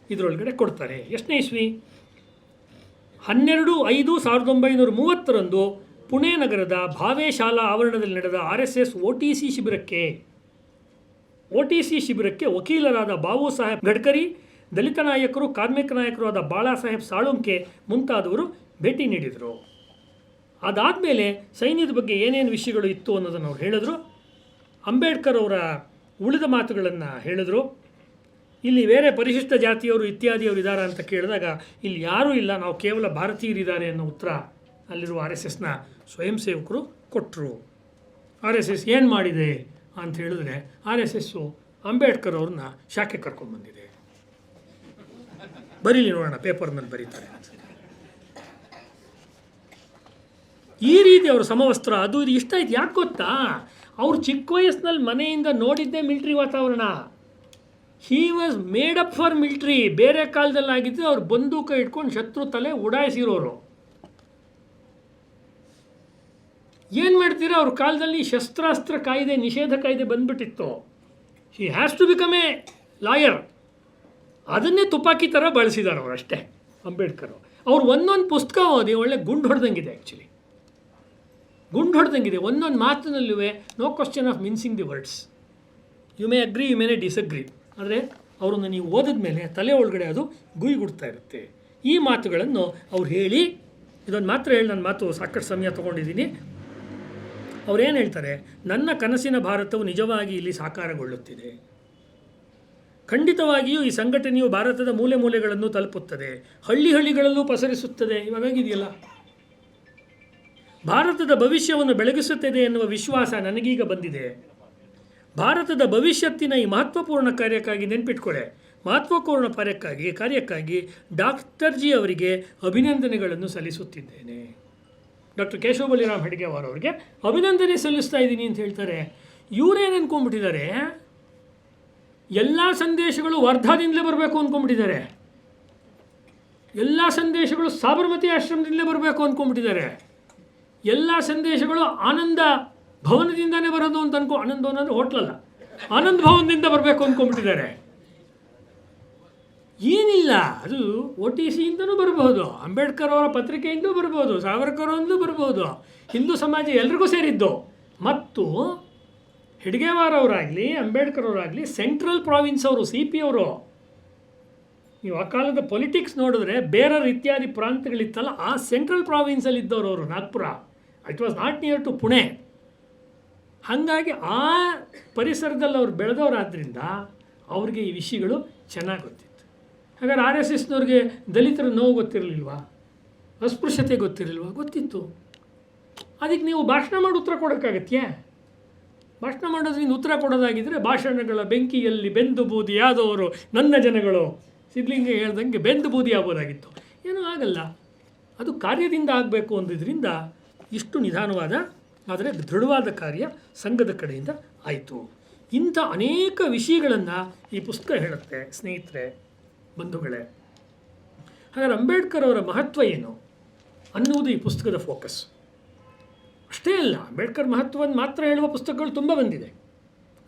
ಇದರೊಳಗಡೆ ಕೊಡ್ತಾರೆ. ಎಷ್ಟನೇ ಇಸ್ವಿ? 12/5/1930 ಪುಣೆ ನಗರದ ಭಾವೆ ಶಾಲಾ ಆವರಣದಲ್ಲಿ ನಡೆದ RSS OTC ಶಿಬಿರಕ್ಕೆ ವಕೀಲರಾದ ಬಾಬು ಸಾಹೇಬ್ ಗಡ್ಕರಿ, ದಲಿತ ನಾಯಕರು, ಕಾರ್ಮಿಕ ನಾಯಕರು ಆದ ಬಾಳಾ ಸಾಹೇಬ್ ಸಾಳುಂಕೆ ಮುಂತಾದವರು ಭೇಟಿ ನೀಡಿದರು. ಅದಾದಮೇಲೆ ಸೈನ್ಯದ ಬಗ್ಗೆ ಏನೇನು ವಿಷಯಗಳು ಇತ್ತು ಅನ್ನೋದನ್ನು ಅವ್ರು ಹೇಳಿದ್ರು. ಅಂಬೇಡ್ಕರ್ ಅವರ ಉಳಿದ ಮಾತುಗಳನ್ನು ಹೇಳಿದ್ರು. ಇಲ್ಲಿ ಬೇರೆ ಪರಿಶಿಷ್ಟ ಜಾತಿಯವರು ಇತ್ಯಾದಿಯವರು ಇದ್ದಾರೆ ಅಂತ ಕೇಳಿದಾಗ ಇಲ್ಲಿ ಯಾರೂ ಇಲ್ಲ, ನಾವು ಕೇವಲ ಭಾರತೀಯರಿದ್ದಾರೆ ಅನ್ನೋ ಉತ್ತರ ಅಲ್ಲಿರುವ RSSನ ಸ್ವಯಂ ಸೇವಕರು ಕೊಟ್ಟರು. RSS ಏನು ಮಾಡಿದೆ ಅಂತ ಹೇಳಿದ್ರೆ RSSಸು ಅಂಬೇಡ್ಕರ್ ಅವ್ರನ್ನ ಶಾಖೆ ಕರ್ಕೊಂಡ್ಬಂದಿದೆ. ಬರೀಲಿ ನೋಡೋಣ, ಪೇಪರ್ನಲ್ಲಿ ಬರೀತಾರೆ. ಈ ರೀತಿ ಅವರು ಸಮವಸ್ತ್ರ ಅದು ಇದು ಇಷ್ಟ ಆಯ್ತು. ಯಾಕೆ ಗೊತ್ತಾ? ಅವ್ರು ಚಿಕ್ಕ ವಯಸ್ಸಿನಲ್ಲಿ ಮನೆಯಿಂದ ನೋಡಿದ್ದೇ ಮಿಲ್ಟ್ರಿ ವಾತಾವರಣ. He was made up for military. ಬೇರೆ ಕಾಲದಲ್ಲಿ ಆಗಿದ್ದು ಅವ್ರು ಬಂದೂಕ ಇಟ್ಕೊಂಡು ಶತ್ರು ತಲೆ ಉಡಾಯಿಸಿರೋರು. ಏನು ಮಾಡ್ತೀರಾ? ಅವ್ರ ಕಾಲದಲ್ಲಿ ಶಸ್ತ್ರಾಸ್ತ್ರ ಕಾಯ್ದೆ, ನಿಷೇಧ ಕಾಯ್ದೆ ಬಂದ್ಬಿಟ್ಟಿತ್ತು. He has to become a lawyer. ಅದನ್ನೇ ತುಪಾಕಿ ಥರ ಬಳಸಿದ್ದಾರೆ ಅವರು ಅಷ್ಟೇ ಅಂಬೇಡ್ಕರ್. ಅವ್ರು ಒಂದೊಂದು ಪುಸ್ತಕ ಓದಿ ಒಳ್ಳೆ ಗುಂಡು ಹೊಡೆದಂಗಿದೆ. ಆ್ಯಕ್ಚುಲಿ ಗುಂಡು ಹೊಡೆದಂಗಿದೆ. ಒಂದೊಂದು ಮಾತಿನಲ್ಲೂ no question of mincing the words. You may agree, you may disagree. ಆದರೆ ಅವರನ್ನು ನೀವು ಓದಿದ ಮೇಲೆ ತಲೆ ಒಳಗಡೆ ಅದು ಗುಯ್ಗುಡ್ತಾ ಇರುತ್ತೆ. ಈ ಮಾತುಗಳನ್ನು ಅವ್ರು ಹೇಳಿ, ಇದೊಂದು ಮಾತ್ರ ಹೇಳಿ ನನ್ನ ಮಾತು ಸಾಕಷ್ಟು ಸಮಯ ತೊಗೊಂಡಿದ್ದೀನಿ. ಅವ್ರೇನು ಹೇಳ್ತಾರೆ, ನನ್ನ ಕನಸಿನ ಭಾರತವು ನಿಜವಾಗಿ ಇಲ್ಲಿ ಸಾಕಾರಗೊಳ್ಳುತ್ತಿದೆ. ಖಂಡಿತವಾಗಿಯೂ ಈ ಸಂಘಟನೆಯು ಭಾರತದ ಮೂಲೆ ಮೂಲೆಗಳನ್ನು ತಲುಪುತ್ತದೆ, ಹಳ್ಳಿ ಹಳ್ಳಿಗಳಲ್ಲೂ ಪಸರಿಸುತ್ತದೆ. ಇವಾಗಾಗಿದೆಯಲ್ಲ, ಭಾರತದ ಭವಿಷ್ಯವನ್ನು ಬೆಳಗಿಸುತ್ತದೆ ಎನ್ನುವ ವಿಶ್ವಾಸ ನನಗೀಗ ಬಂದಿದೆ. ಭಾರತದ ಭವಿಷ್ಯತ್ತಿನ ಈ ಮಹತ್ವಪೂರ್ಣ ಕಾರ್ಯಕ್ಕಾಗಿ ನೆನ್ಪಿಟ್ಕೊಳ್ಳೆ, ಮಹತ್ವಪೂರ್ಣ ಕಾರ್ಯಕ್ಕಾಗಿ ಡಾಕ್ಟರ್ ಜಿ ಅವರಿಗೆ ಅಭಿನಂದನೆಗಳನ್ನು ಸಲ್ಲಿಸುತ್ತಿದ್ದೇನೆ. ಡಾಕ್ಟರ್ ಕೇಶವ ಬಲಿರಾಮ್ ಹೆಡ್ಗೇವಾರ್ ಅವರಿಗೆ ಅಭಿನಂದನೆ ಸಲ್ಲಿಸ್ತಾ ಇದ್ದೀನಿ ಅಂತ ಹೇಳ್ತಾರೆ. ಇವರೇನು ಅಂದ್ಕೊಂಡ್ಬಿಟ್ಟಿದ್ದಾರೆ, ಎಲ್ಲ ಸಂದೇಶಗಳು ವರ್ಧಾದಿಂದಲೇ ಬರಬೇಕು ಅಂದ್ಕೊಂಡ್ಬಿಟ್ಟಿದ್ದಾರೆ, ಎಲ್ಲ ಸಂದೇಶಗಳು ಸಾಬರಮತಿ ಆಶ್ರಮದಿಂದಲೇ ಬರಬೇಕು ಅಂದ್ಕೊಂಡ್ಬಿಟ್ಟಿದ್ದಾರೆ, ಎಲ್ಲ ಸಂದೇಶಗಳು ಆನಂದ ಭವನದಿಂದನೇ ಬರೋದು ಅಂತ ಆನಂದ ಭವನ ಅಂದರೆ ಹೋಟ್ಲಲ್ಲ, ಆನಂದ ಭವನದಿಂದ ಬರಬೇಕು ಅಂದ್ಕೊಂಡ್ಬಿಟ್ಟಿದ್ದಾರೆ. ಏನಿಲ್ಲ, ಅದು OTCಯಿಂದನೂ ಬರಬಹುದು, ಅಂಬೇಡ್ಕರ್ ಅವರ ಪತ್ರಿಕೆಯಿಂದಲೂ ಬರ್ಬೋದು, ಸಾವರ್ಕರ್ ಅವರಿಂದಲೂ ಬರ್ಬೋದು, ಹಿಂದೂ ಸಮಾಜ ಎಲ್ರಿಗೂ ಸೇರಿದ್ದು. ಮತ್ತು ಹೆಡ್ಗೇವಾರ್ ಅವರಾಗಲಿ ಅಂಬೇಡ್ಕರ್ ಅವರಾಗಲಿ ಸೆಂಟ್ರಲ್ ಪ್ರಾವಿನ್ಸ್ ಅವರು, CP ಅವರು. ನೀವು ಆ ಕಾಲದ ಪೊಲಿಟಿಕ್ಸ್ ನೋಡಿದ್ರೆ ಬೇರರ್ ಇತ್ಯಾದಿ ಪ್ರಾಂತ್ಯಗಳಿತ್ತಲ್ಲ, ಆ ಸೆಂಟ್ರಲ್ ಪ್ರಾವಿನ್ಸಲ್ಲಿ ಇದ್ದವರು ಅವರು, Nagpur. It was not near to Pune. ಹಾಗಾಗಿ ಆ ಪರಿಸರದಲ್ಲಿ ಅವ್ರು ಬೆಳೆದವರಾದ್ರಿಂದ ಅವ್ರಿಗೆ ಈ ವಿಷಯಗಳು ಚೆನ್ನಾಗಿ ಗೊತ್ತಿತ್ತು. ಹಾಗಾದ್ರೆ RSSನವ್ರಿಗೆ ದಲಿತರ ನೋವು ಗೊತ್ತಿರಲಿಲ್ವಾ, ಅಸ್ಪೃಶ್ಯತೆ ಗೊತ್ತಿರಲಿಲ್ವಾ? ಗೊತ್ತಿತ್ತು. ಅದಕ್ಕೆ ನೀವು ಭಾಷಣ ಮಾಡಿ ಉತ್ತರ ಕೊಡೋಕ್ಕಾಗತ್ಯಾ? ಭಾಷಣ ಮಾಡೋದ್ರಿಂದ ಉತ್ತರ ಕೊಡೋದಾಗಿದ್ದರೆ ಭಾಷಣಗಳ ಬೆಂಕಿಯಲ್ಲಿ ಬೆಂದು ಬೂದಿಯಾದವರು ನನ್ನ ಜನಗಳು, ಸಿದ್ಲಿಂಗ ಹೇಳ್ದಂಗೆ ಬೆಂದು ಬೂದಿ ಆಗ್ಬೋದಾಗಿತ್ತು. ಏನೂ ಆಗಲ್ಲ, ಅದು ಕಾರ್ಯದಿಂದ ಆಗಬೇಕು ಅಂದಿದ್ದರಿಂದ ಇಷ್ಟು ನಿಧಾನವಾದ ಆದರೆ ದೃಢವಾದ ಕಾರ್ಯ ಸಂಘದ ಕಡೆಯಿಂದ ಆಯಿತು. ಇಂಥ ಅನೇಕ ವಿಷಯಗಳನ್ನು ಈ ಪುಸ್ತಕ ಹೇಳುತ್ತೆ ಸ್ನೇಹಿತರೆ, ಬಂಧುಗಳೇ. ಹಾಗಾದ್ರೆ ಅಂಬೇಡ್ಕರ್ ಅವರ ಮಹತ್ವ ಏನು ಅನ್ನುವುದು ಈ ಪುಸ್ತಕದ ಫೋಕಸ್. ಅಷ್ಟೇ ಅಲ್ಲ, ಅಂಬೇಡ್ಕರ್ ಮಹತ್ವವನ್ನು ಮಾತ್ರ ಹೇಳುವ ಪುಸ್ತಕಗಳು ತುಂಬ ಬಂದಿದೆ.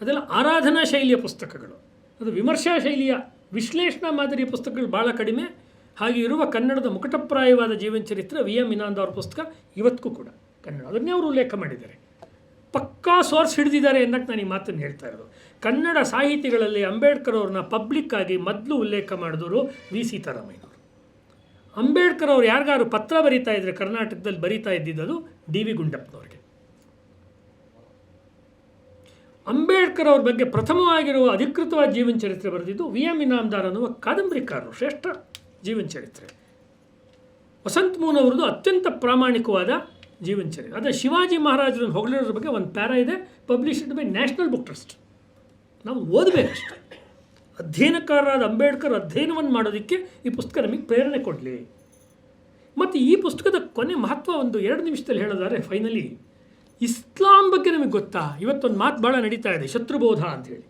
ಅದೆಲ್ಲ ಆರಾಧನಾ ಶೈಲಿಯ ಪುಸ್ತಕಗಳು, ಅದು ವಿಮರ್ಶಾ ಶೈಲಿಯ ವಿಶ್ಲೇಷಣಾ ಮಾದರಿಯ ಪುಸ್ತಕಗಳು ಭಾಳ ಕಡಿಮೆ. ಹಾಗೆ ಇರುವ ಕನ್ನಡದ ಮುಕಟಪ್ರಾಯವಾದ ಜೀವನ ಚರಿತ್ರೆ VM ಇನಾಂದ್ ಅವರ ಪುಸ್ತಕ ಇವತ್ತಿಗೂ ಕೂಡ ಕನ್ನಡ, ಅದನ್ನೇ ಅವರು ಉಲ್ಲೇಖ ಮಾಡಿದ್ದಾರೆ. ಪಕ್ಕಾ ಸೋರ್ಸ್ ಹಿಡಿದಿದ್ದಾರೆ ಅನ್ನಕ್ಕೆ ನಾನು ಈ ಮಾತನ್ನು ಹೇಳ್ತಾ ಇರೋದು. ಕನ್ನಡ ಸಾಹಿತಿಗಳಲ್ಲಿ ಅಂಬೇಡ್ಕರ್ ಅವ್ರನ್ನ ಪಬ್ಲಿಕ್ ಆಗಿ ಮೊದಲು ಉಲ್ಲೇಖ ಮಾಡಿದವರು V ಸೀತಾರಾಮಯ್ಯನವರು. ಅಂಬೇಡ್ಕರ್ ಅವ್ರು ಯಾರಿಗಾರು ಪತ್ರ ಬರೀತಾ ಇದ್ರೆ ಕರ್ನಾಟಕದಲ್ಲಿ ಬರೀತಾ ಇದ್ದಿದ್ದು DV ಗುಂಡಪ್ಪನವ್ರಿಗೆ. ಅಂಬೇಡ್ಕರ್ ಅವ್ರ ಬಗ್ಗೆ ಪ್ರಥಮವಾಗಿರುವ ಅಧಿಕೃತವಾದ ಜೀವನ ಚರಿತ್ರೆ ಬರೆದಿದ್ದು VM ಇನಾಮ್ದಾರ್ ಅನ್ನುವ ಕಾದಂಬರಿಕಾರರು, ಶ್ರೇಷ್ಠ ಜೀವನ ಚರಿತ್ರೆ. ವಸಂತ್ ಮೂನ್ ಅವರದ್ದು ಅತ್ಯಂತ ಪ್ರಾಮಾಣಿಕವಾದ ಜೀವನ ಚರಿತ್ರೆ. ಅದೇ ಶಿವಾಜಿ ಮಹಾರಾಜರನ್ನು ಹೊಗಳಿರೋದ್ರ ಬಗ್ಗೆ ಒಂದು ಪ್ಯಾರಾ ಇದೆ, published by national book trust. ನಾವು ಓದಬೇಕಷ್ಟೆ. ಅಧ್ಯಯನಕಾರರಾದ ಅಂಬೇಡ್ಕರ್ ಅಧ್ಯಯನವನ್ನು ಮಾಡೋದಕ್ಕೆ ಈ ಪುಸ್ತಕ ನಮಗೆ ಪ್ರೇರಣೆ ಕೊಡಲಿ. ಮತ್ತು ಈ ಪುಸ್ತಕದ ಕೊನೆ ಮಹತ್ವ ಒಂದು 2 ನಿಮಿಷದಲ್ಲಿ ಹೇಳೋದಾದ್ರೆ, ಫೈನಲಿ ಇಸ್ಲಾಂ ಬಗ್ಗೆ ನಮಗೆ ಗೊತ್ತಾ? ಇವತ್ತೊಂದು ಮಾತು ಭಾಳ ನಡೀತಾ ಇದೆ, ಶತ್ರುಬೋಧ ಅಂಥೇಳಿ.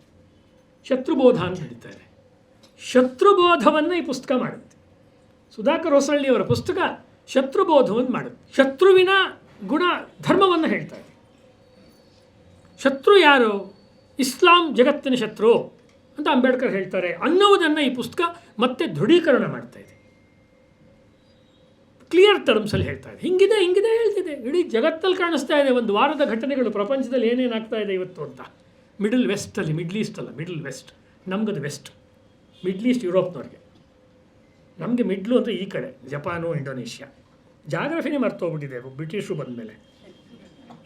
ಶತ್ರುಬೋಧ ಅಂತ ನಡೀತಾ ಇದೆ. ಶತ್ರುಬೋಧವನ್ನು ಈ ಪುಸ್ತಕ ಮಾಡುತ್ತೆ. ಸುಧಾಕರ್ ಹೊಸಳ್ಳಿ ಅವರ ಪುಸ್ತಕ ಶತ್ರುಬೋಧವನ್ನು ಮಾಡುತ್ತೆ. ಶತ್ರುವಿನ ಗುಣ ಧರ್ಮವನ್ನು ಹೇಳ್ತಾ ಇದೆ. ಶತ್ರು ಯಾರು? ಇಸ್ಲಾಂ ಜಗತ್ತಿನ ಶತ್ರು ಅಂತ ಅಂಬೇಡ್ಕರ್ ಹೇಳ್ತಾರೆ ಅನ್ನುವುದನ್ನು ಈ ಪುಸ್ತಕ ಮತ್ತೆ ದೃಢೀಕರಣ ಮಾಡ್ತಾ ಇದೆ. ಕ್ಲಿಯರ್ ಟರ್ಮ್ಸಲ್ಲಿ ಹೇಳ್ತಾ ಇದೆ. ಹಿಂಗಿದೆ ಹೇಳ್ತಿದೆ. ಇಡೀ ಜಗತ್ತಲ್ಲಿ ಕಾಣಿಸ್ತಾ ಇದೆ ಒಂದು ವಾರದ ಘಟನೆಗಳು, ಪ್ರಪಂಚದಲ್ಲಿ ಏನೇನಾಗ್ತಾ ಇದೆ ಇವತ್ತು ಅಂತ. ಮಿಡಲ್ ವೆಸ್ಟಲ್ಲಿ, ಮಿಡ್ಲ್ ಈಸ್ಟ್ ಅಲ್ಲ, ಮಿಡಲ್ ವೆಸ್ಟ್. ನಮಗದು ವೆಸ್ಟ್, ಮಿಡ್ಲ್ ಈಸ್ಟ್ ಯುರೋಪ್ನವ್ರಿಗೆ. ನಮಗೆ ಮಿಡ್ಲು ಅಂದರೆ ಈ ಕಡೆ ಜಪಾನು, ಇಂಡೋನೇಷ್ಯಾ. ಜಾಗ್ರಫಿನೇ ಮರ್ತೋಗ್ಬಿಟ್ಟಿದೆ ಬ್ರಿಟಿಷರು ಬಂದ ಮೇಲೆ.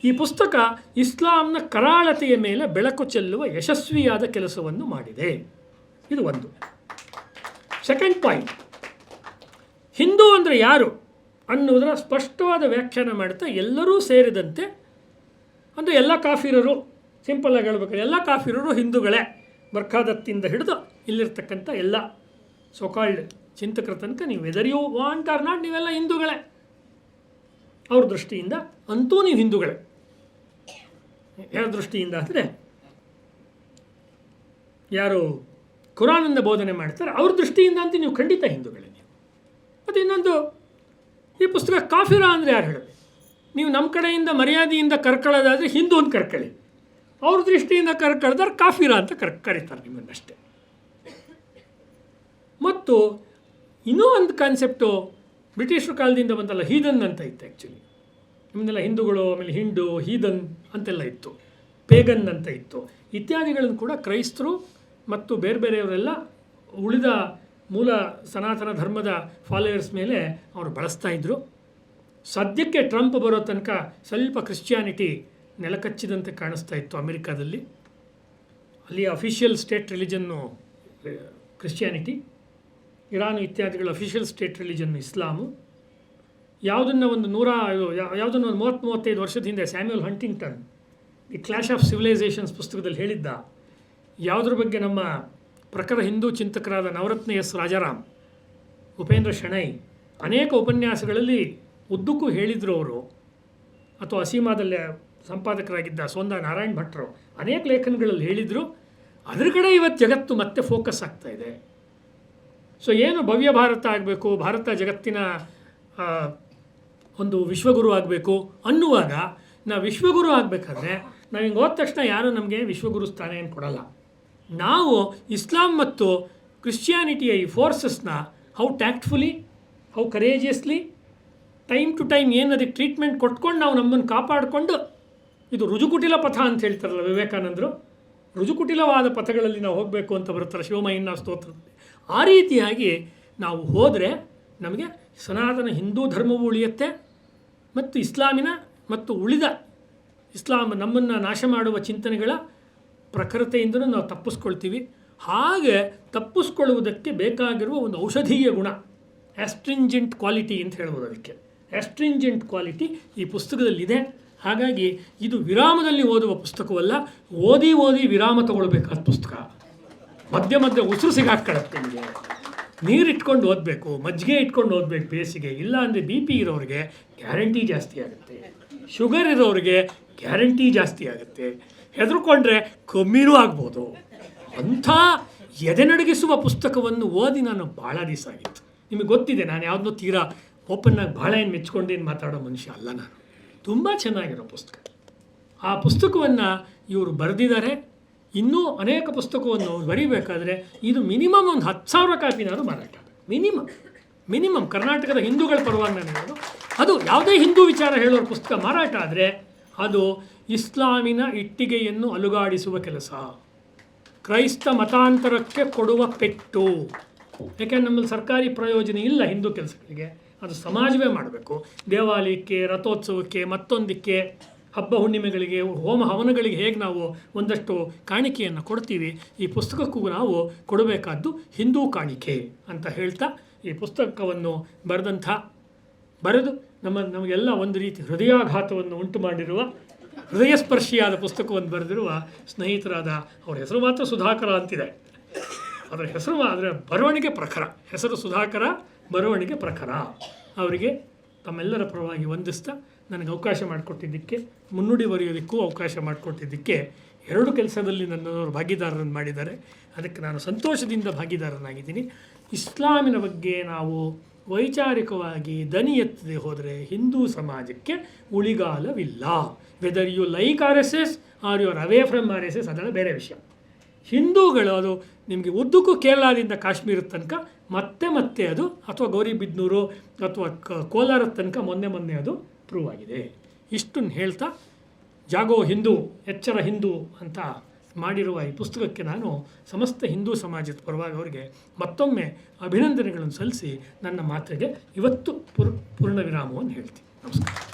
ಈ ಪುಸ್ತಕ ಇಸ್ಲಾಂನ ಕರಾಳತೆಯ ಮೇಲೆ ಬೆಳಕು ಚೆಲ್ಲುವ ಯಶಸ್ವಿಯಾದ ಕೆಲಸವನ್ನು ಮಾಡಿದೆ. ಇದು ಒಂದು. ಸೆಕೆಂಡ್ ಪಾಯಿಂಟ್, ಹಿಂದೂ ಅಂದರೆ ಯಾರು ಅನ್ನೋದರ ಸ್ಪಷ್ಟವಾದ ವ್ಯಾಖ್ಯಾನ ಮಾಡ್ತಾ ಎಲ್ಲರೂ ಸೇರಿದಂತೆ, ಅಂದರೆ ಎಲ್ಲ ಕಾಫಿರರು, ಸಿಂಪಲ್ಲಾಗಿ ಹೇಳ್ಬೇಕಾದ್ರೆ ಎಲ್ಲ ಕಾಫಿರರು ಹಿಂದೂಗಳೇ, ಬರ್ಖಾದತ್ತಿಂದ ಹಿಡಿದು ಇಲ್ಲಿರ್ತಕ್ಕಂಥ ಎಲ್ಲ ಸೊಕಾಲ್ಡ್ ಚಿಂತಕರ ತನಕ ನೀವು whether you want or not, ನೀವೆಲ್ಲ ಹಿಂದೂಗಳೇ. ಅವ್ರ ದೃಷ್ಟಿಯಿಂದ ಅಂತೂ ನೀವು ಹಿಂದೂಗಳೇ. ಯಾರ ದೃಷ್ಟಿಯಿಂದ ಅಂದರೆ ಯಾರು ಕುರಾನನ್ನು ಬೋಧನೆ ಮಾಡ್ತಾರೆ ಅವ್ರ ದೃಷ್ಟಿಯಿಂದ ಅಂತ ನೀವು ಖಂಡಿತ ಹಿಂದೂಗಳೇ ನೀವು. ಮತ್ತು ಇನ್ನೊಂದು, ಈ ಪುಸ್ತಕ ಕಾಫಿರ ಅಂದರೆ ಯಾರು ಹೇಳೋದು? ನೀವು ನಮ್ಮ ಕಡೆಯಿಂದ ಮರ್ಯಾದೆಯಿಂದ ಕರ್ಕೊಳ್ಳೋದಾದರೆ ಹಿಂದೂ ಅಂತ ಕರ್ಕೊಳ್ಳಿ, ಅವ್ರ ದೃಷ್ಟಿಯಿಂದ ಕರ್ಕೊಳ್ಳೋದಾದ್ರೆ ಕಾಫಿರ ಅಂತ ಕರೀತಾರೆ ನಿಮ್ಮನ್ನಷ್ಟೇ. ಮತ್ತು ಇನ್ನೂ ಒಂದು ಕಾನ್ಸೆಪ್ಟು ಬ್ರಿಟಿಷರ ಕಾಲದಿಂದ ಬಂದಲ್ಲ, ಹೀದನ್ ಅಂತ ಇತ್ತು. ಆ್ಯಕ್ಚುಲಿ ನಮ್ಮನ್ನೆಲ್ಲ ಹಿಂದೂಗಳು, ಆಮೇಲೆ ಹಿಂಡು, ಹೀದನ್ ಅಂತೆಲ್ಲ ಇತ್ತು, ಪೇಗನ್ ಅಂತ ಇತ್ತು. ಇತ್ಯಾದಿಗಳನ್ನು ಕೂಡ ಕ್ರೈಸ್ತರು ಮತ್ತು ಬೇರೆ ಬೇರೆಯವರೆಲ್ಲ ಉಳಿದ ಮೂಲ ಸನಾತನ ಧರ್ಮದ ಫಾಲೋಯರ್ಸ್ ಮೇಲೆ ಅವರು ಬಳಸ್ತಾ ಇದ್ದರು. ಸದ್ಯಕ್ಕೆ ಟ್ರಂಪ್ ಬರೋ ತನಕ ಸ್ವಲ್ಪ ಕ್ರಿಶ್ಚಿಯಾನಿಟಿ ನೆಲಕಚ್ಚಿದಂತೆ ಕಾಣಿಸ್ತಾ ಇತ್ತು ಅಮೆರಿಕಾದಲ್ಲಿ. ಅಲ್ಲಿ official state religion Christianity, Iran ಇತ್ಯಾದಿಗಳ ಅಫಿಷಿಯಲ್ ಸ್ಟೇಟ್ ರಿಲಿಜನ್ನು ಇಸ್ಲಾಮು. ಯಾವುದನ್ನು ಒಂದು 30-35 ವರ್ಷದ ಹಿಂದೆ Samuel Huntington the clash of civilisations ಪುಸ್ತಕದಲ್ಲಿ ಹೇಳಿದ್ದ, ಯಾವುದ್ರ ಬಗ್ಗೆ ನಮ್ಮ ಪ್ರಖರ ಹಿಂದೂ ಚಿಂತಕರಾದ ನವರತ್ನ ಎಸ್ ರಾಜಾರಾಮ್, ಉಪೇಂದ್ರ ಶೆಣೈ ಅನೇಕ ಉಪನ್ಯಾಸಗಳಲ್ಲಿ ಉದ್ದಕ್ಕೂ ಹೇಳಿದರು ಅವರು, ಅಥವಾ ಅಸೀಮಾದಲ್ಲಿ ಸಂಪಾದಕರಾಗಿದ್ದ ಸೋಂದಾ ನಾರಾಯಣ್ ಭಟ್ರು ಅನೇಕ ಲೇಖನಗಳಲ್ಲಿ ಹೇಳಿದರು. ಅದ್ರ ಕಡೆ ಇವತ್ತು ಜಗತ್ತು ಮತ್ತೆ ಫೋಕಸ್ ಆಗ್ತಾ ಇದೆ. ಸೊ ಏನು ಭವ್ಯ ಭಾರತ ಆಗಬೇಕು, ಭಾರತ ಜಗತ್ತಿನ ಒಂದು ವಿಶ್ವಗುರು ಆಗಬೇಕು ಅನ್ನುವಾಗ, ನಾವು ವಿಶ್ವಗುರು ಆಗಬೇಕಾದ್ರೆ ನಾವು ಹಿಂಗೆ ಹೋದ ತಕ್ಷಣ ಯಾರೂ ನಮಗೆ ವಿಶ್ವಗುರು ಸ್ಥಾನ ಏನು ಕೊಡಲ್ಲ. ನಾವು ಇಸ್ಲಾಂ ಮತ್ತು ಕ್ರಿಶ್ಚಿಯಾನಿಟಿಯ ಈ ಫೋರ್ಸಸ್ನ how tactfully, how courageously, time to time ಏನು ಅದಕ್ಕೆ ಟ್ರೀಟ್ಮೆಂಟ್ ಕೊಟ್ಕೊಂಡು ನಾವು ನಮ್ಮನ್ನು ಕಾಪಾಡಿಕೊಂಡು, ಇದು ರುಜುಕುಟಿಲ ಪಥ ಅಂತ ಹೇಳ್ತಾರಲ್ಲ ವಿವೇಕಾನಂದರು, ರುಜುಕುಟಿಲವಾದ ಪಥಗಳಲ್ಲಿ ನಾವು ಹೋಗಬೇಕು ಅಂತ ಬರ್ತಾರೆ ಶಿವಮಹಿನ್ನ ಸ್ತೋತ್ರದಲ್ಲಿ. ಆ ರೀತಿಯಾಗಿ ನಾವು ಹೋದರೆ ನಮಗೆ ಸನಾತನ ಹಿಂದೂ ಧರ್ಮವು ಉಳಿಯುತ್ತೆ, ಮತ್ತು ಇಸ್ಲಾಮಿನ ಮತ್ತು ಉಳಿದ ಇಸ್ಲಾಂ ನಮ್ಮನ್ನು ನಾಶ ಮಾಡುವ ಚಿಂತನೆಗಳ ಪ್ರಖರತೆಯಿಂದಲೂ ನಾವು ತಪ್ಪಿಸ್ಕೊಳ್ತೀವಿ. ಹಾಗೆ ತಪ್ಪಿಸ್ಕೊಳ್ಳುವುದಕ್ಕೆ ಬೇಕಾಗಿರುವ ಒಂದು ಔಷಧೀಯ ಗುಣ, ಆಸ್ಟ್ರಿಂಜೆಂಟ್ ಕ್ವಾಲಿಟಿ ಅಂತ ಹೇಳ್ಬೋದು. ಅದಕ್ಕೆ ಆಸ್ಟ್ರಿಂಜೆಂಟ್ ಕ್ವಾಲಿಟಿ ಈ ಪುಸ್ತಕದಲ್ಲಿದೆ. ಹಾಗಾಗಿ ಇದು ವಿರಾಮದಲ್ಲಿ ಓದುವ ಪುಸ್ತಕವಲ್ಲ, ಓದಿ ವಿರಾಮ ತಗೊಳ್ಬೇಕಾದ ಪುಸ್ತಕ. ಮಧ್ಯೆ ಉಸಿರು ಸಿಗಾಕೊಳ್ಳುತ್ತೆ. ನಿಮಗೆ ನೀರಿಟ್ಕೊಂಡು ಓದಬೇಕು, ಮಜ್ಜಿಗೆ ಇಟ್ಕೊಂಡು ಓದಬೇಕು ಬೇಸಿಗೆ. ಇಲ್ಲ ಅಂದರೆ BP ಇರೋರಿಗೆ ಗ್ಯಾರಂಟಿ ಜಾಸ್ತಿ ಆಗುತ್ತೆ, ಶುಗರ್ ಇರೋರಿಗೆ ಗ್ಯಾರಂಟಿ ಜಾಸ್ತಿ ಆಗುತ್ತೆ, ಹೆದರ್ಕೊಂಡ್ರೆ ಕಮ್ಮಿನೂ ಆಗ್ಬೋದು. ಅಂಥ ಎದೆನಡಗಿಸುವ ಪುಸ್ತಕವನ್ನು ಓದಿ ನಾನು ಭಾಳ ದಿವಸ ಆಗಿತ್ತು. ನಿಮಗೆ ಗೊತ್ತಿದೆ, ನಾನು ಯಾವುದನ್ನೂ ತೀರಾ ಓಪನ್ನಾಗಿ ಭಾಳ ಏನು ಮೆಚ್ಕೊಂಡೇನು ಮಾತಾಡೋ ಮನುಷ್ಯ ಅಲ್ಲ ನಾನು. ತುಂಬ ಚೆನ್ನಾಗಿರೋ ಪುಸ್ತಕ. ಆ ಪುಸ್ತಕವನ್ನು ಇವರು ಬರೆದಿದ್ದಾರೆ. ಇನ್ನೂ ಅನೇಕ ಪುಸ್ತಕವನ್ನು ಬರೀಬೇಕಾದ್ರೆ ಇದು ಮಿನಿಮಮ್ ಒಂದು 10,000 ಕಾಪಿನಾದ್ರು ಮಾರಾಟ. ಮಿನಿಮಮ್ ಕರ್ನಾಟಕದ ಹಿಂದೂಗಳ ಪರವಾಗಿ ನಾನು ಹೇಳೋದು, ಅದು ಯಾವುದೇ ಹಿಂದೂ ವಿಚಾರ ಹೇಳೋರ ಪುಸ್ತಕ ಮಾರಾಟ ಆದರೆ ಅದು ಇಸ್ಲಾಮಿನ ಇಟ್ಟಿಗೆಯನ್ನು ಅಲುಗಾಡಿಸುವ ಕೆಲಸ, ಕ್ರೈಸ್ತ ಮತಾಂತರಕ್ಕೆ ಕೊಡುವ ಪೆಟ್ಟು. ಯಾಕೆಂದ್ರೆ ನಮ್ಮಲ್ಲಿ ಸರ್ಕಾರಿ ಪ್ರಯೋಜನ ಇಲ್ಲ ಹಿಂದೂ ಕೆಲಸಗಳಿಗೆ, ಅದು ಸಮಾಜವೇ ಮಾಡಬೇಕು. ದೇವಾಲಯಕ್ಕೆ, ರಥೋತ್ಸವಕ್ಕೆ, ಮತ್ತೊಂದಕ್ಕೆ, ಹಬ್ಬ ಹುಣ್ಣಿಮೆಗಳಿಗೆ, ಹೋಮ ಹವನಗಳಿಗೆ ಹೇಗೆ ನಾವು ಒಂದಷ್ಟು ಕಾಣಿಕೆಯನ್ನು ಕೊಡ್ತೀವಿ, ಈ ಪುಸ್ತಕಕ್ಕೂ ನಾವು ಕೊಡಬೇಕಾದ್ದು ಹಿಂದೂ ಕಾಣಿಕೆ ಅಂತ ಹೇಳ್ತಾ, ಈ ಪುಸ್ತಕವನ್ನು ಬರೆದು ನಮಗೆಲ್ಲ ಒಂದು ರೀತಿ ಹೃದಯಾಘಾತವನ್ನು ಉಂಟು ಮಾಡಿರುವ, ಹೃದಯಸ್ಪರ್ಶಿಯಾದ ಪುಸ್ತಕವನ್ನು ಬರೆದಿರುವ ಸ್ನೇಹಿತರಾದ, ಅವರ ಹೆಸರು ಮಾತ್ರ ಸುಧಾಕರ ಅಂತಿದೆ, ಅದರ ಹೆಸರು ಅದರ ಬರವಣಿಗೆ ಪ್ರಖರ. ಹೆಸರು ಸುಧಾಕರ, ಬರವಣಿಗೆ ಪ್ರಖರ. ಅವರಿಗೆ ತಮ್ಮೆಲ್ಲರ ಪರವಾಗಿ ವಂದಿಸ್ತಾ, ನನಗೆ ಅವಕಾಶ ಮಾಡಿಕೊಟ್ಟಿದ್ದಕ್ಕೆ, ಮುನ್ನುಡಿ ಬರೆಯೋದಕ್ಕೂ ಅವಕಾಶ ಮಾಡಿಕೊಟ್ಟಿದ್ದಕ್ಕೆ, 2 ಕೆಲಸದಲ್ಲಿ ನನ್ನವರು ಭಾಗಿದಾರರನ್ನು ಮಾಡಿದ್ದಾರೆ. ಅದಕ್ಕೆ ನಾನು ಸಂತೋಷದಿಂದ ಭಾಗಿದಾರನಾಗಿದ್ದೀನಿ. ಇಸ್ಲಾಮಿನ ಬಗ್ಗೆ ನಾವು ವೈಚಾರಿಕವಾಗಿ ದನಿ ಎತ್ತದೆ ಹೋದರೆ ಹಿಂದೂ ಸಮಾಜಕ್ಕೆ ಉಳಿಗಾಲವಿಲ್ಲ. Whether you like RSS are you are away from RSS, ಅದೆಲ್ಲ ಬೇರೆ ವಿಷಯ. ಹಿಂದೂಗಳು ಅದು ನಿಮಗೆ ಉದ್ದಕ್ಕೂ ಕೇರಳದಿಂದ ಕಾಶ್ಮೀರದ ತನಕ ಮತ್ತೆ ಅದು, ಅಥವಾ ಗೌರಿಬಿದನೂರು ಅಥವಾ ಕೋಲಾರದ ತನಕ ಮೊನ್ನೆ ಅದು ಪ್ರೂವ್ ಆಗಿದೆ. ಇಷ್ಟನ್ನು ಹೇಳ್ತಾ, ಜಾಗೋ ಹಿಂದೂ ಎಚ್ಚರ ಹಿಂದೂ ಅಂತ ಮಾಡಿರುವ ಈ ಪುಸ್ತಕಕ್ಕೆ ನಾನು ಸಮಸ್ತ ಹಿಂದೂ ಸಮಾಜದ ಪರವಾಗಿ ಅವರಿಗೆ ಮತ್ತೊಮ್ಮೆ ಅಭಿನಂದನೆಗಳನ್ನು ಸಲ್ಲಿಸಿ ನನ್ನ ಮಾತಿಗೆ ಇವತ್ತು ಪೂರ್ಣ ವಿರಾಮವನ್ನು ಹೇಳ್ತೀನಿ. ನಮಸ್ಕಾರ.